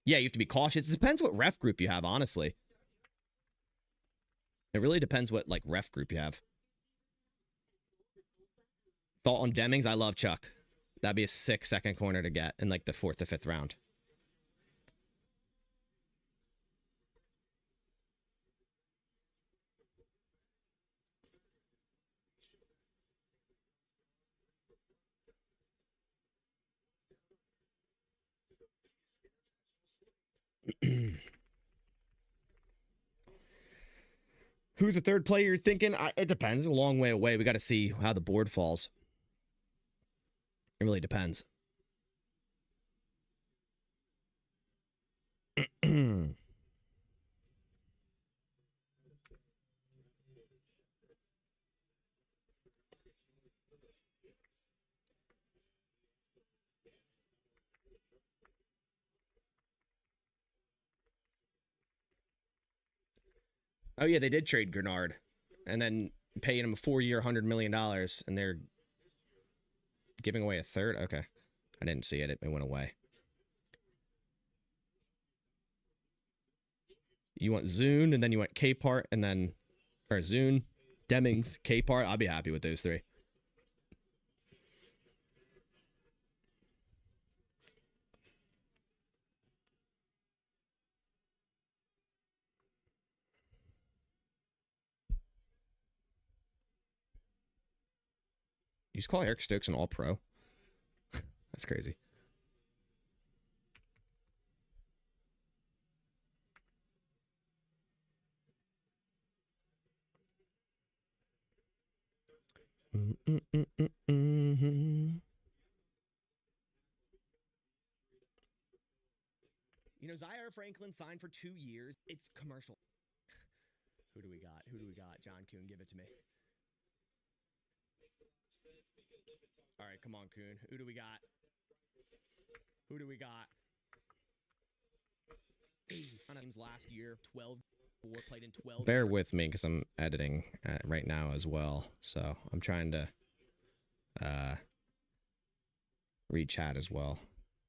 Yeah, you have to be cautious. It depends what ref group you have, honestly. It really depends what, like, ref group you have. Thought on Demings? I love Chuck. That'd be a sick second corner to get in, like, the 4th or 5th round. Who's the third player you're thinking? It depends. A long way away. We got to see how the board falls. It really depends. Oh, yeah, they did trade Grenard and then paying him a 4-year, $100 million, and they're giving away a third? Okay. I didn't see it. It went away. You want Zune, and then you want K-Part, and then... Or Zune, Demings, K-Part. I'll be happy with those three. You just call Eric Stokes an all-pro? That's crazy. You know, Zaire Franklin signed for 2 years. It's commercial. Who do we got? John Kuhn, give it to me. All right, come on, Kuhn. Who do we got? Last year, 12, played in 12. Bear with me because I'm editing right now as well. So I'm trying to read chat as well.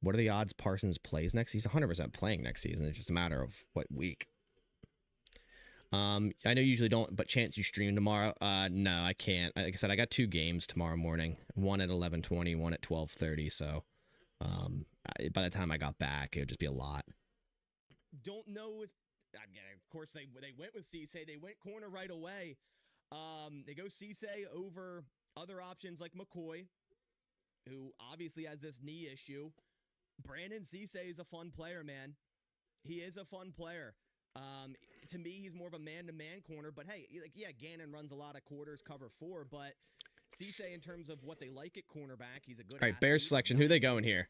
What are the odds Parsons plays next? He's 100% playing next season. It's just a matter of what week. I know you usually don't, but chance you stream tomorrow? No, I can't. Like I said, I got 2 games tomorrow morning. One at 11:20, one at 12:30. So, by the time I got back, it would just be a lot. Don't know if of course, they went with Cisse. They went corner right away. They go Cisse over other options like McCoy, who obviously has this knee issue. Brandon Cisse is a fun player, man. He is a fun player. To me, he's more of a man-to-man corner. But hey, like, yeah, Gannon runs a lot of quarters, cover 4. But Cisse, in terms of what they like at cornerback, he's a good. All right, Bears selection. Who are they going here?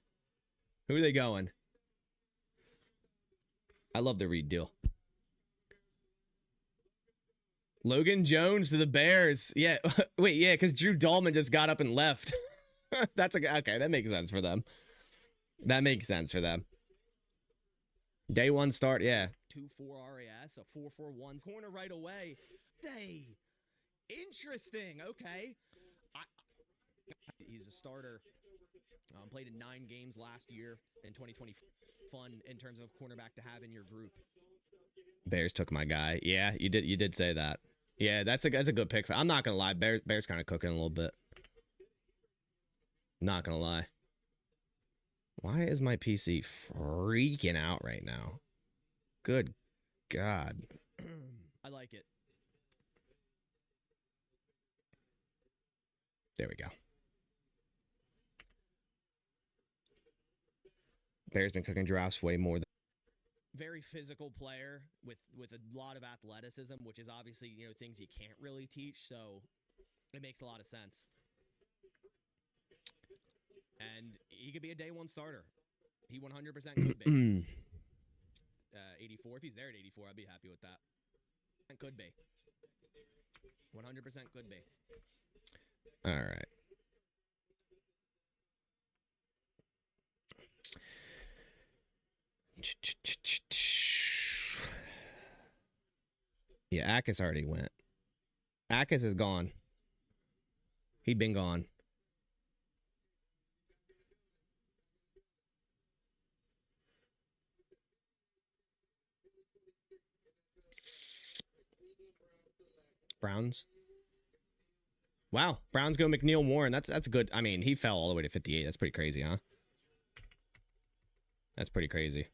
Who are they going? I love the Reed deal. Logan Jones to the Bears. Yeah, wait, yeah, because Drew Dahlman just got up and left. That's okay. That makes sense for them. That makes sense for them. Day 1 start, yeah. 2-4 RAS, a 4-4-1 corner right away. Day. Interesting. Okay. He's a starter. Played in 9 games last year in 2020. Fun in terms of cornerback to have in your group. Bears took my guy. Yeah, you did say that. Yeah, that's a good pick. I'm not gonna lie. Bears kind of cooking a little bit. Not gonna lie. Why is my PC freaking out right now? Good God. I like it. There we go. Bears been cooking drafts way more than. Very physical player with a lot of athleticism, which is obviously, things you can't really teach. So it makes a lot of sense. And he could be a day 1 starter. He 100% could be. 84. If he's there at 84, I'd be happy with that. It could be. 100% could be. All right. Yeah, Akis already went. Akis is gone. He'd been gone. Browns. Wow. Browns go McNeil Warren. That's good. I mean, he fell all the way to 58. That's pretty crazy, huh? That's pretty crazy.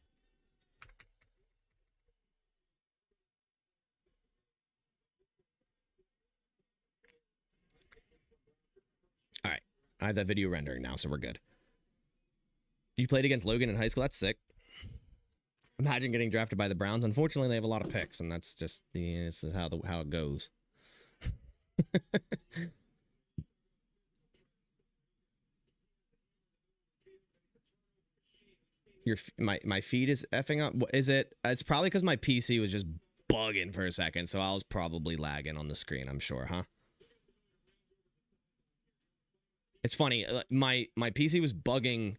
All right. I have that video rendering now, so we're good. You played against Logan in high school? That's sick. Imagine getting drafted by the Browns. Unfortunately, they have a lot of picks, and that's just this is how it goes. My feed is effing up. Is it? It's probably because my PC was just bugging for a second, so I was probably lagging on the screen. I'm sure, huh? It's funny. My PC was bugging,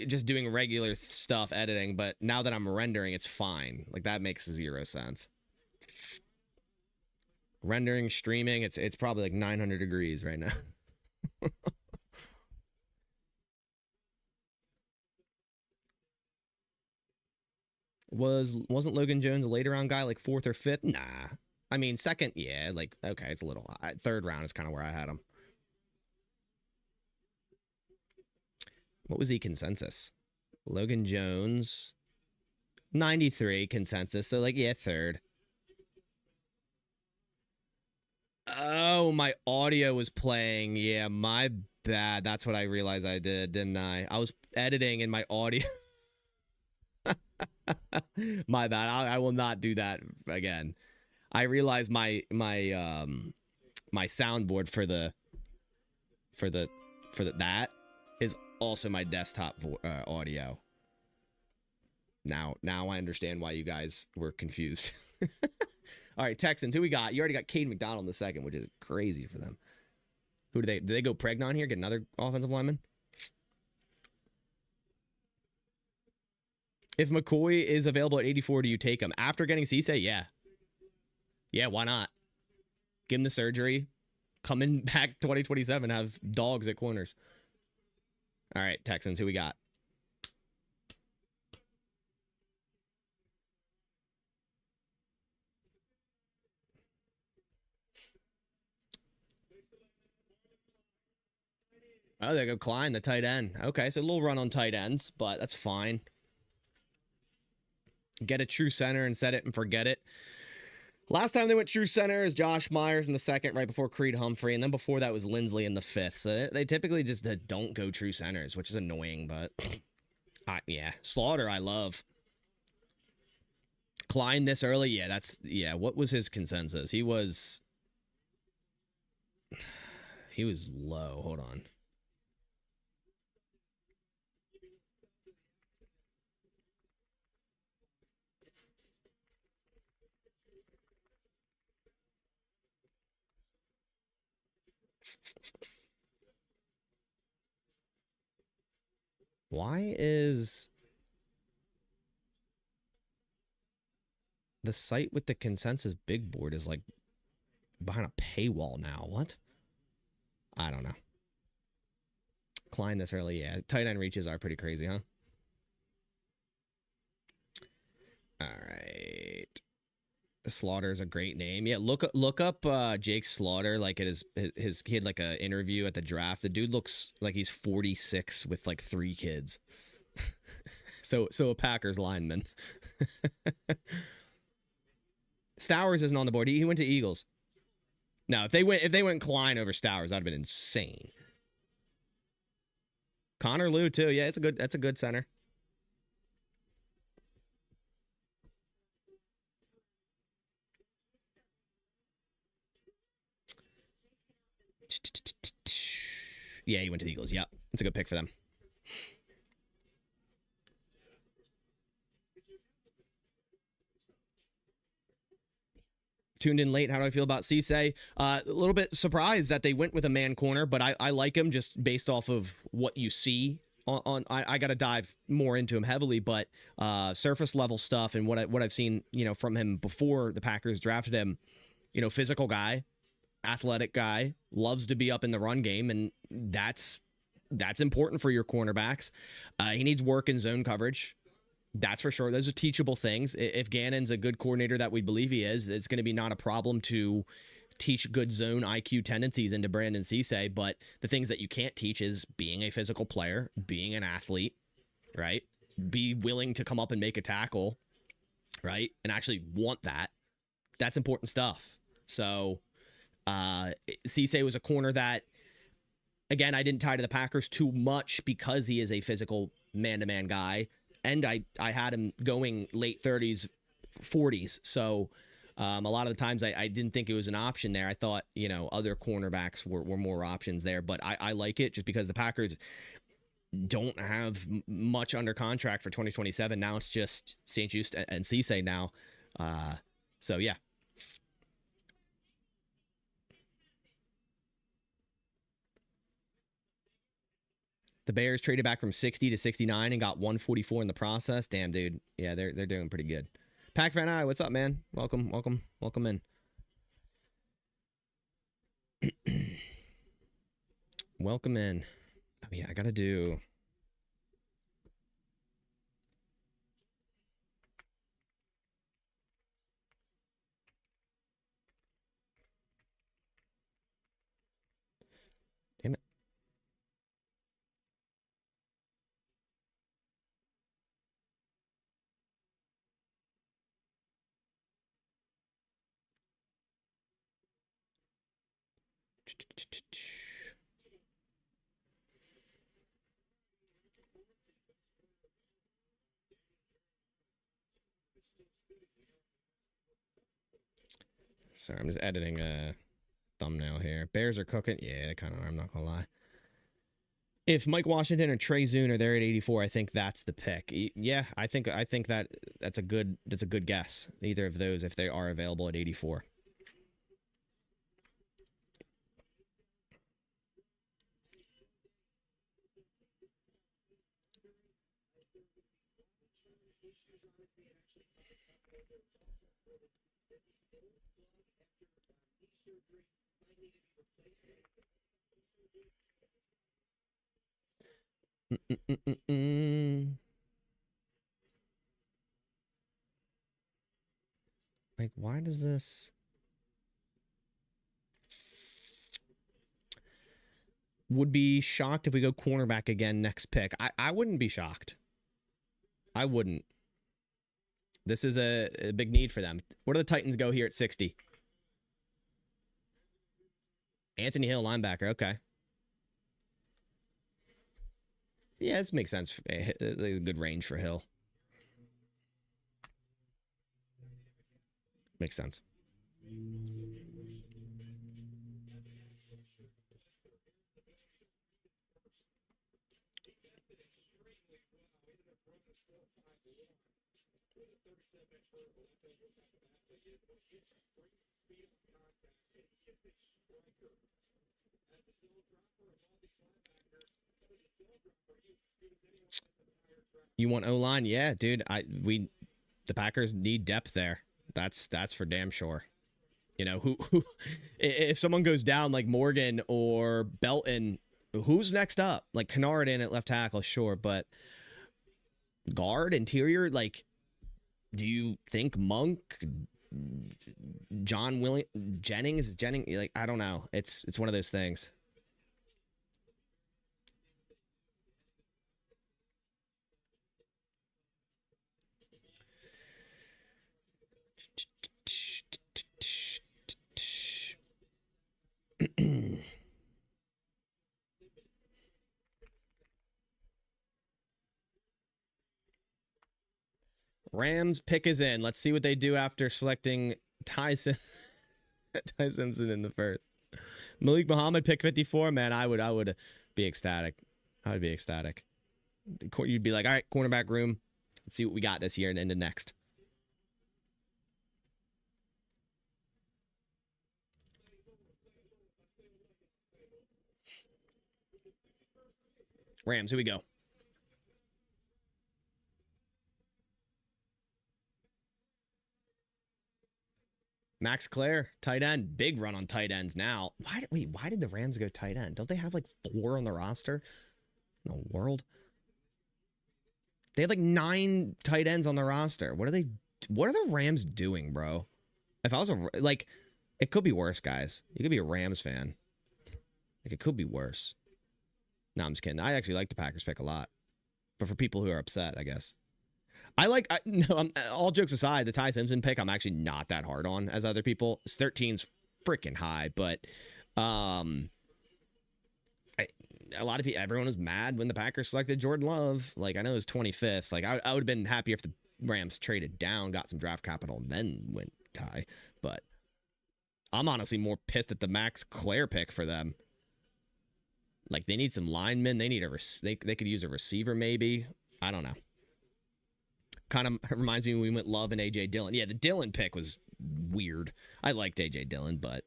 just doing regular stuff, editing. But now that I'm rendering, it's fine. Like that makes 0 sense. Rendering, streaming, it's probably like 900 degrees right now. Wasn't Logan Jones a later round guy, like 4th or 5th? Nah. I mean, 2nd, yeah, like, okay, it's a little. 3rd round is kind of where I had him. What was the consensus? Logan Jones, 93 consensus. So, like, yeah, 3rd. Oh, my audio was playing. Yeah, my bad. That's what I realized I did, didn't I? I was editing and my audio. My bad. I will not do that again. I realized my soundboard for that is also my desktop audio. Now I understand why you guys were confused. All right, Texans, who we got? You already got Cade McDonald in the 2nd, which is crazy for them. Who do they go Pregnon here? Get another offensive lineman? If McCoy is available at 84, do you take him? After getting Cisse, yeah. Yeah, why not? Give him the surgery. Coming back 2027, have dogs at corners. All right, Texans, who we got? Oh, there go Klein, the tight end. Okay, so a little run on tight ends, but that's fine. get a true center and set it and forget it. Last time they went true center is Josh Myers in the second, right before Creed Humphrey, and then before that was Lindsley in the fifth. So they typically just don't go true centers, which is annoying, but yeah. Slaughter, I love. Klein this early, yeah. What was his consensus? He was low. Hold on. Why is the site with the consensus big board is like behind a paywall now? What? I don't know. Klein this early, yeah. Tight end reaches are pretty crazy, huh? All right. Slaughter is a great name. Yeah, look up Jake Slaughter. Like it is his he had like an interview at the draft. The dude looks like he's 46 with like 3 kids. so a Packers lineman. Stowers isn't on the board. He went to Eagles. No, if they went Klein over Stowers, that'd have been insane. Connor Liu too. Yeah, that's a good center. Yeah, he went to the Eagles. Yeah, it's a good pick for them. Tuned in late. How do I feel about Cisse? A little bit surprised that they went with a man corner, but I like him just based off of what you see. I got to dive more into him heavily, but surface level stuff and what I've seen, from him before the Packers drafted him, physical guy, athletic guy, loves to be up in the run game, and that's important for your cornerbacks. He needs work in zone coverage. That's for sure. Those are teachable things. If Gannon's a good coordinator that we believe he is, it's going to be not a problem to teach good zone IQ tendencies into Brandon Cisse. But the things that you can't teach is being a physical player, being an athlete, right? Be willing to come up and make a tackle, right? And actually want that. That's important stuff. So Cisse was a corner that, again, I didn't tie to the Packers too much because he is a physical man-to-man guy. And I had him going late 30s, 40s. So a lot of the times I didn't think it was an option there. I thought, other cornerbacks were more options there. But I like it just because the Packers don't have much under contract for 2027. Now it's just St. Just and Cisse now. So, yeah. The Bears traded back from 60 to 69 and got 144 in the process. Damn, dude. Yeah, they're doing pretty good. Pac Van I, what's up, man? Welcome in. Welcome in. Oh yeah, I gotta do. Damn it. Sorry, I'm just editing a thumbnail here. Bears are cooking. Yeah, they kind of are. I'm not gonna lie. If Mike Washington or Trey Zune are there at 84, I think that's the pick. Yeah, I think that's a good guess. Either of those, if they are available at 84. Like, why does this? Would be shocked if we go cornerback again next pick. I wouldn't be shocked. I wouldn't. This is a big need for them. What do the Titans go here at 60? Anthony Hill, linebacker. Okay. Yeah, this makes sense. A good range for Hill. Makes sense. You want O-line? Yeah, dude. The Packers need depth there. That's for damn sure. You know, who if someone goes down like Morgan or Belton, who's next up? Like Kennard in at left tackle, sure, but guard, interior, like, do you think Monk, Jennings, like, I don't know. It's one of those things. Rams pick is in. Let's see what they do after selecting Ty Simpson in the first. Malik Muhammad pick 54. Man, I would be ecstatic. I would be ecstatic. You'd be like, all right, cornerback room. Let's see what we got this year and into next. Rams, here we go. Max Clare, tight end. Big run on tight ends now. Why did the Rams go tight end? Don't they have like 4 on the roster in the world? They have like 9 tight ends on the roster. What are the Rams doing, bro? If I was it could be worse, guys. You could be a Rams fan. Like, it could be worse. No, I'm just kidding. I actually like the Packers pick a lot. But for people who are upset, I guess. All jokes aside, the Ty Simpson pick, I'm actually not that hard on as other people. 13's freaking high, but a lot of people, everyone was mad when the Packers selected Jordan Love. Like, I know it was 25th. Like, I would have been happier if the Rams traded down, got some draft capital, and then went Ty. But I'm honestly more pissed at the Max Clare pick for them. Like, they need some linemen. They need they could use a receiver maybe. I don't know. Kind of reminds me when we went Love and A.J. Dillon. Yeah, the Dillon pick was weird. I liked A.J. Dillon, but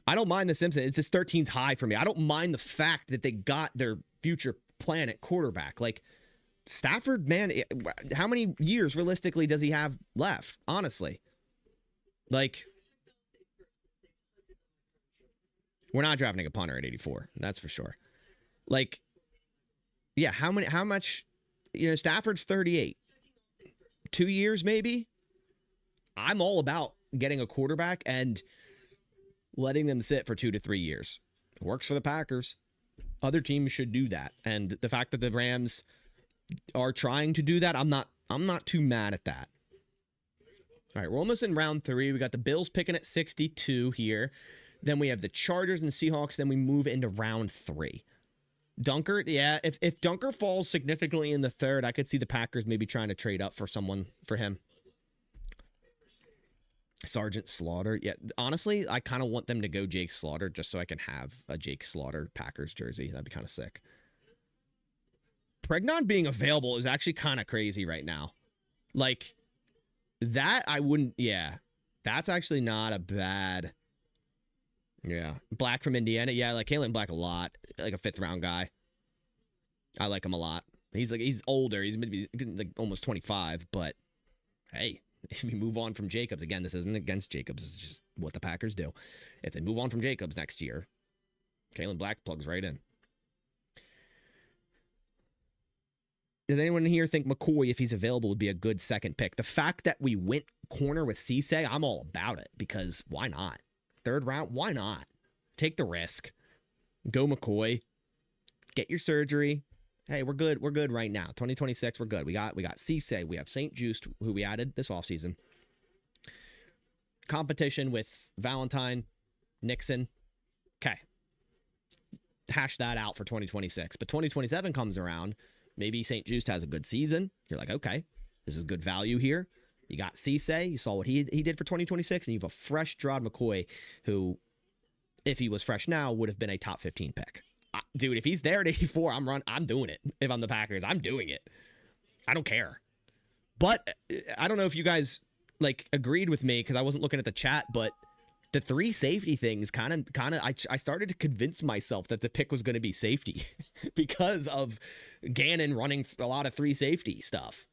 I don't mind the Simpsons. It's just 13's high for me. I don't mind the fact that they got their future plan at quarterback. Like, Stafford, man, how many years realistically does he have left? Honestly. Like, we're not drafting a punter at 84. That's for sure. Like, yeah, how much, Stafford's 38. 2 years, maybe? I'm all about getting a quarterback and letting them sit for 2 to 3 years. It works for the Packers. Other teams should do that. And the fact that the Rams are trying to do that, I'm not too mad at that. All right, we're almost in round 3. We got the Bills picking at 62 here. Then we have the Chargers and the Seahawks. Then we move into round 3. Dunker, yeah, if Dunker falls significantly in the 3rd, I could see the Packers maybe trying to trade up for someone for him. Sergeant Slaughter, yeah, honestly, I kind of want them to go Jake Slaughter just so I can have a Jake Slaughter Packers jersey. That'd be kind of sick. Pregnon being available is actually kind of crazy right now. Like, that I wouldn't, yeah, that's actually not a bad... Yeah. Black from Indiana. Yeah, I like Kalen Black a lot. Like a 5th round guy. I like him a lot. He's older. He's maybe like almost 25, but hey, if you move on from Jacobs, again, this isn't against Jacobs. This is just what the Packers do. If they move on from Jacobs next year, Kalen Black plugs right in. Does anyone here think McCoy, if he's available, would be a good second pick? The fact that we went corner with Cisse, I'm all about it because why not? 3rd round, why not? Take the risk. Go McCoy. Get your surgery. Hey, we're good. We're good right now. 2026, we're good. We got Cisse. We have St. Just, who we added this offseason. Competition with Valentine, Nixon. Okay. Hash that out for 2026. But 2027 comes around. Maybe St. Just has a good season. You're like, okay, this is good value here. You got Cisse. You saw what he did for 2026. And you have a fresh Gerard McCoy who, if he was fresh now, would have been a top 15 pick. Dude, if he's there at 84, I'm doing it. If I'm the Packers, I'm doing it. I don't care. But I don't know if you guys like agreed with me because I wasn't looking at the chat, but the 3 safety things kind of I started to convince myself that the pick was going to be safety because of Gannon running a lot of 3 safety stuff.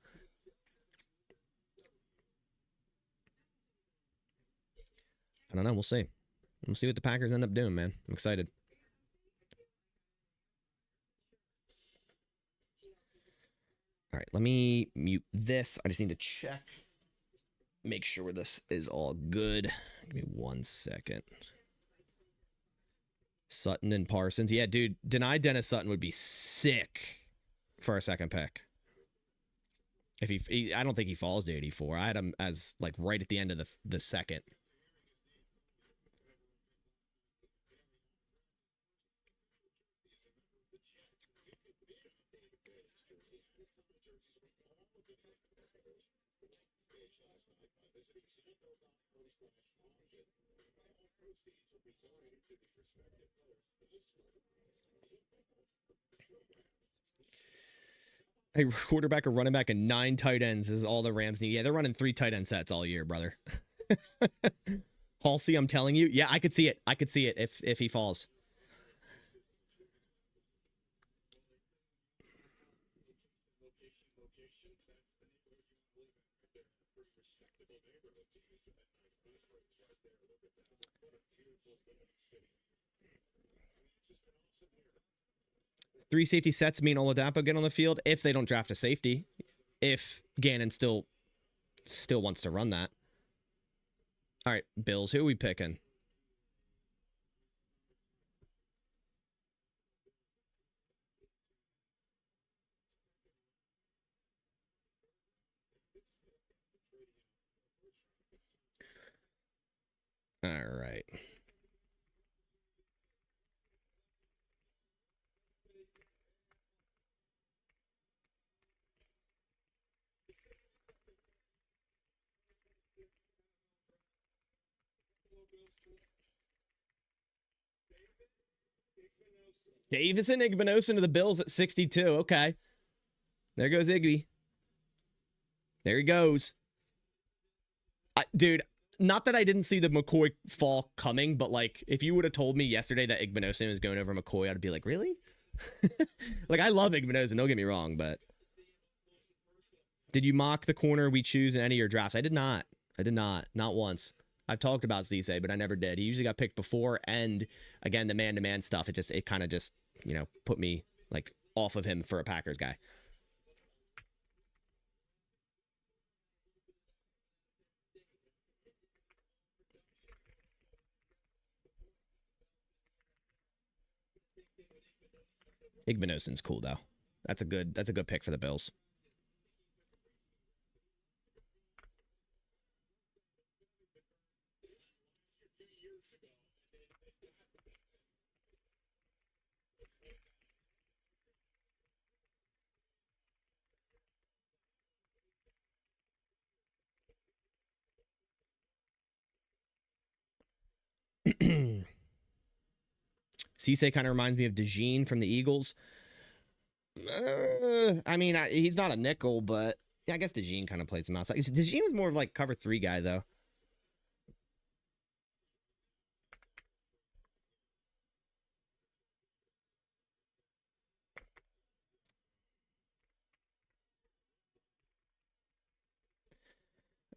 I don't know. We'll see. We'll see what the Packers end up doing, man. I'm excited. All right, let me mute this. I just need to check. Make sure this is all good. Give me 1 second. Sutton and Parsons. Yeah, dude, denied Dennis Sutton would be sick for a second pick. If he I don't think he falls to 84. I had him as like right at the end of the second. Hey, quarterback or running back and 9 tight ends is all the Rams need. Yeah, they're running 3 tight end sets all year, brother. Halsey, I'm telling you. Yeah, I could see it. I could see it if he falls. Three safety sets mean Oladapo get on the field if they don't draft a safety. If Gannon still wants to run that. All right, Bills. Who are we picking? All right. Davison Igbinosun to the Bills at 62. Okay. There goes Igby. There he goes. Dude, not that I didn't see the McCoy fall coming, but like if you would have told me yesterday that Igbinosun was going over McCoy, I'd be like, really? Like I love Igbinosun, don't get me wrong, but did you mock the corner we choose in any of your drafts? I did not. Not once. I've talked about Cisse, but I never did. He usually got picked before, and again, the man-to-man stuff, it kind of just, put me like off of him for a Packers guy. Igbinosun's cool though. That's a good pick for the Bills. Cisse kind of reminds me of DeJean from the Eagles. I mean, he's not a nickel, but yeah, I guess DeJean kind of plays him outside. DeJean was more of like cover 3 guy, though.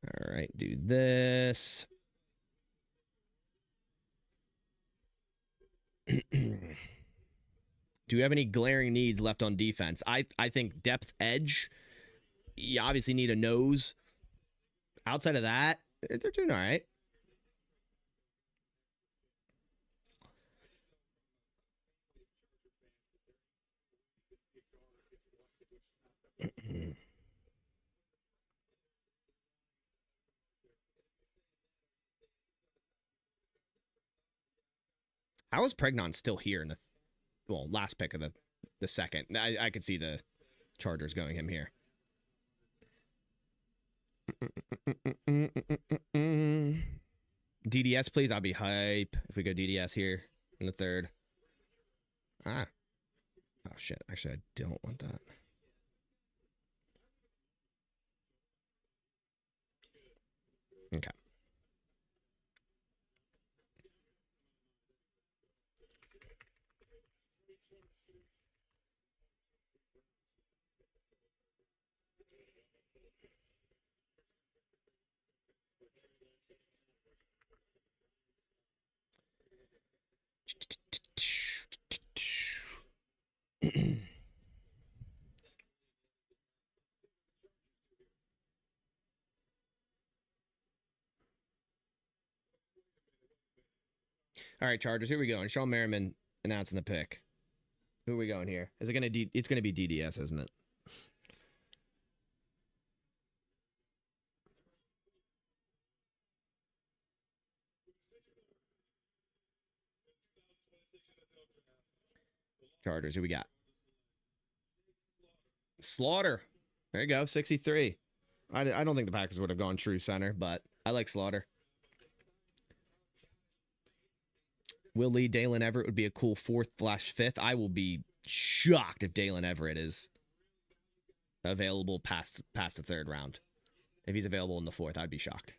All right, do this. Do you have any glaring needs left on defense? I think depth edge. You obviously need a nose. Outside of that, they're doing all right. How is Pregnon still here in the last pick of the second? I could see the Chargers going him here. DDS, please. I'll be hype if we go DDS here in the third. Ah. Oh, shit. Actually, I don't want that. Okay. All right, Chargers. Here we go. And Sean Merriman announcing the pick. Who are we going here? Is it gonna? It's gonna be DDS, isn't it? Chargers. Who we got? Slaughter. There you go. 63. I don't think the Packers would have gone true center, but I like Slaughter. Will Lee, Dalen Everett would be a cool 4th/5th. I will be shocked if Dalen Everett is available past the 3rd round. If he's available in the 4th, I'd be shocked.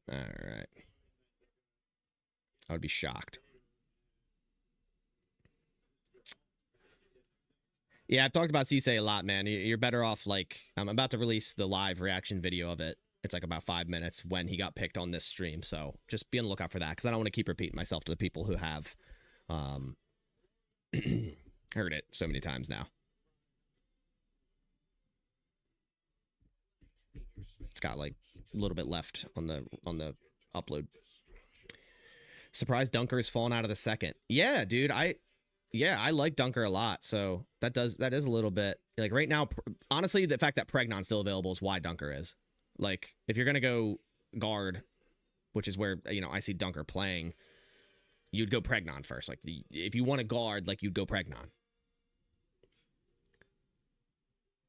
All right. I would be shocked. Yeah, I've talked about Cisse a lot, man. You're better off, like, I'm about to release the live reaction video of it. It's like about 5 minutes when he got picked on this stream. So just be on the lookout for that because I don't want to keep repeating myself to the people who have heard it so many times now. It's got like a little bit left on the upload. Surprised Dunker has fallen out of the 2nd. Yeah, dude. I like Dunker a lot. So that is a little bit like right now. Honestly, the fact that Pregnon's still available is why Dunker is. Like if you're gonna go guard, which is where I see Dunker playing, you'd go Pregnon first. Like if you want to guard, like you'd go Pregnon.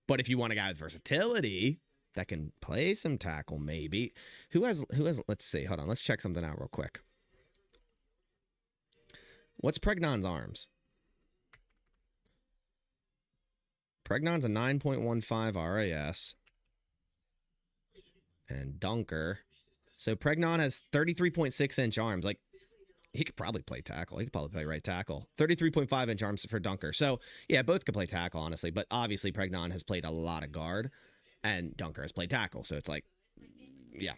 But if you want a guy with versatility that can play some tackle, maybe who has let's see, hold on, let's check something out real quick. What's Pregnon's arms? Pregnon's a 9.15 RAS. And Dunker. So Pregnon has 33.6-inch arms. Like, he could probably play tackle. He could probably play right tackle. 33.5-inch arms for Dunker. So, yeah, both could play tackle, honestly. But obviously, Pregnon has played a lot of guard. And Dunker has played tackle. So it's like, yeah.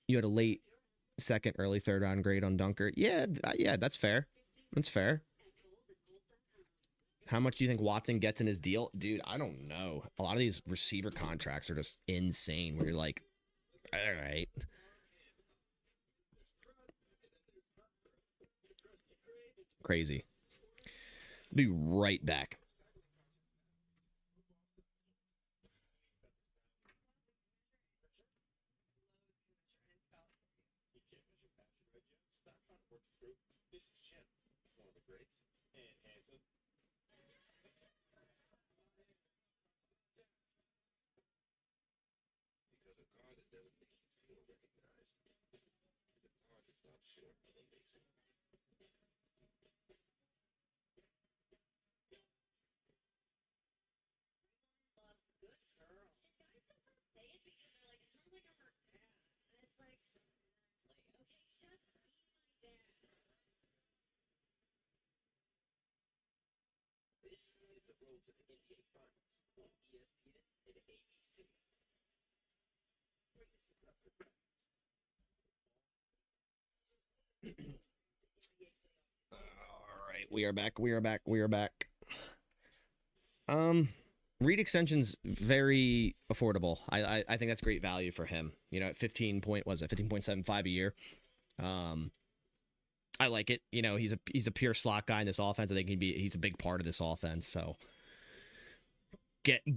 You had a late 2nd, early 3rd round grade on Dunker. Yeah, that's fair. That's fair. How much do you think Watson gets in his deal? Dude, I don't know. A lot of these receiver contracts are just insane where you're like, all right. Crazy. Be right back. We are back. We are back. We are back. Reed extension's very affordable. I think that's great value for him. You know, at 15.75 a year. I like it. You know, he's a pure slot guy in this offense. I think he's a big part of this offense. So,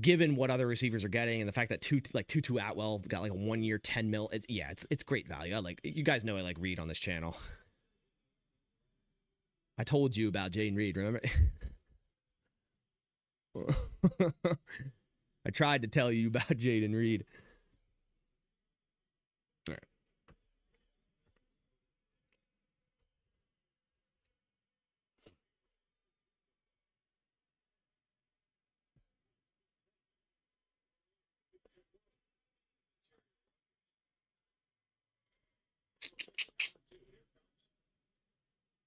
given what other receivers are getting and the fact that Tutu Atwell got like a 1 year $10 million, it's great value. I like, you guys know I like Reed on this channel. I told you about Jaden Reed, remember? I tried to tell you about Jaden Reed. All right.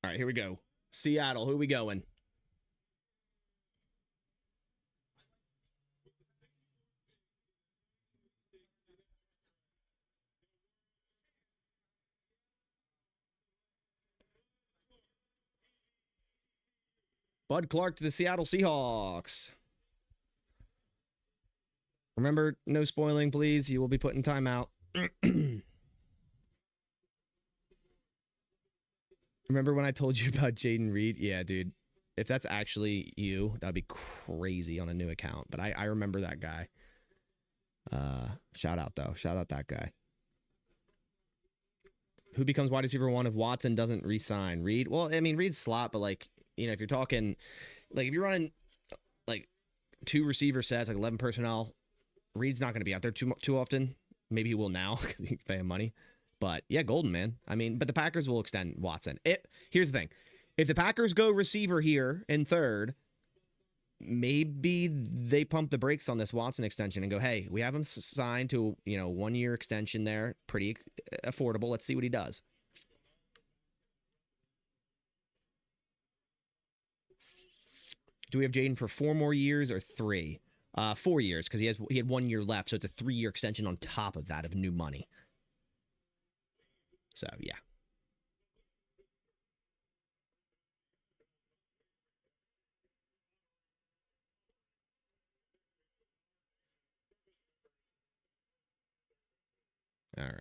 All right, here we go. Seattle, who are we going? Bud Clark to the Seattle Seahawks. Remember, no spoiling, please. You will be put in timeout. Remember when I told you about Jaden Reed? Yeah, dude. If that's actually you, that'd be crazy on a new account. But I remember that guy. Shout out, though. Shout out that guy. Who becomes wide receiver 1 if Watson doesn't re-sign? Reed? Well, I mean, Reed's slot, but, like, you know, if you're talking, like, if you're running, like, 2 receiver sets, like 11 personnel, Reed's not going to be out there too often. Maybe he will now because you can pay him money. But, yeah, Golden, man. I mean, but the Packers will extend Watson. Here's the thing. If the Packers go receiver here in third, maybe they pump the brakes on this Watson extension and go, hey, we have him signed to, you know, 1 year extension there. Pretty affordable. Let's see what he does. Do we have Jaden for 4 more years or 3? 4 years, because he had 1 year left, so it's a 3-year extension on top of that of new money. So, yeah. All right.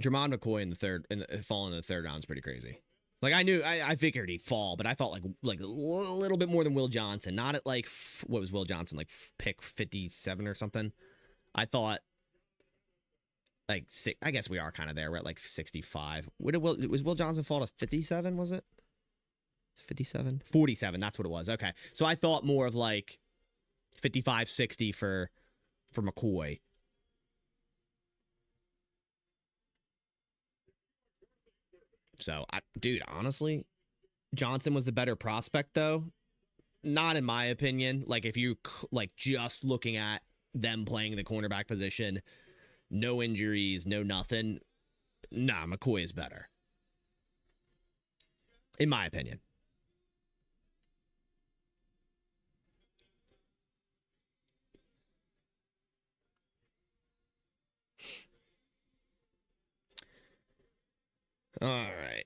Jermon McCoy in the third, falling in the third round is pretty crazy. Like, I figured he'd fall, but I thought like a little bit more than Will Johnson. Not at like, what was Will Johnson, like pick 57 or something? I thought, like, I guess we are kind of there. We're at like 65. Was Will Johnson fall to 57, was it? 57? 47, that's what it was. Okay. So I thought more of like 55, 60 for McCoy. So, dude, honestly, Johnson was the better prospect, though. Not in my opinion. Like, if you, like, just looking at them playing the cornerback position, no injuries, no nothing, nah, McCoy is better. In my opinion. All right.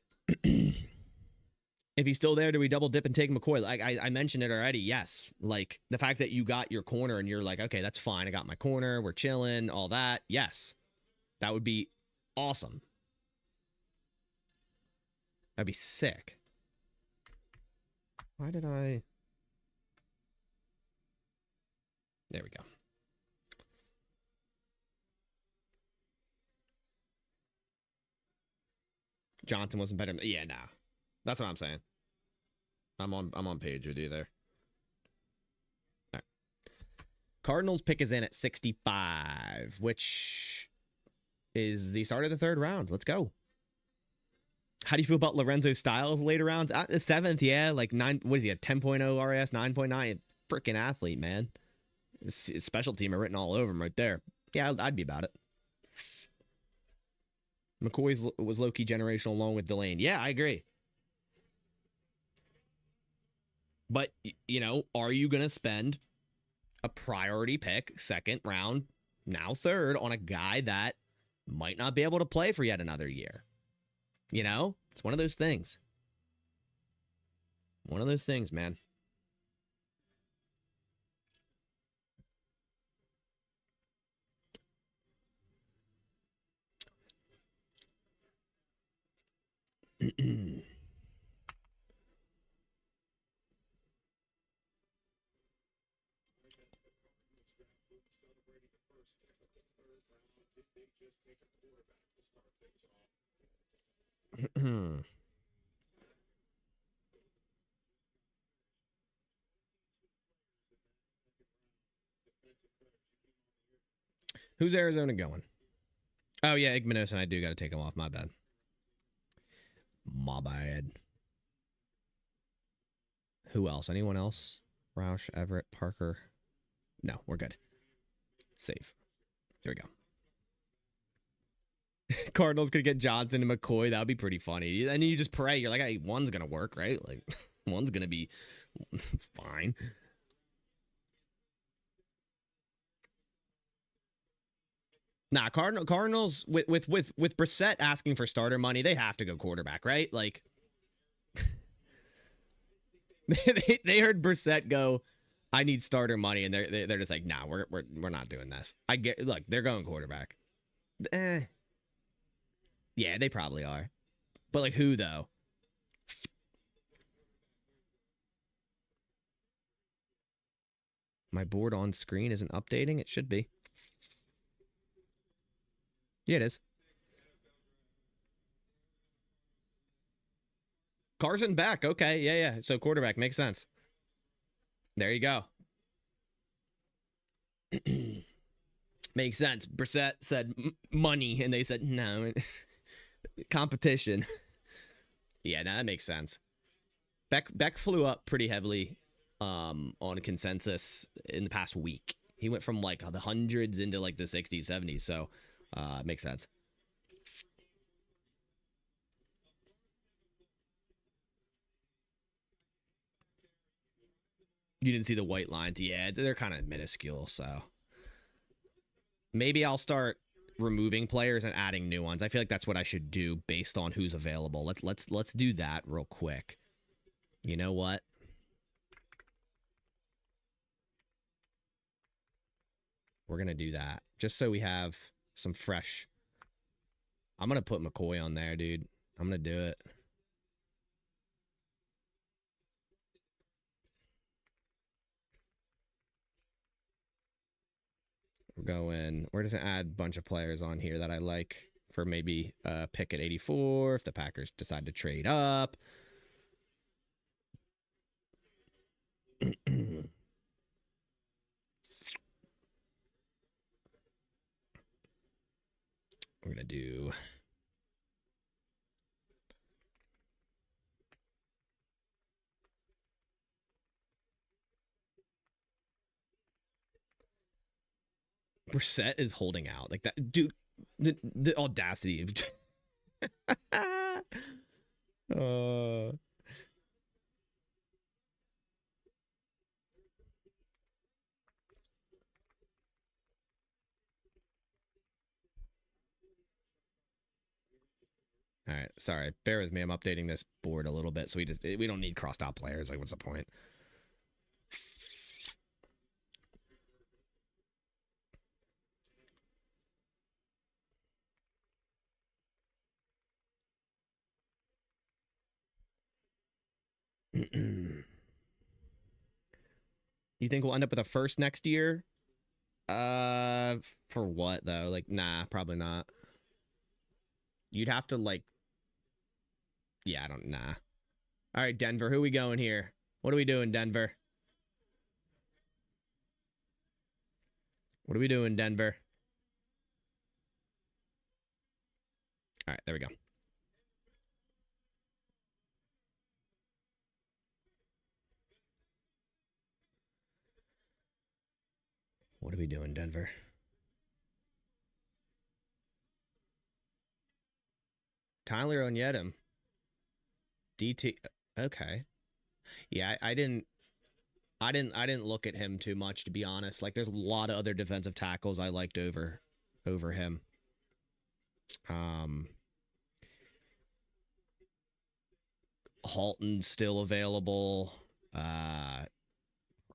If he's still there, do we double dip and take McCoy? Like I mentioned it already. Yes. Like, the fact that you got your corner and you're like, okay, that's fine. I got my corner. We're chilling. All that. Yes. That would be awesome. That'd be sick. Why did I? There we go. Johnson wasn't better. Yeah, nah. That's what I'm saying. I'm on page with you there. All right. Cardinals pick is in at 65, which is the start of the third round. Let's go. How do you feel about Lorenzo Styles later rounds? The 7th, yeah, like 9. What is he, a 10.0 RAS, 9.9? Freaking athlete, man. His special teamer written all over him right there. Yeah, I'd be about it. McCoy was low-key generational along with Delane. Yeah, I agree. But, you know, are you going to spend a priority pick, 2nd round, now 3rd, on a guy that might not be able to play for yet another year? You know? It's one of those things. One of those things, man. Who's Arizona going? Oh, yeah, Igmanos, and I do got to take him off. My bad. My bad. Who else? Anyone else? Roush, Everett, Parker. No, we're good. Save. There we go. Cardinals could get Johnson and McCoy. That would be pretty funny. And you just pray. You're like, hey, one's going to work, right? Like, one's going to be fine. Nah, Cardinals with Brissett asking for starter money, they have to go quarterback, right? Like, they heard Brissett go, I need starter money, and they're just like, nah, we're not doing this. Look, they're going quarterback. Yeah, they probably are. But, like, who, though? My board on screen isn't updating. It should be. Yeah, it is. Carson back. Okay, yeah. So, quarterback makes sense. There you go. Makes sense. Brissett said money, and they said, no. Competition. Yeah, that makes sense. Beck flew up pretty heavily on consensus in the past week. He went from like the hundreds into like the 60s, 70s. So it makes sense. You didn't see the white lines. Yeah, they're kind of minuscule. So maybe I'll start removing players and adding new ones. I feel like that's what I should do based on who's available. Let's do that real quick. You know what? We're gonna do that just so we have some fresh. I'm gonna put McCoy on there, dude. I'm gonna do it. We're just gonna add a bunch of players on here that I like for maybe pick at 84 if the Packers decide to trade up. We're gonna do Brissett is holding out like that, dude. The audacity of All right, sorry. Bear with me. I'm updating this board a little bit, so we don't need crossed out players. Like, what's the point? You think we'll end up with a first next year? For what though? Like, nah, probably not. You'd have to like, yeah, nah. All right, Denver, who are we going here? What are we doing, Denver? What are we doing, Denver? All right, there we go. What are we doing, Denver? Tyler Onyedem. DT. Okay. Yeah, I didn't look at him too much, to be honest. Like, there's a lot of other defensive tackles I liked over him. Halton still available.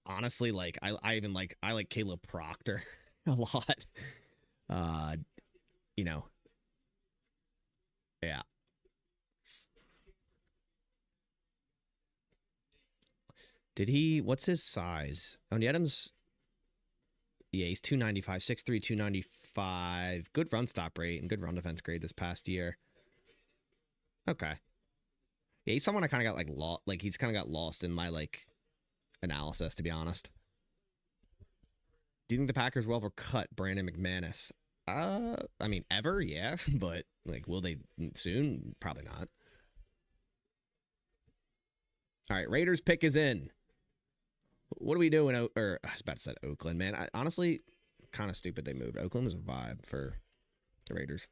Honestly, like I even like I like Caleb Proctor a lot. Uh, you know, yeah. Did he? What's his size? On Adams, yeah, he's 295, 6'3", 295. Good run stop rate and good run defense grade this past year. Okay. Yeah, he's someone I kind of got like lost. Like he's kind of got lost in my like analysis, to be honest. Do you think the Packers will ever cut Brandon McManus? I mean, ever, yeah, but like, will they soon? Probably not. All right, Raiders pick is in. What are we doing? Or I was about to say Oakland, man. Honestly, kind of stupid they moved. Oakland was a vibe for the Raiders.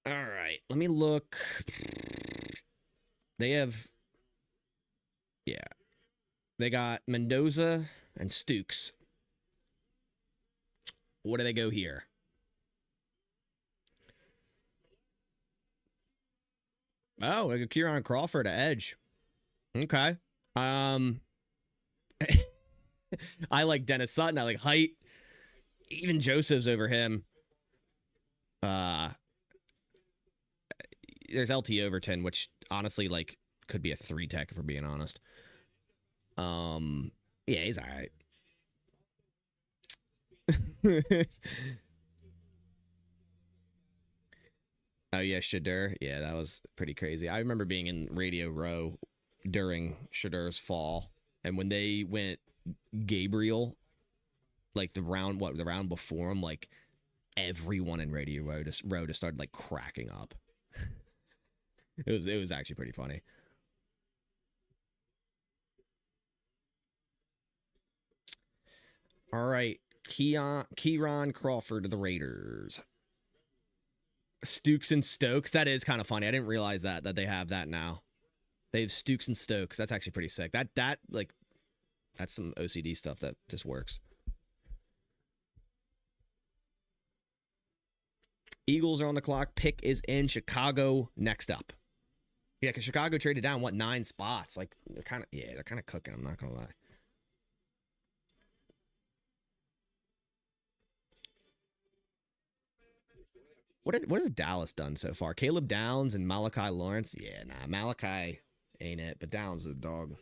All right, let me look. They have, yeah, they got Mendoza and Stukes. What do they go here? Oh, like a Kieran Crawford to edge. Okay. I like Dennis Sutton. I like height. Even Joseph's over him. There's LT Overton, which honestly like could be a 3-tech if we're being honest. Yeah, he's all right. Oh yeah, Shadur. Yeah, that was pretty crazy. I remember being in Radio Row during Shadur's fall, and when they went Gabriel, like the round before him, like everyone in Radio Row just started like cracking up. It was actually pretty funny. All right, Kieran Crawford to the Raiders. Stukes and Stokes. That is kind of funny. I didn't realize that they have that now. They have Stukes and Stokes. That's actually pretty sick. That like that's some OCD stuff that just works. Eagles are on the clock. Pick is in. Chicago next up. Yeah, because Chicago traded down 9 spots. Like they're kind of cooking. I'm not gonna lie. What has Dallas done so far? Caleb Downs and Malachi Lawrence. Yeah, nah, Malachi ain't it, but Downs is a dog.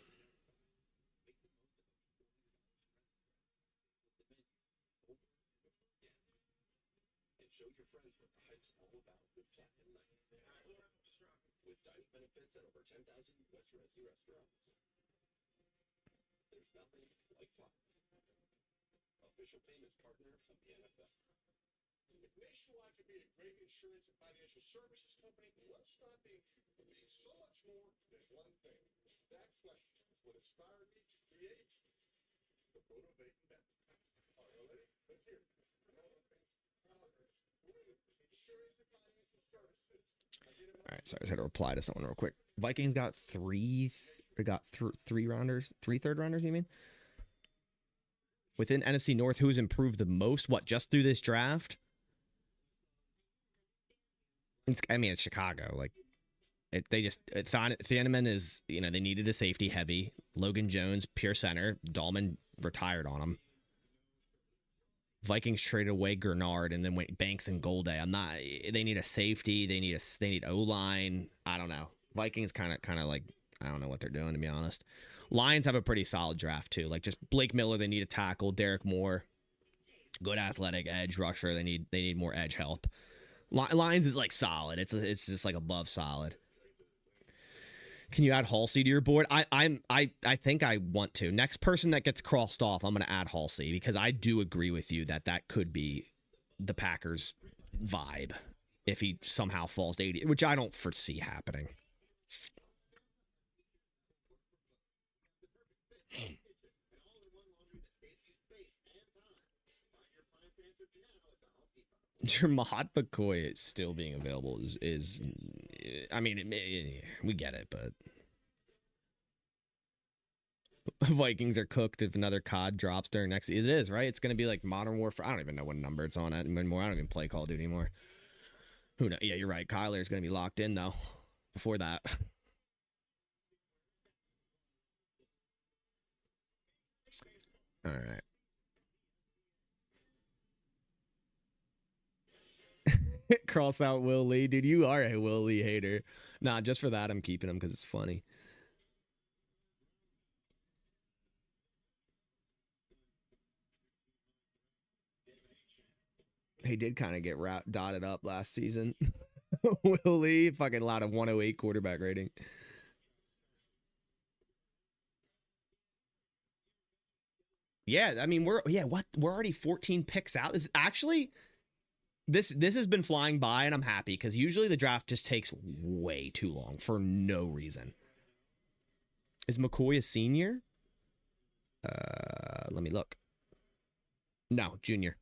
All right, sorry, I just had to reply to someone real quick. Vikings got three rounders, 3 third rounders. You mean? Within NFC North, who's improved the most? What, just through this draft? It's Chicago. Like, Thieneman is, they needed a safety heavy. Logan Jones, pure center. Dahlman retired on him. Vikings traded away Gernard and then went Banks and Golday. They need a safety. They need O-line. I don't know. Vikings kind of like, I don't know what they're doing, to be honest. Lions have a pretty solid draft too. Like just Blake Miller, they need a tackle. Derek Moore, good athletic edge rusher. They need more edge help. Lions is like solid. It's just like above solid. Can you add Halsey to your board? I think I want to. Next person that gets crossed off, I'm going to add Halsey because I do agree with you that could be the Packers vibe if he somehow falls to 80, which I don't foresee happening. Jermod McCoy is still being available is I mean, we get it, but Vikings are cooked if another COD drops during next. It is, right? It's going to be like Modern Warfare. I don't even know what number it's on anymore. I don't even play Call of Duty anymore. Who knows? Yeah, you're right. Kyler's going to be locked in, though, before that. All right. Cross out Will Lee. Dude, you are a Will Lee hater. Nah, just for that, I'm keeping him because it's funny. He did kind of get dotted up last season. Will Lee, fucking allowed a 108 quarterback rating. Yeah, I mean, we're already 14 picks out. This actually, this has been flying by, and I'm happy because usually the draft just takes way too long for no reason. Is McCoy a senior? Let me look. No, junior.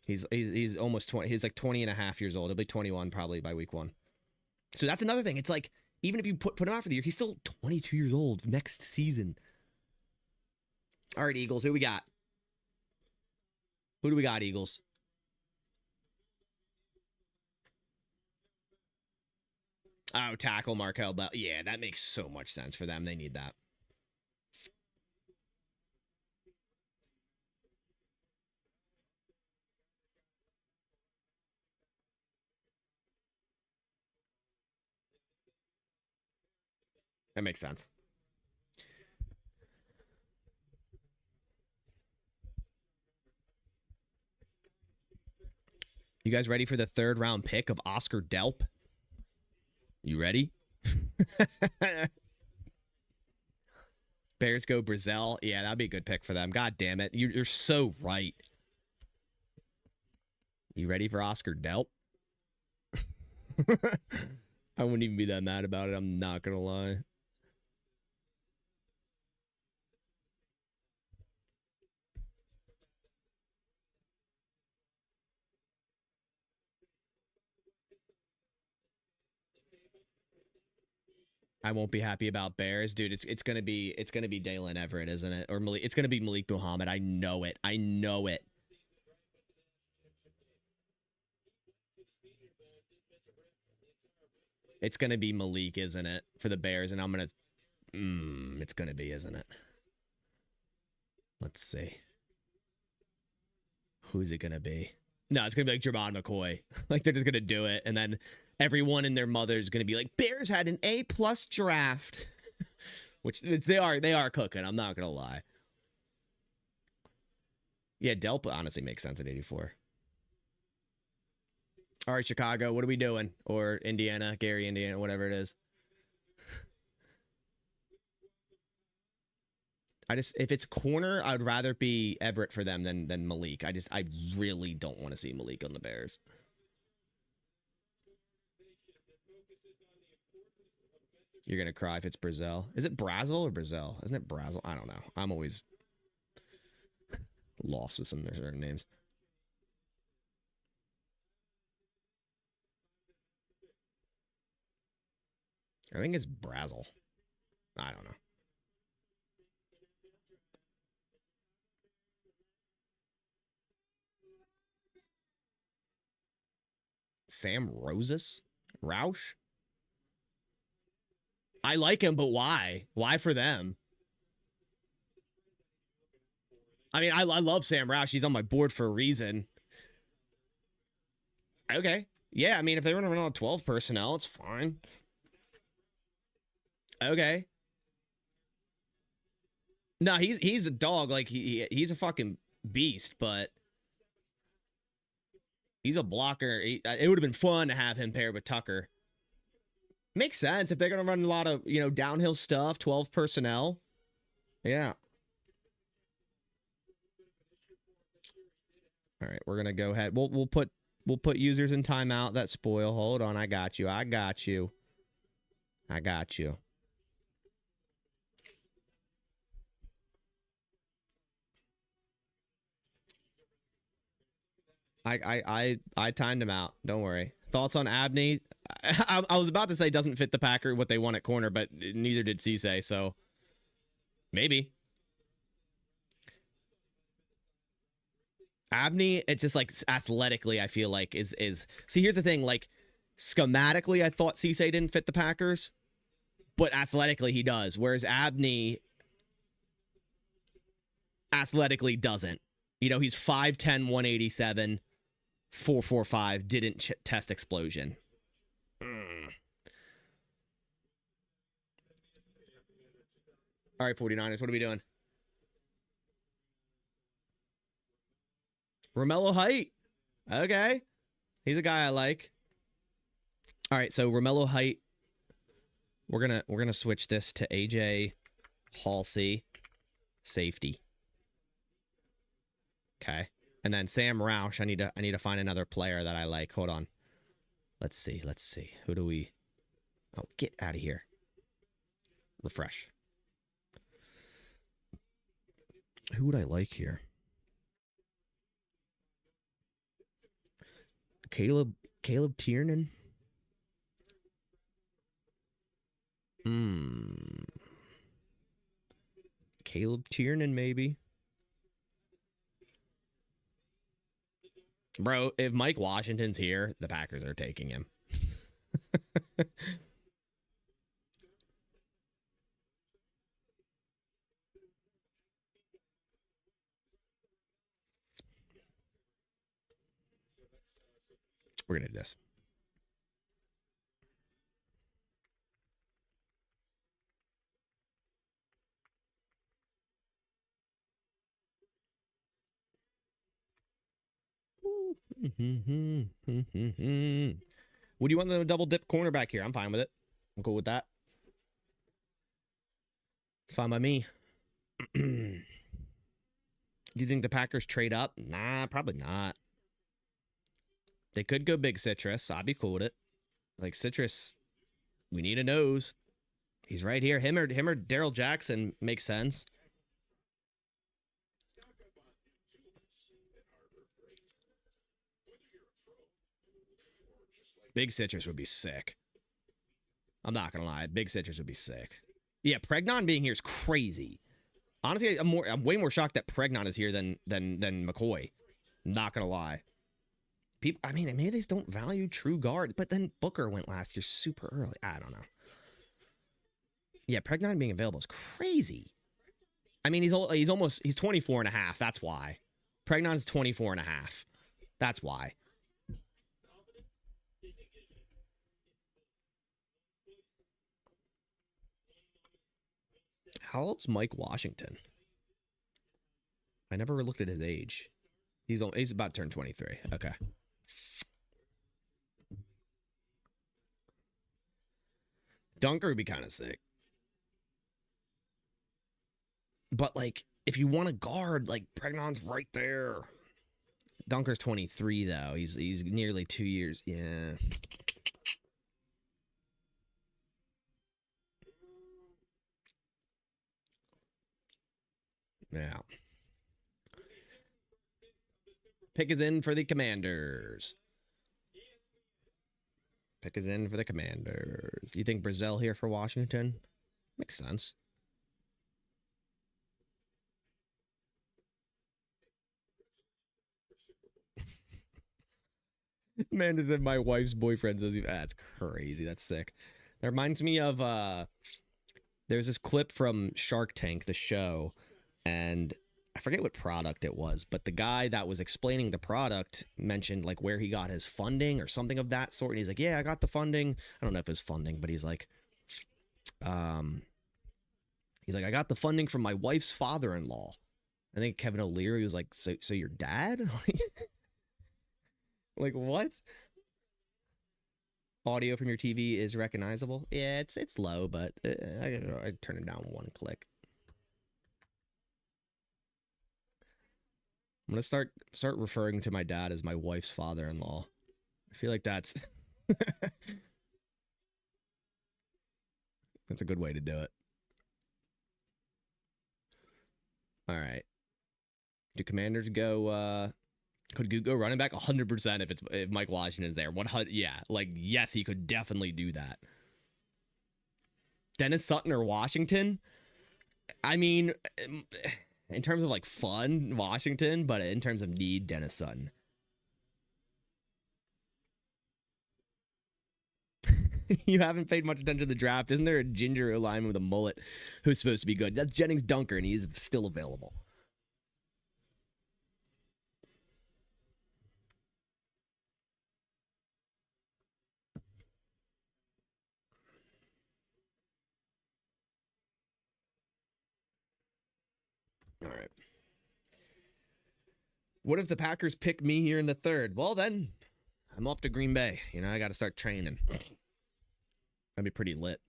He's almost 20. He's like 20 and a half years old. He'll be 21 probably by week 1. So that's another thing. It's like, even if you put him out for the year, he's still 22 years old next season. All right, Eagles, who we got? Who do we got, Eagles? Oh, tackle Markel Bell. Yeah, that makes so much sense for them. They need that. That makes sense. You guys ready for the 3rd round pick of Oscar Delp? You ready? Bears go Brazil. Yeah, that'd be a good pick for them. God damn it. You're so right. You ready for Oscar Delp? I wouldn't even be that mad about it. I'm not going to lie. I won't be happy about Bears, dude. It's gonna be Dalen Everett, isn't it? Or Malik, it's gonna be Malik Muhammad. I know it. I know it. It's gonna be Malik, isn't it, for the Bears? And I'm gonna, it's gonna be, isn't it? Let's see. Who's it gonna be? No, it's gonna be like Jermon McCoy. Like they're just gonna do it, and then everyone and their mother's gonna be like, Bears had an A+ draft. Which they are cooking, I'm not gonna lie. Yeah, Delp honestly makes sense at 84. All right, Chicago, what are we doing? Or Indiana, Gary, Indiana, whatever it is. If it's corner, I'd rather be Everett for them than Malik. I really don't want to see Malik on the Bears. You're going to cry if it's Brazil. Is it Brazil or Brazil? Isn't it Brazil? I don't know. I'm always lost with some of their certain names. I think it's Brazil. I don't know. Sam Roses? Roush? I like him, but why? Why for them? I mean, I love Sam Roush. He's on my board for a reason. Okay. Yeah, I mean, if they run around 12 personnel, it's fine. Okay. No, he's a dog. Like, he's a fucking beast, but he's a blocker. It would have been fun to have him paired with Tucker. Makes sense if they're going to run a lot of, downhill stuff, 12 personnel. Yeah. All right, we're going to go ahead. We'll put users in timeout. That spoil. Hold on, I got you. I got you. I timed him out. Don't worry. Thoughts on Abney? I was about to say doesn't fit the Packer what they want at corner, but neither did Cisse, so maybe. Abney, it's just like athletically, I feel like is see, here's the thing, like schematically, I thought Cisse didn't fit the Packers, but athletically he does. Whereas Abney athletically doesn't. You know, he's 5'10, 187, 445, didn't test explosion. All right, 49ers, what are we doing? Romello Height. Okay. He's a guy I like. All right, so Romello Height. We're gonna switch this to AJ Halsey, safety. Okay. And then Sam Roush. I need to find another player that I like. Hold on. Let's see. Who do we? Oh, get out of here. Refresh. Who would I like here? Caleb Tiernan. Caleb Tiernan, maybe. Bro, if Mike Washington's here, the Packers are taking him. We're going to do this. What do you want the double dip cornerback here? I'm fine with it. I'm cool with that. It's fine by me. Do you think the Packers trade up? Nah, probably not. They could go big Citrus. I'd be cool with it. Like Citrus, we need a nose. He's right here. Him or Daryl Jackson makes sense. Big Citrus would be sick. I'm not gonna lie. Big Citrus would be sick. Yeah, Pregnon being here is crazy. Honestly, I'm way more shocked that Pregnon is here than McCoy. Not gonna lie. People, I mean, maybe they don't value true guard, but then Booker went last year super early. I don't know. Yeah, Pregnon being available is crazy. I mean, he's 24 and a half. That's why. Pregnon's 24 and a half. That's why. How old's Mike Washington? I never looked at his age. He's about to turn 23. Okay. Dunker would be kind of sick. But, like, if you want a guard, like, Pregnon's right there. Dunker's 23, though. He's nearly 2 years. Yeah. Yeah. Pick is in for the Commanders. Pick is in for the Commanders. You think Brazil here for Washington? Makes sense. Man, said my wife's boyfriend says, that's crazy. That's sick. That reminds me of there's this clip from Shark Tank, the show, and I forget what product it was, but the guy that was explaining the product mentioned like where he got his funding or something of that sort. And he's like, yeah, I got the funding. I don't know if it was funding, but he's like, I got the funding from my wife's father-in-law. I think Kevin O'Leary was like, so your dad? Like what? Audio from your TV is recognizable. Yeah, it's low, but I turn it down one click. I'm gonna start referring to my dad as my wife's father-in-law. I feel like that's that's a good way to do it. All right. Do Commanders go? Could go running back 100% if Mike Washington's there. 100, yeah, like yes, he could definitely do that. Dennis Sutton or Washington? I mean, In terms of like fun, Washington, but in terms of need, Dennis Sutton. You haven't paid much attention to the draft. Isn't there a ginger lineman with a mullet who's supposed to be good? That's Jennings Dunker, and he's still available. All right. What if the Packers pick me here in the third? Well, then I'm off to Green Bay. You know, I got to start training. That'd be pretty lit.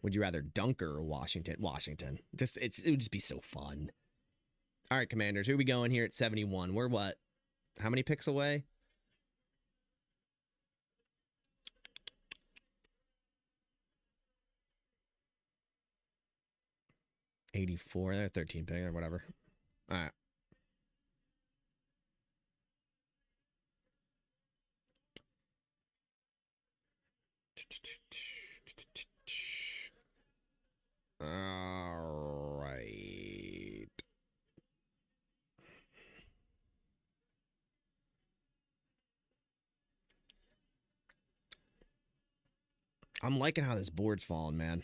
Would you rather Dunker or Washington? Washington. It would just be so fun. All right, Commanders. Who are we going here at 71? We're what? How many picks away? $84. They're 13 pick or whatever. All right. All right. I'm liking how this board's falling, man.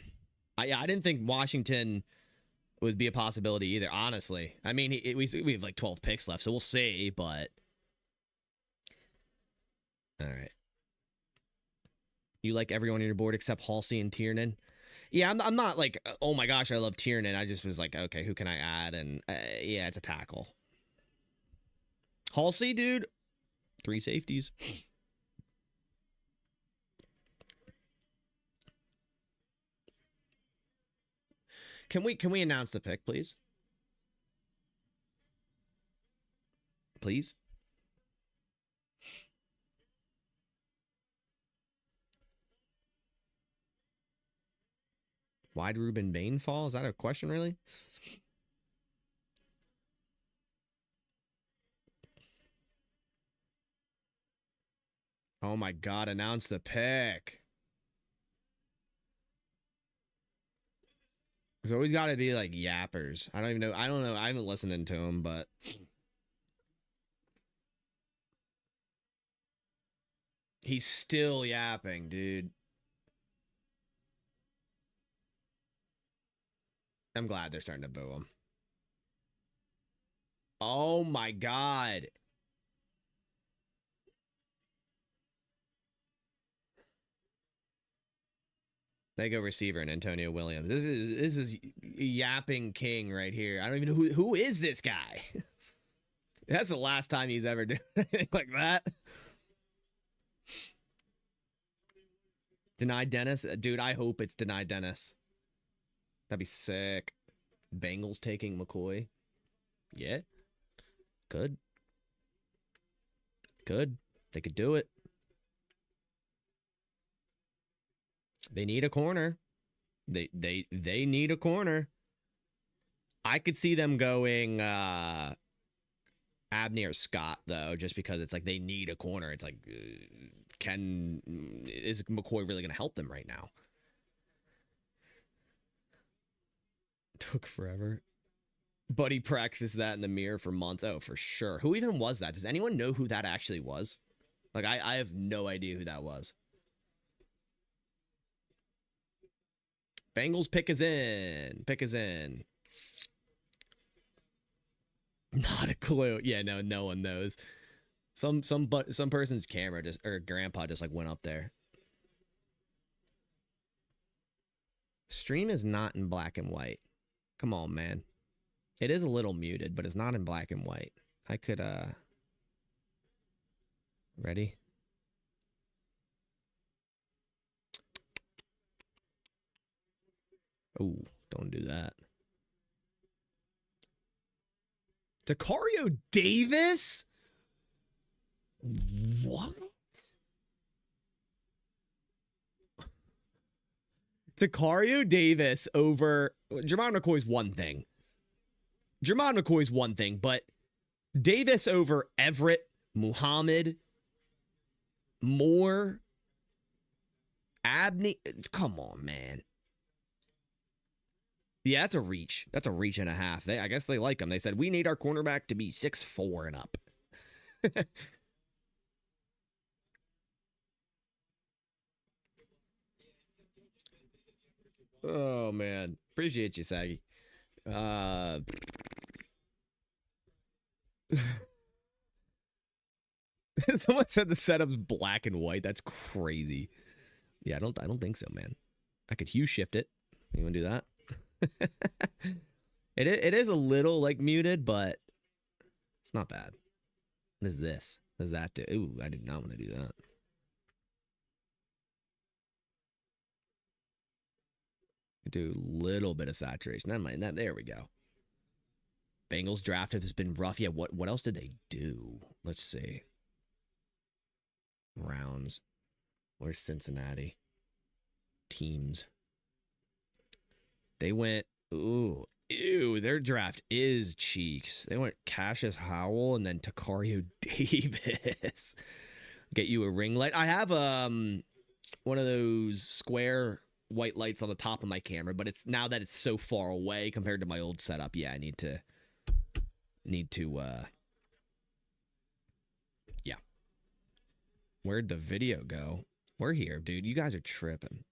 I didn't think Washington would be a possibility either, honestly. I mean, we have like 12 picks left, so we'll see, but... All right. You like everyone on your board except Halsey and Tiernan? Yeah, I'm not like, oh my gosh, I love Tiernan. I just was like, okay, who can I add? And yeah, it's a tackle. Halsey, dude, 3 safeties. Can we announce the pick, please? Please? Why'd Ruben Bain fall? Is that a question, really? Oh my God, announce the pick. There's always got to be like yappers. I don't even know. I don't know. I haven't listened to him, but... He's still yapping, dude. I'm glad they're starting to boo him. Oh my God. They go receiver and Antonio Williams. This is yapping king right here. I don't even know who is this guy. That's the last time he's ever done anything like that. Denied Dennis? Dude, I hope it's denied Dennis. That'd be sick. Bengals taking McCoy. Yeah. Could. They could do it. They need a corner. They need a corner. I could see them going Abney or Scott, though, just because it's like they need a corner. It's like, is McCoy really going to help them right now? Took forever. Buddy practiced that in the mirror for months. Oh, for sure. Who even was that? Does anyone know who that actually was? Like, I have no idea who that was. Bengals pick is in. Pick is in. Not a clue. Yeah, no one knows. Some person's camera or grandpa just like went up there. Stream is not in black and white. Come on, man. It is a little muted, but it's not in black and white. I could ready? Oh, don't do that. Decario Davis? What? Decario Davis over Jermon McCoy's one thing. Jermon McCoy's one thing, but Davis over Everett, Muhammad, Moore, Abney, come on, man. Yeah, that's a reach. That's a reach and a half. I guess they like him. They said, we need our cornerback to be 6'4" and up. Oh, man. Appreciate you, Saggy. Someone said the setup's black and white. That's crazy. Yeah, I don't think so, man. I could hue shift it. You want to do that? It is a little like muted, but it's not bad. What is this? What does that do? Ooh, I did not want to do that. Do a little bit of saturation. That might there we go. Bengals draft has been rough. Yeah, what else did they do? Let's see. Rounds. Where's Cincinnati? Teams. They went, ew, their draft is cheeks. They went Cassius Howell and then Takario Davis. Get you a ring light. I have one of those square white lights on the top of my camera, but it's now that it's so far away compared to my old setup. Yeah, I need to yeah. Where'd the video go? We're here, dude. You guys are tripping.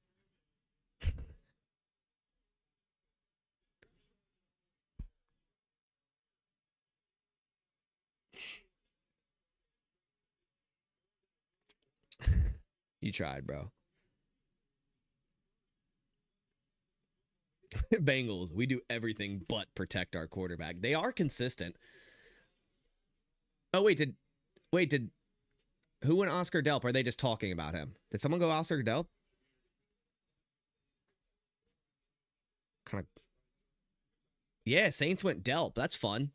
You tried, bro. Bengals, we do everything but protect our quarterback. They are consistent. Oh, wait, who went Oscar Delp? Are they just talking about him? Did someone go Oscar Delp? Kind of. Yeah, Saints went Delp. That's fun.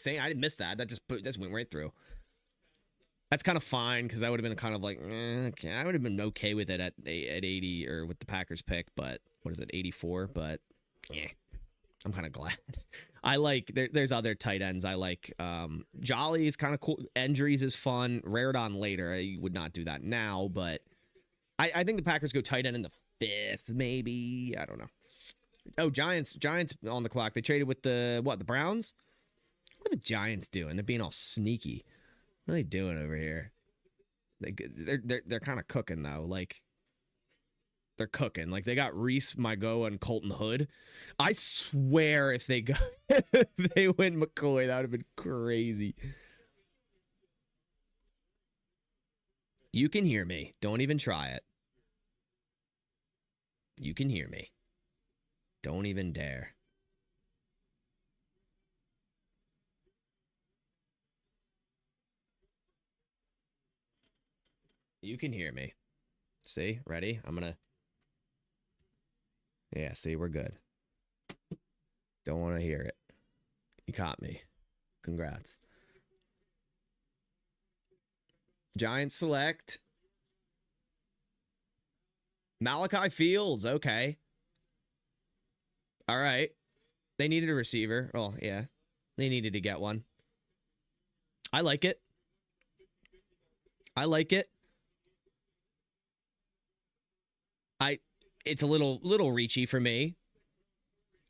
I didn't miss that. That just went right through. That's kind of fine because I would have been kind of like, okay. I would have been okay with it at 80 or with the Packers pick, but what is it, 84? But yeah, I'm kind of glad. I like there's other tight ends. I like Jolly is kind of cool. Injuries is fun. Raridon later. I would not do that now, but I think the Packers go tight end in the 5th, maybe. I don't know. Oh, Giants on the clock. They traded with the Browns? What are the Giants doing? They're being all sneaky. What are they doing over here? They're kind of cooking though. Like they're cooking. Like they got Reese Mago and Colton Hood. I swear if they win McCoy, that would have been crazy. You can hear me. Don't even try it. You can hear me. Don't even dare. You can hear me. See? Ready? I'm gonna... Yeah, see, we're good. Don't want to hear it. You caught me. Congrats. Giants select. Malachi Fields. Okay. All right. They needed a receiver. Oh, yeah. They needed to get one. I like it. I like it. It's a little reachy for me.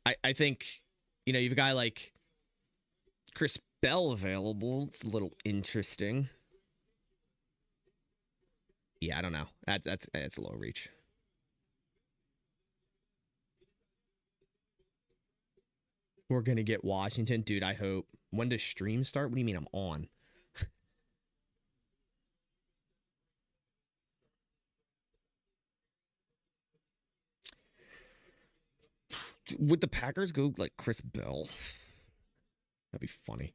I think, you have a guy like Chris Bell available. It's a little interesting. Yeah, I don't know. That's a little reach. We're gonna get Washington, dude. I hope. When does stream start? What do you mean I'm on? Would the Packers go like Chris Bell? That'd be funny.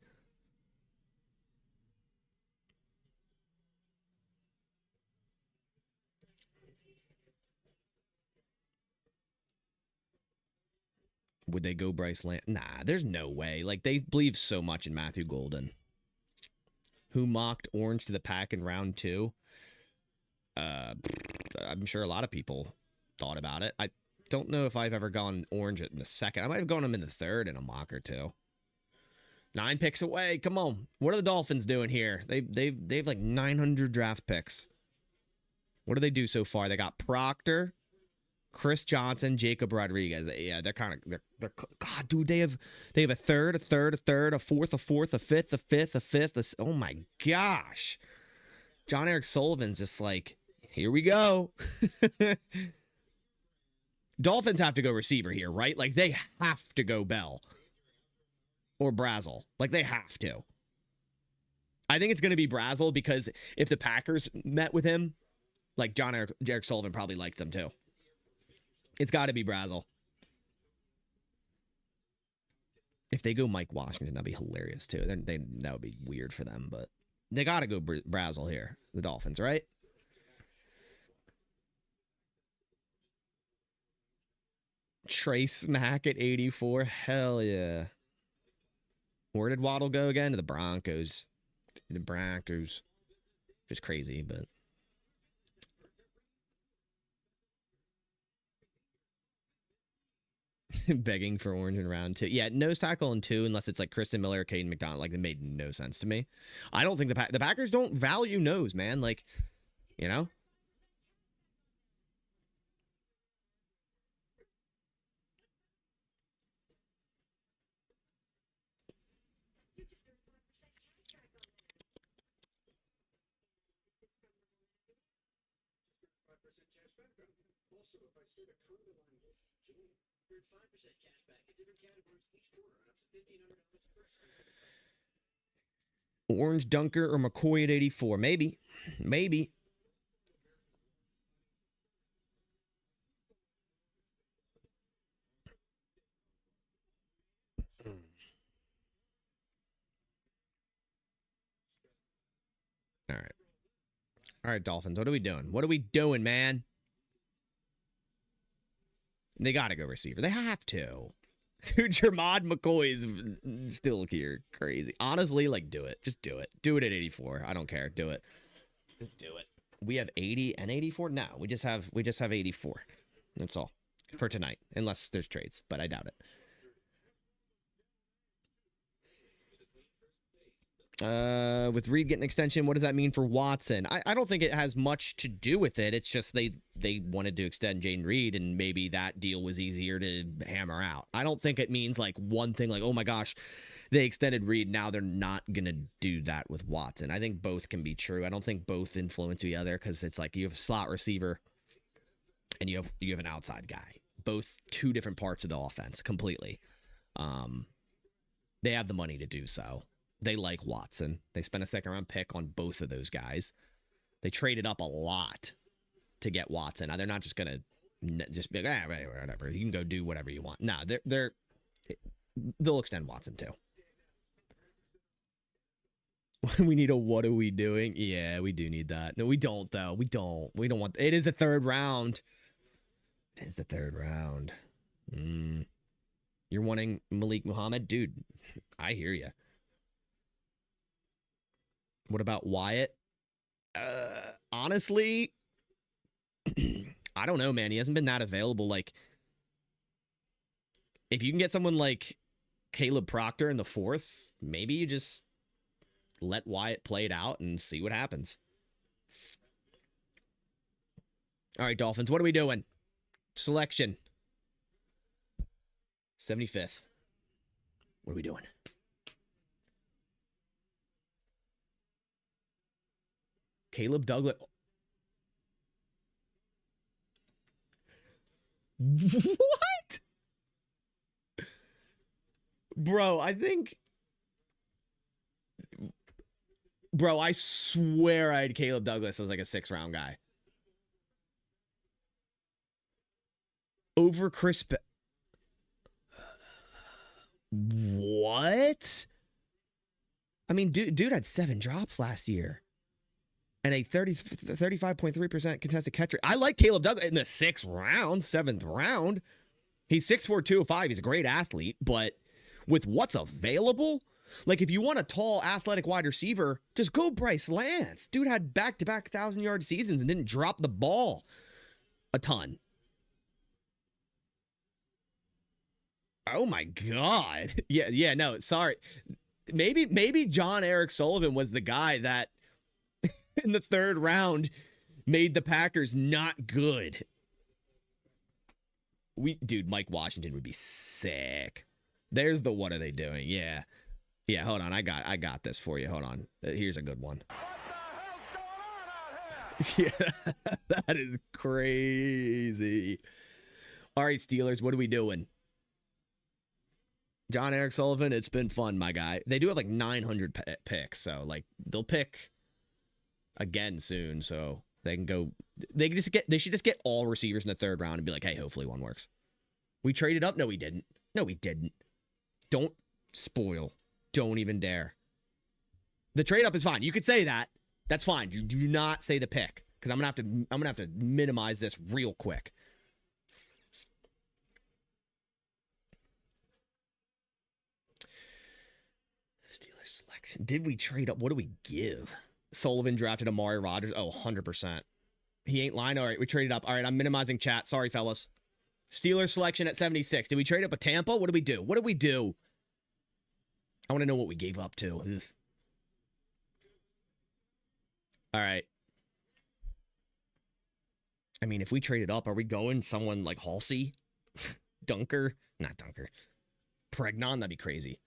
Would they go Bryce Land? Nah, there's no way. Like, they believe so much in Matthew Golden. Who mocked Orange to the pack in round 2? I'm sure a lot of people thought about it. I don't know if I've ever gone Orange in the 2nd. I might have gone him in the 3rd in a mock or 2. 9 picks away. Come on. What are the Dolphins doing here? They've like 900 draft picks. What do they do so far? They got Proctor, Chris Johnson, Jacob Rodriguez. Yeah, they're kind of they're God, dude. They have a third, a fourth, a fifth. Oh my gosh, John Eric Sullivan's just like, here we go. Dolphins have to go receiver here, right? Like they have to go Bell or Brazel. Like they have to. I think it's going to be Brazel because if the Packers met with him, like John Eric Sullivan probably liked him too. It's got to be Brazel. If they go Mike Washington, that'd be hilarious too. That would be weird for them, but they got to go Brazel here, the Dolphins, right? Trace Mack at 84. Hell yeah. Where did Waddle go again? To the Broncos. The Broncos. Just crazy, but. Begging for orange in round 2. Yeah, nose tackle in 2 unless it's like Kristen Miller or Caden McDonald. Like, it made no sense to me. I don't think the Packers don't value nose, man. Like, you know? Orange Dunker or McCoy at 84. Maybe. Maybe. All right. All right, Dolphins. What are we doing? What are we doing, man? They got to go receiver. They have to. Dude, Jermod McCoy is still here. Crazy. Honestly, like, do it. Just do it. Do it at 84. I don't care. Do it. Just do it. We have 80 and 84? No, we just have 84. That's all for tonight. Unless there's trades, but I doubt it. With Reed getting an extension, what does that mean for Watson? I don't think it has much to do with it. It's just they wanted to extend Jaden Reed, and maybe that deal was easier to hammer out. I don't think it means like one thing, like, oh my gosh, they extended Reed, now they're not gonna do that with Watson. I think both can be true. I don't think both influence the other, because it's like you have a slot receiver and you have an outside guy. Both two different parts of the offense completely. They have the money to do so. They like Watson. They spent a second-round pick on both of those guys. They traded up a lot to get Watson. Now, they're not just going to just be like, whatever. You can go do whatever you want. No, they'll extend Watson, too. We need a what are we doing? Yeah, we do need that. No, we don't, though. We don't want... It is the third round. It is the third round. You're wanting Malik Muhammad? Dude, I hear you. What about Wyatt? Honestly, I don't know, man. He hasn't been that available. Like, if you can get someone like Caleb Proctor in the 4th, maybe you just let Wyatt play it out and see what happens. All right, Dolphins, what are we doing? Selection. 75th. What are we doing? Caleb Douglas. What? Bro, I think... Bro, I swear I had Caleb Douglas as like a 6th-round guy. Over Chris... What? I mean, dude had 7 drops last year. And a 35.3% contested catch rate. I like Caleb Douglas in the 6th round, 7th round. He's 6'4", 205. He's a great athlete. But with what's available, like if you want a tall, athletic wide receiver, just go Bryce Lance. Dude had back-to-back 1,000-yard seasons and didn't drop the ball a ton. Oh, my God. Yeah, no, sorry. Maybe John Eric Sullivan was the guy that in the 3rd round made the Packers not good. Dude, Mike Washington would be sick. There's the what are they doing? Yeah. Yeah, hold on. I got this for you. Hold on. Here's a good one. What the hell's going on out here? Yeah, that is crazy. All right, Steelers, what are we doing? John Eric Sullivan, it's been fun, my guy. They do have like 900 picks, so like they'll pick again soon, so they can go. They should just get all receivers in the third round and be like, hey, hopefully one works. We traded up? No, we didn't. No, we didn't. Don't spoil. Don't even dare. The trade up is fine. You could say that. That's fine. You do not say the pick because I'm gonna have to minimize this real quick. Steelers selection. Did we trade up? What do we give? Sullivan drafted Amari Rodgers. Oh, 100%. He ain't lying. All right, we traded up. All right, I'm minimizing chat. Sorry, fellas. Steelers selection at 76. Did we trade up a Tampa? What did we do? What did we do? I want to know what we gave up to. Ugh. All right. I mean, if we traded up, are we going someone like Halsey? Dunker? Not Dunker. Pregnon? That'd be crazy.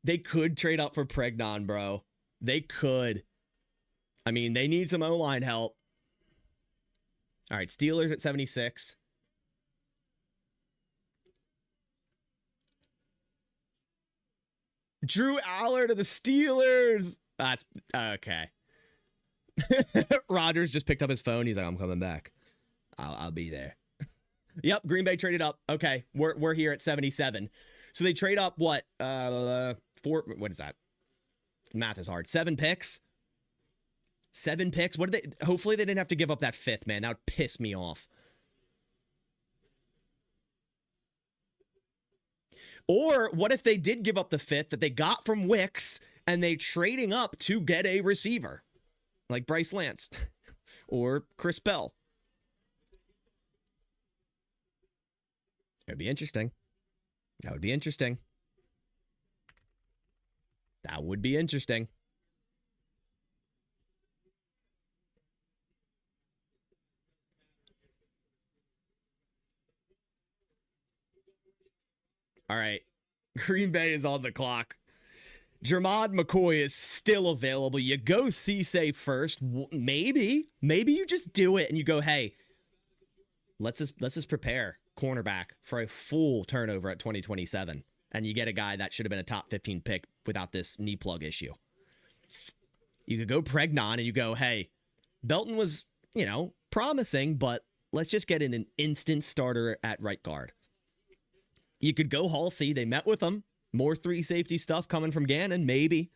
They could trade up for Pregnon, bro. They could. I mean, they need some O-line help. All right, Steelers at 76. Drew Aller to the Steelers. That's okay. Rodgers just picked up his phone. He's like, I'm coming back. I'll be there. Yep, Green Bay traded up. Okay, we're here at 77. So they trade up what? What is that? Math is hard. 7 picks. 7 picks. What did they? Hopefully they didn't have to give up that 5th, man. That would piss me off. Or what if they did give up the 5th that they got from Wicks and they trading up to get a receiver like Bryce Lance or Chris Bell? It'd be interesting. That would be interesting. That would be interesting. All right. Green Bay is on the clock. Jermod McCoy is still available. You go Cisse first. Maybe you just do it and you go, hey, let's just prepare cornerback for a full turnover at 2027. And you get a guy that should have been a top 15 pick without this knee plug issue. You could go Pregnon and you go, hey, Belton was, promising, but let's just get in an instant starter at right guard. You could go Halsey. They met with him. More 3 safety stuff coming from Gannon, maybe.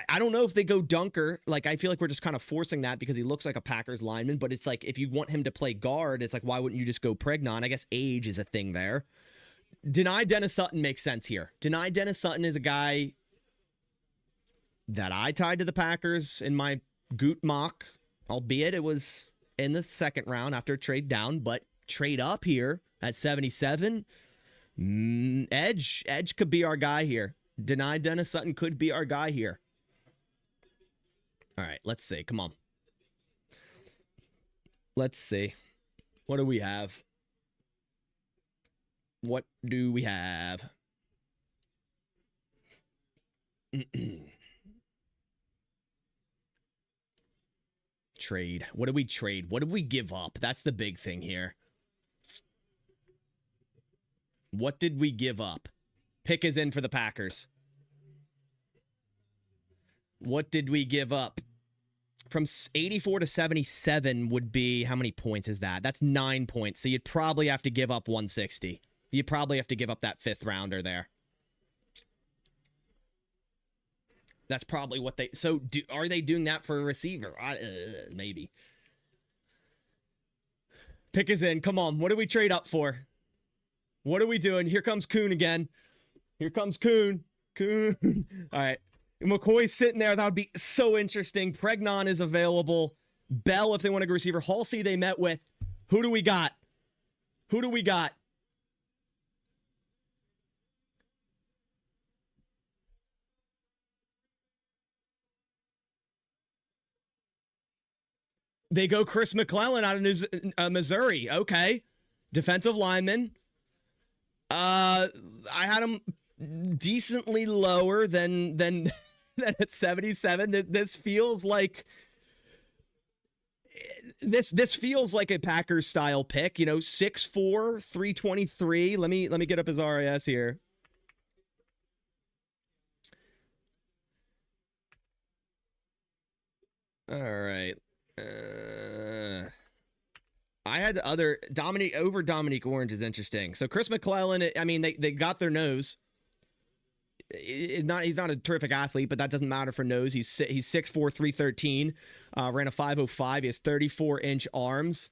I don't know if they go Dunker. Like, I feel like we're just kind of forcing that because he looks like a Packers lineman, but it's like, if you want him to play guard, it's like, why wouldn't you just go Pregnon? I guess age is a thing there. Deny Dennis Sutton makes sense here. Deny Dennis Sutton is a guy that I tied to the Packers in my Goot mock, albeit it was in the 2nd round after a trade down, but trade up here at 77. Edge could be our guy here. Deny Dennis Sutton could be our guy here. All right, let's see. Come on. Let's see. What do we have? What do we have? Trade. What did we trade? What did we give up? That's the big thing here. What did we give up? Pick is in for the Packers. What did we give up? From 84 to 77 would be, how many points is that? That's 9 points. So you'd probably have to give up 160. You probably have to give up that 5th rounder there. That's probably what they... So are they doing that for a receiver? Maybe. Pick is in. Come on. What do we trade up for? What are we doing? Here comes Kuhn again. Here comes Kuhn. Kuhn. All right. McCoy's sitting there. That would be so interesting. Pregnon is available. Bell, if they want to go receiver. Halsey they met with. Who do we got? Who do we got? They go Chris Mlen out of Missouri. Okay. Defensive lineman. I had him decently lower than than at 77. This feels like this feels like a Packers style pick, 6'4", 323. Let me get up his RAS here. All right. I had the other Dominique Orange is interesting. So Chris Mlen, I mean, they got their nose. He's not a terrific athlete, but that doesn't matter for nose. He's 6'4", 313, ran a 5.05. He has 34-inch arms.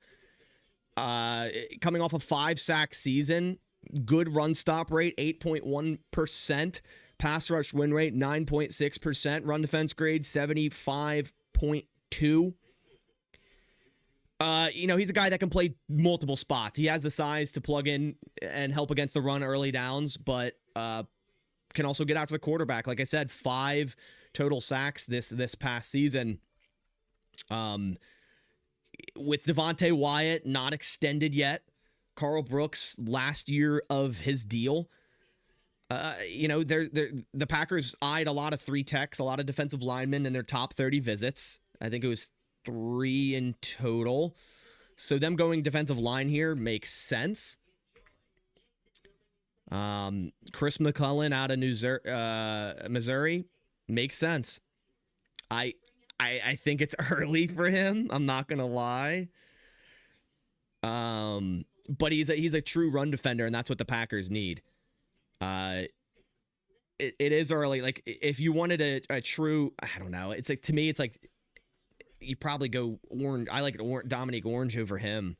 Coming off a 5-sack season, good run stop rate, 8.1%. Pass rush win rate, 9.6%. Run defense grade, 75.2. He's a guy that can play multiple spots. He has the size to plug in and help against the run early downs, but can also get after the quarterback. Like I said, 5 total sacks this past season. With Devontae Wyatt not extended yet, Carl Brooks last year of his deal. The Packers eyed a lot of 3 techs, a lot of defensive linemen in their top 30 visits. I think it was 3 in total. So them going defensive line here makes sense. Chris Mlen out of Missouri makes sense. I think it's early for him. I'm not gonna lie. But he's a true run defender, and that's what the Packers need. It is early. Like, if you wanted a true, I don't know. It's like, to me, it's like you probably go Orange. I like Dominique Orange over him.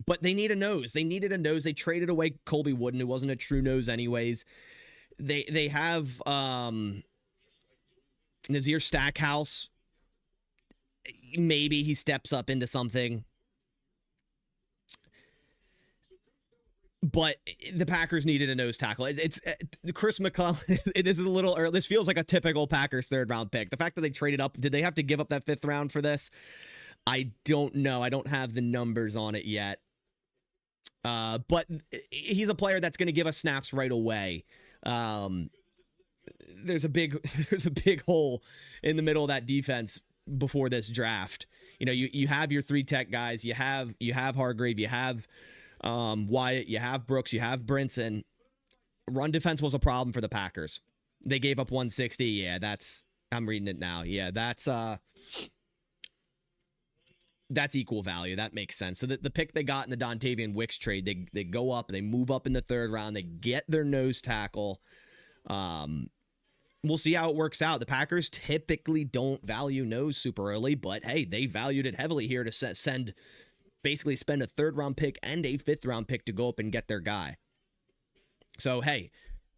But they need a nose. They needed a nose. They traded away Colby Wooden, who wasn't a true nose anyways. They have Nazir Stackhouse. Maybe he steps up into something. But the Packers needed a nose tackle. It's Chris Mlen. This is a little early. This feels like a typical Packers 3rd round pick. The fact that they traded up, did they have to give up that 5th round for this? I don't know. I don't have the numbers on it yet. But he's a player that's going to give us snaps right away. There's a big hole in the middle of that defense before this draft. You have your 3 tech guys. You have Hargrave. You have Wyatt. You have Brooks. You have Brinson. Run defense was a problem for the Packers. They gave up 160. Yeah, I'm reading it now. Yeah, that's equal value. That makes sense. So the pick they got in the Dontavian Wicks trade, they go up, they move up in the 3rd round, they get their nose tackle. We'll see how it works out. The Packers typically don't value nose super early, but hey, they valued it heavily here to spend a 3rd round pick and a 5th round pick to go up and get their guy. So hey,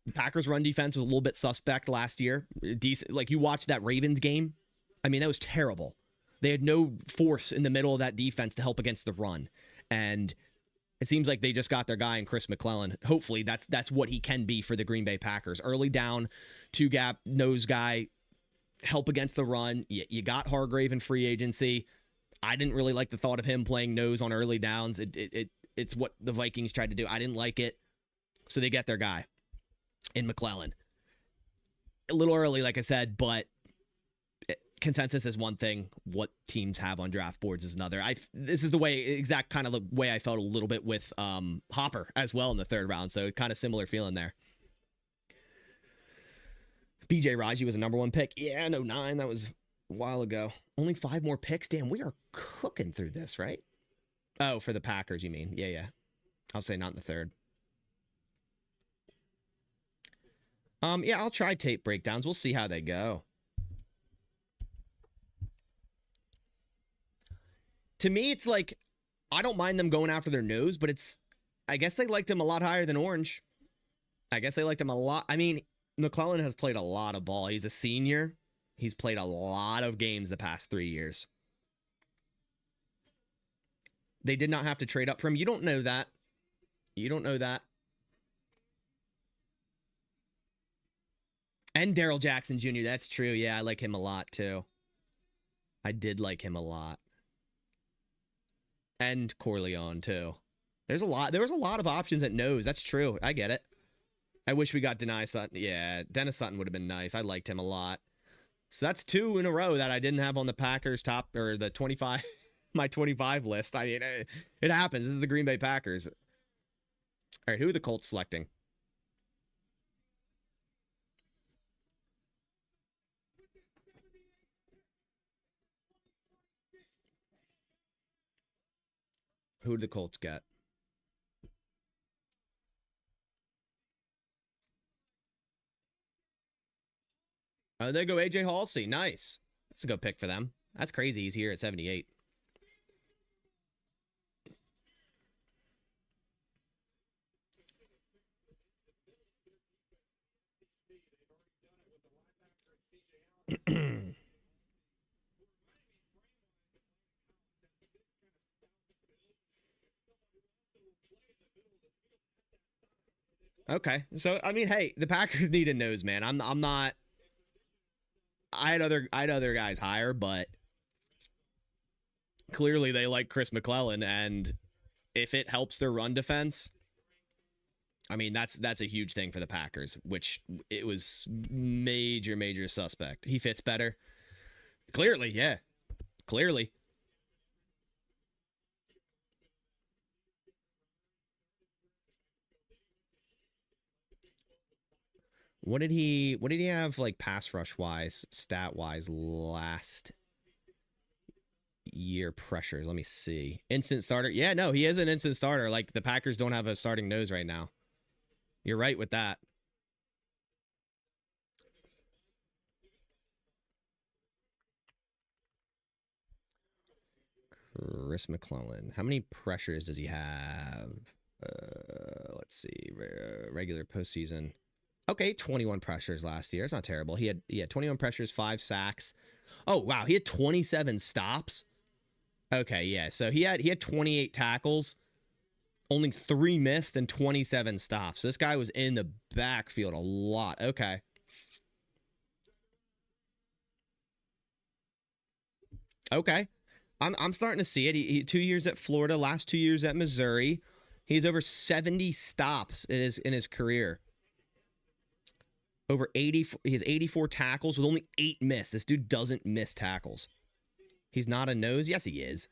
the Packers run defense was a little bit suspect last year. Decent, like you watched that Ravens game. I mean, that was terrible. They had no force in the middle of that defense to help against the run. And it seems like they just got their guy in Chris Mlen. Hopefully that's what he can be for the Green Bay Packers. Early down, 2-gap nose guy, help against the run. You got Hargrave in free agency. I didn't really like the thought of him playing nose on early downs. It's what the Vikings tried to do. I didn't like it. So they get their guy in McClellan. A little early, like I said, but consensus is one thing. What teams have on draft boards is another. This is the way I felt a little bit with Hopper as well in the 3rd round. So kind of similar feeling there. BJ Raji was a number 1 pick. Yeah, in 09. That was a while ago. Only 5 more picks. Damn, we are cooking through this, right? Oh, for the Packers, you mean? Yeah. I'll say not in the 3rd. Yeah, I'll try tape breakdowns. We'll see how they go. To me, it's like, I don't mind them going after their nose, but I guess they liked him a lot higher than Orange. I guess they liked him a lot. I mean, McClellan has played a lot of ball. He's a senior. He's played a lot of games the past 3 years. They did not have to trade up for him. You don't know that. And Daryl Jackson Jr., that's true. Yeah, I like him a lot, too. I did like him a lot. And Corleone, too. There was a lot of options at nose. That's true. I get it. I wish we got Dennis Sutton. Yeah, Dennis Sutton would have been nice. I liked him a lot. So that's 2 in a row that I didn't have on the Packers top or the 25, my 25 list. I mean, it happens. This is the Green Bay Packers. All right, who are the Colts selecting? Who did the Colts get? Oh, there go AJ Halsey. Nice. That's a good pick for them. That's crazy. He's here at 78. Okay. So, I mean, hey, the Packers need a nose man. I'm not. I had other guys higher, but clearly they like Chris Mlen, and if it helps their run defense, I mean that's a huge thing for the Packers, which it was major suspect. He fits better. Clearly, yeah. Clearly. What did he have like pass rush wise, stat wise last year pressures? Let me see. Instant starter. Yeah, no, he is an instant starter. Like the Packers don't have a starting nose right now. You're right with that. Chris Mlen. How many pressures does he have? Let's see. Regular postseason. Okay, 21 pressures last year. It's not terrible. He had 21 pressures, 5 sacks. Oh, wow. He had 27 stops. Okay, yeah. So he had 28 tackles, only 3 missed, and 27 stops. This guy was in the backfield a lot. Okay. Okay. I'm starting to see it. He 2 years at Florida, last 2 years at Missouri. He's over 70 stops in his career. Over 80, he has 84 tackles with only 8 missed. This dude doesn't miss tackles. He's not a nose. Yes, he is.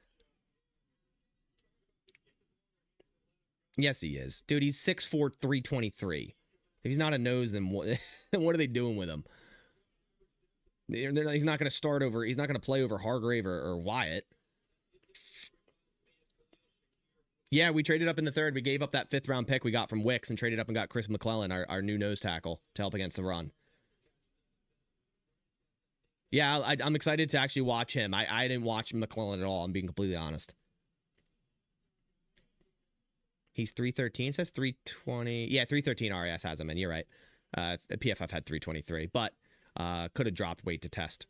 Yes, he is. Dude, he's 6'4", 323. If he's not a nose, then what are they doing with him? He's not going to start over. He's not going to play over Hargrave or Wyatt. Yeah, we traded up in the 3rd. We gave up that 5th round pick we got from Wicks and traded up and got Chris Mlen, our new nose tackle, to help against the run. Yeah, I'm excited to actually watch him. I didn't watch Mlen at all. I'm being completely honest. He's 313. It says 320. Yeah, 313 RAS has him, and you're right. PFF had 323, but could have dropped weight to test.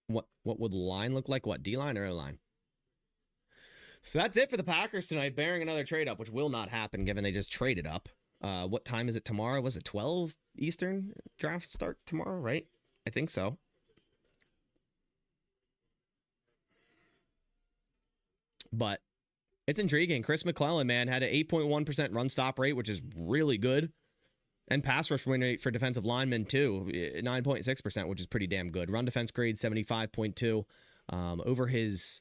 What would the line look like? What, D-line or O-line? So that's it for the Packers tonight, bearing another trade up, which will not happen given they just traded up. What time is it tomorrow? Was it 12 Eastern draft start tomorrow, right? I think so. But it's intriguing. Chris Mlen, man, had an 8.1% run stop rate, which is really good. And pass rush win rate for defensive linemen, too, 9.6%, which is pretty damn good. Run defense grade, 75.2. Over his,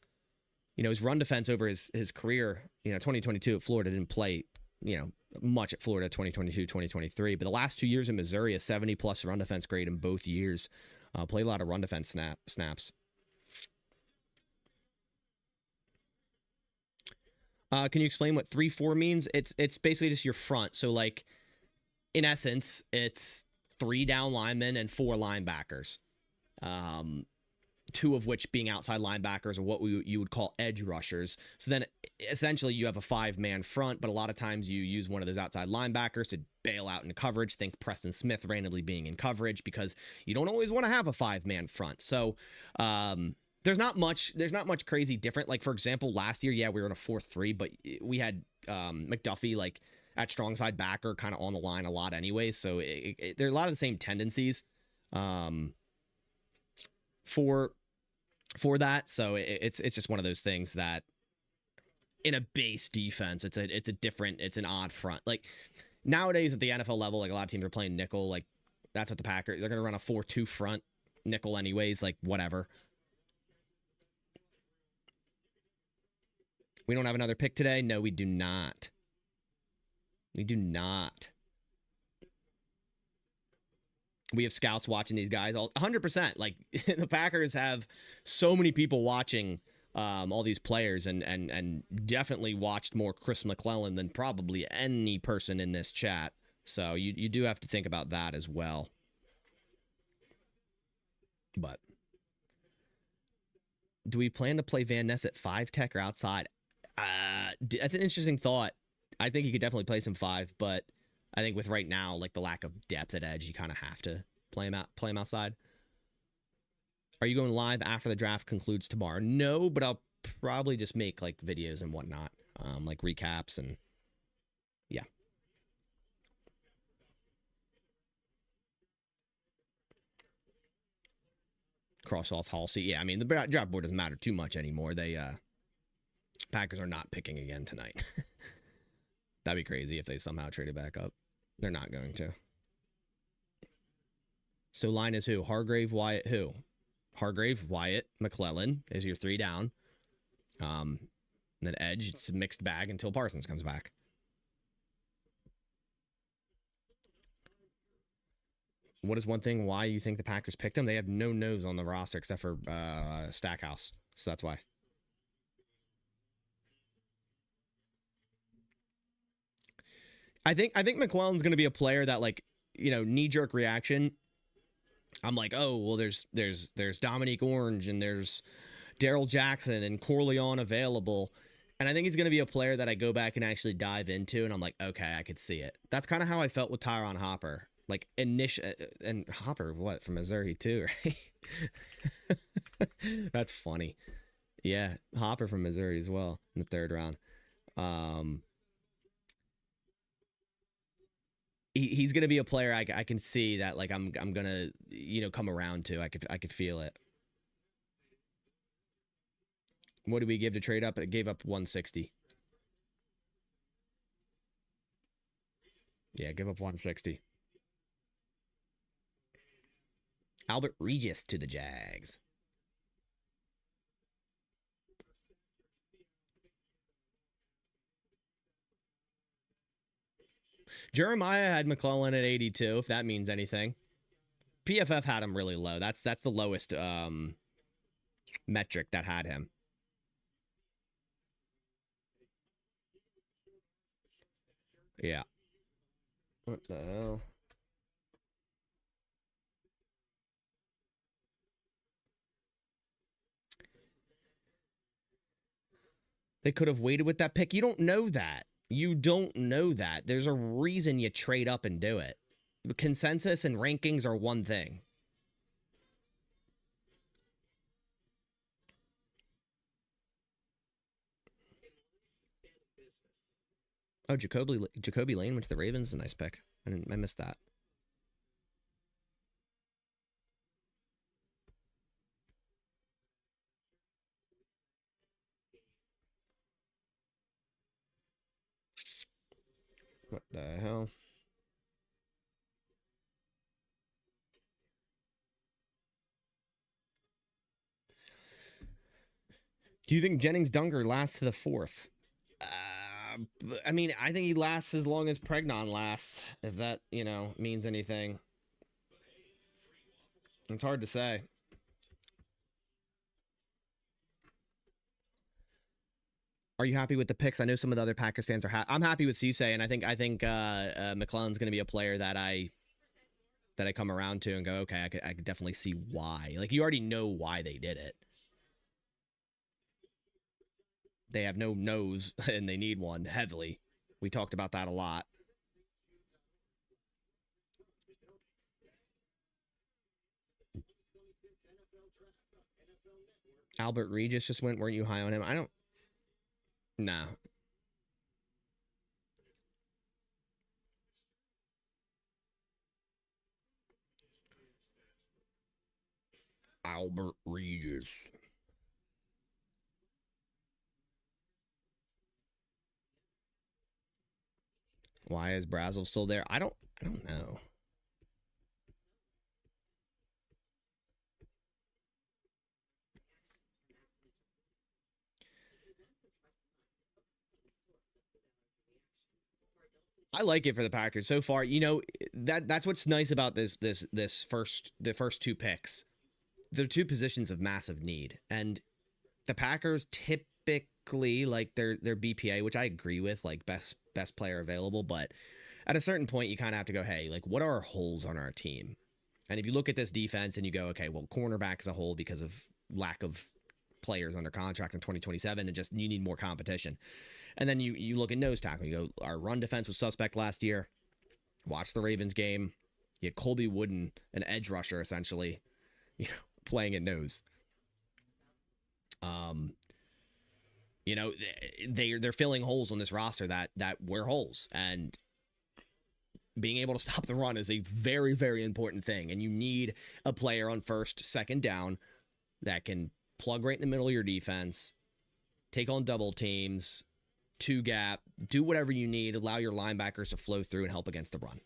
his run defense over his career, 2022 at Florida didn't play, much at Florida, 2022, 2023. But the last 2 years in Missouri, a 70-plus run defense grade in both years. Played a lot of run defense snaps. Can you explain what 3-4 means? It's basically just your front. So, like, in essence, it's 3 down linemen and 4 linebackers. 2 of which being outside linebackers or what you would call edge rushers. So then essentially you have a 5-man front, but a lot of times you use one of those outside linebackers to bail out in coverage. Think Preston Smith randomly being in coverage because you don't always want to have a 5-man front. So there's not much crazy different. Like, for example, last year, yeah, we were in a 4-3, but we had McDuffie like at strong side backer, kind of on the line a lot anyway. So there are a lot of the same tendencies for that. So it's just one of those things that in a base defense, it's an odd front. Like nowadays at the NFL level, like a lot of teams are playing nickel. Like that's what the Packers, they're going to run a 4-2 front nickel anyways, like whatever. We don't have another pick today. No, we do not. We do not. We have scouts watching these guys all 100%. Like the Packers have so many people watching all these players and definitely watched more Chris Mlen than probably any person in this chat. So you do have to think about that as well. But do we plan to play Van Ness at 5 tech or outside? That's an interesting thought. I think you could definitely play some 5, but I think with right now, like the lack of depth at edge, you kind of have to play him outside. Are you going live after the draft concludes tomorrow? No, but I'll probably just make like videos and whatnot, like recaps and yeah. Cross off Halsey. Yeah, I mean the draft board doesn't matter too much anymore. They Packers are not picking again tonight. That'd be crazy if they somehow traded back up. They're not going to. So line is who? Hargrave, Wyatt, who? Hargrave, Wyatt, McClellan is your 3 down. And then edge, it's a mixed bag until Parsons comes back. What is one thing why you think the Packers picked him? They have no nose on the roster except for Stackhouse. So that's why. I think McClellan's going to be a player that, like, you know, knee-jerk reaction. I'm like, oh, well, there's Dominique Orange and there's Daryl Jackson and Corleone available. And I think he's going to be a player that I go back and actually dive into, and I'm like, okay, I could see it. That's kind of how I felt with Tyron Hopper. Like, and Hopper, what, from Missouri too, right? That's funny. Yeah, Hopper from Missouri as well in the 3rd round. He's gonna be a player I can see that, like, I'm gonna, you know, come around to. I could feel it. What did we give to trade up? It gave up 160. Yeah, give up 160. Albert Regis to the Jags. Jeremiah had McClellan at 82, if that means anything. PFF had him really low. That's the lowest metric that had him. Yeah. What the hell? They could have waited with that pick. You don't know that. You don't know that. There's a reason you trade up and do it. Consensus and rankings are one thing. Oh, Jacoby Lane went to the Ravens. A nice pick. I missed that. What the hell? Do you think Jennings Dunker lasts to the 4th? I mean, I think he lasts as long as Pregnon lasts, if that, you know, means anything. It's hard to say. Are you happy with the picks? I know some of the other Packers fans are I'm happy with Cisse, and I think McClellan's going to be a player that I come around to and go, okay, I could definitely see why. Like, you already know why they did it. They have no nose, and they need one heavily. We talked about that a lot. Albert Regis just went. Weren't you high on him? I don't. No. Albert Regis. Why is Brazel still there? I don't know. I like it for the Packers so far. You know, that's what's nice about the first two picks. They're two positions of massive need, and the Packers typically like their BPA, which I agree with, like best player available. But at a certain point, you kind of have to go, hey, like what are our holes on our team? And if you look at this defense and you go, okay, well, cornerback is a hole because of lack of players under contract in 2027, and just you need more competition. And then you look at nose tackle. You go, our run defense was suspect last year. Watch the Ravens game. You had Colby Wooden, an edge rusher, essentially, you know, playing at nose. You know, they're filling holes on this roster that were holes, and being able to stop the run is a very, very important thing. And you need a player on first, second down that can plug right in the middle of your defense, take on double teams, two gap, do whatever you need, allow your linebackers to flow through and help against the run.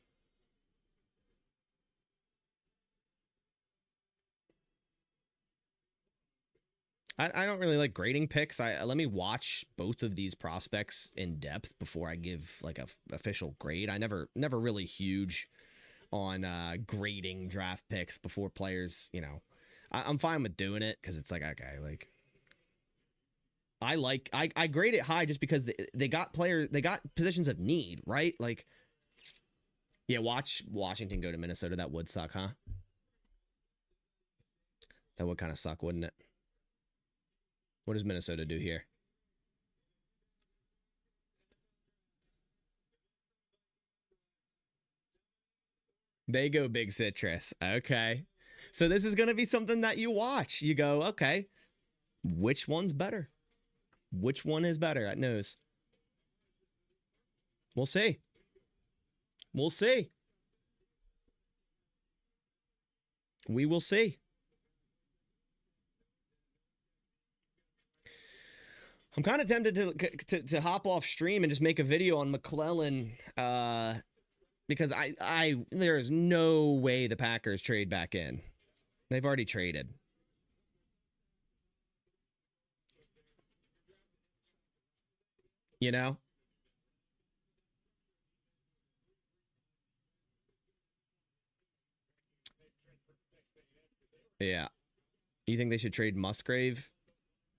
I don't really like grading picks. Let me watch both of these prospects in depth before I give like a official grade. I never really huge on grading draft picks before players. You know, I'm fine with doing it because it's like, okay, like I grade it high just because they got positions of need, right? Like, yeah, watch Washington go to Minnesota. That would suck, huh? That would kind of suck, wouldn't it? What does Minnesota do here? They go big citrus. Okay. So this is going to be something that you watch. You go, okay, which one's better? Which one is better at nose? We'll see. We'll see. We will see. I'm kind of tempted to hop off stream and just make a video on McClellan because there is no way the Packers trade back in. They've already traded. You know? Yeah. You think they should trade Musgrave?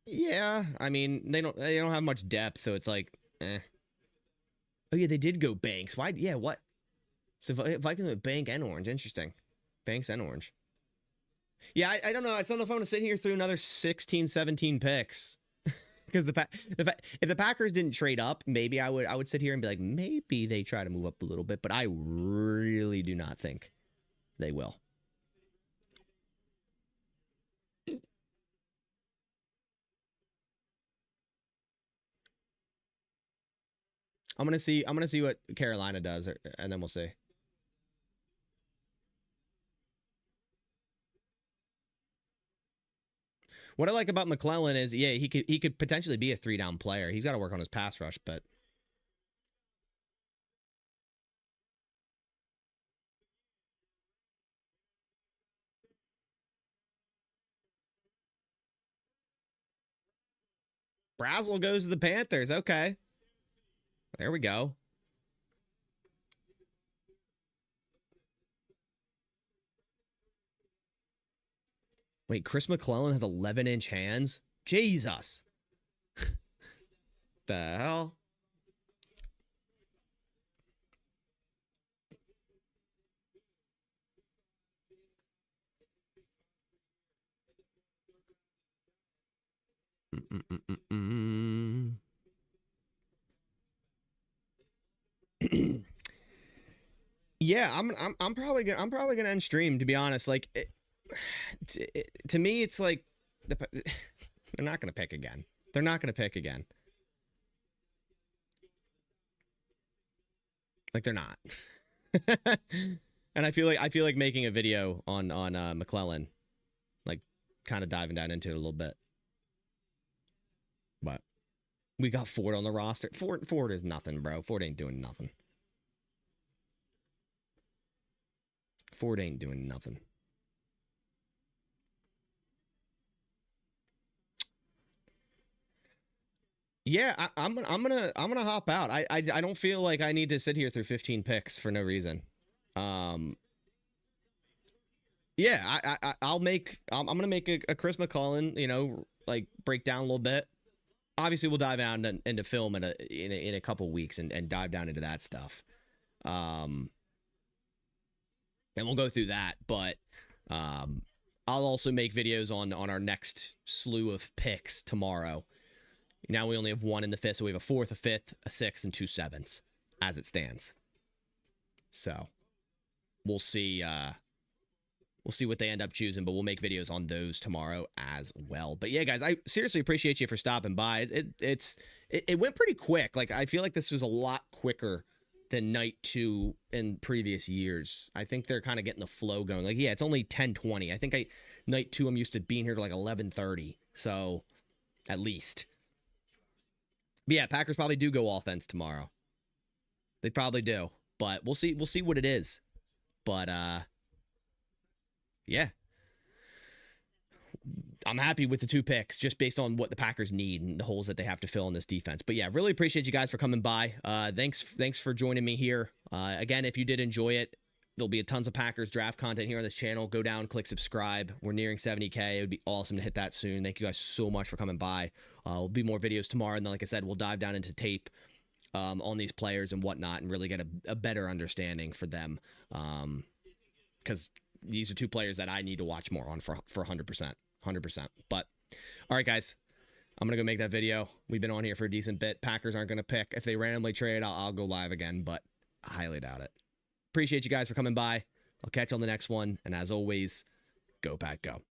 Yeah. I mean, they don't have much depth, so it's like, eh. Oh yeah, they did go Banks. Why? Yeah, what? So Vikings with Bank and Orange. Interesting. Banks and Orange. Yeah, I don't know. I don't know if I want to sit here through another 16, 17 picks. Because if the Packers didn't trade up, maybe I would sit here and be like, maybe they try to move up a little bit, but I really do not think they will. I'm gonna see what Carolina does, and then we'll see. What I like about McClellan is, yeah, he could potentially be a 3-down player. He's got to work on his pass rush, but Brazel goes to the Panthers. Okay, there we go. Wait, Chris McClellan has 11-inch hands? Jesus. The hell? Yeah, I'm probably gonna end stream, to be honest. Like, to me, it's like They're not going to pick again. They're not going to pick again. Like, they're not. And I feel like making a video on McClellan, like kind of diving down into it a little bit. But we got Ford on the roster. Ford is nothing, bro. Ford ain't doing nothing. Ford ain't doing nothing. Yeah, I'm gonna hop out. I don't feel like I need to sit here through 15 picks for no reason. Yeah, I'm gonna make a Chris McClellan, you know, like breakdown a little bit. Obviously, we'll dive down into film in a couple weeks and dive down into that stuff. And we'll go through that, but I'll also make videos on our next slew of picks tomorrow. Now we only have one in the fifth, so we have a fourth, a fifth, a sixth, and 2 sevenths as it stands. So we'll see. We'll see what they end up choosing, but we'll make videos on those tomorrow as well. But yeah, guys, I seriously appreciate you for stopping by. It went pretty quick. Like, I feel like this was a lot quicker than night 2 in previous years. I think they're kind of getting the flow going. Like, yeah, it's only 10:20. I think night 2, I'm used to being here to like 11:30. So at least. But yeah, Packers probably do go offense tomorrow. They probably do, but we'll see. We'll see what it is. But yeah, I'm happy with the 2 picks just based on what the Packers need and the holes that they have to fill in this defense. But yeah, really appreciate you guys for coming by. Thanks for joining me here. Again, if you did enjoy it, there'll be tons of Packers draft content here on this channel. Go down, click subscribe. We're nearing 70K. It would be awesome to hit that soon. Thank you guys so much for coming by. There'll be more videos tomorrow. And then, like I said, we'll dive down into tape on these players and whatnot and really get a better understanding for them. Because these are 2 players that I need to watch more on for 100%. 100%. But, all right, guys. I'm going to go make that video. We've been on here for a decent bit. Packers aren't going to pick. If they randomly trade, I'll go live again, but I highly doubt it. Appreciate you guys for coming by. I'll catch you on the next one. And as always, go Pack, go.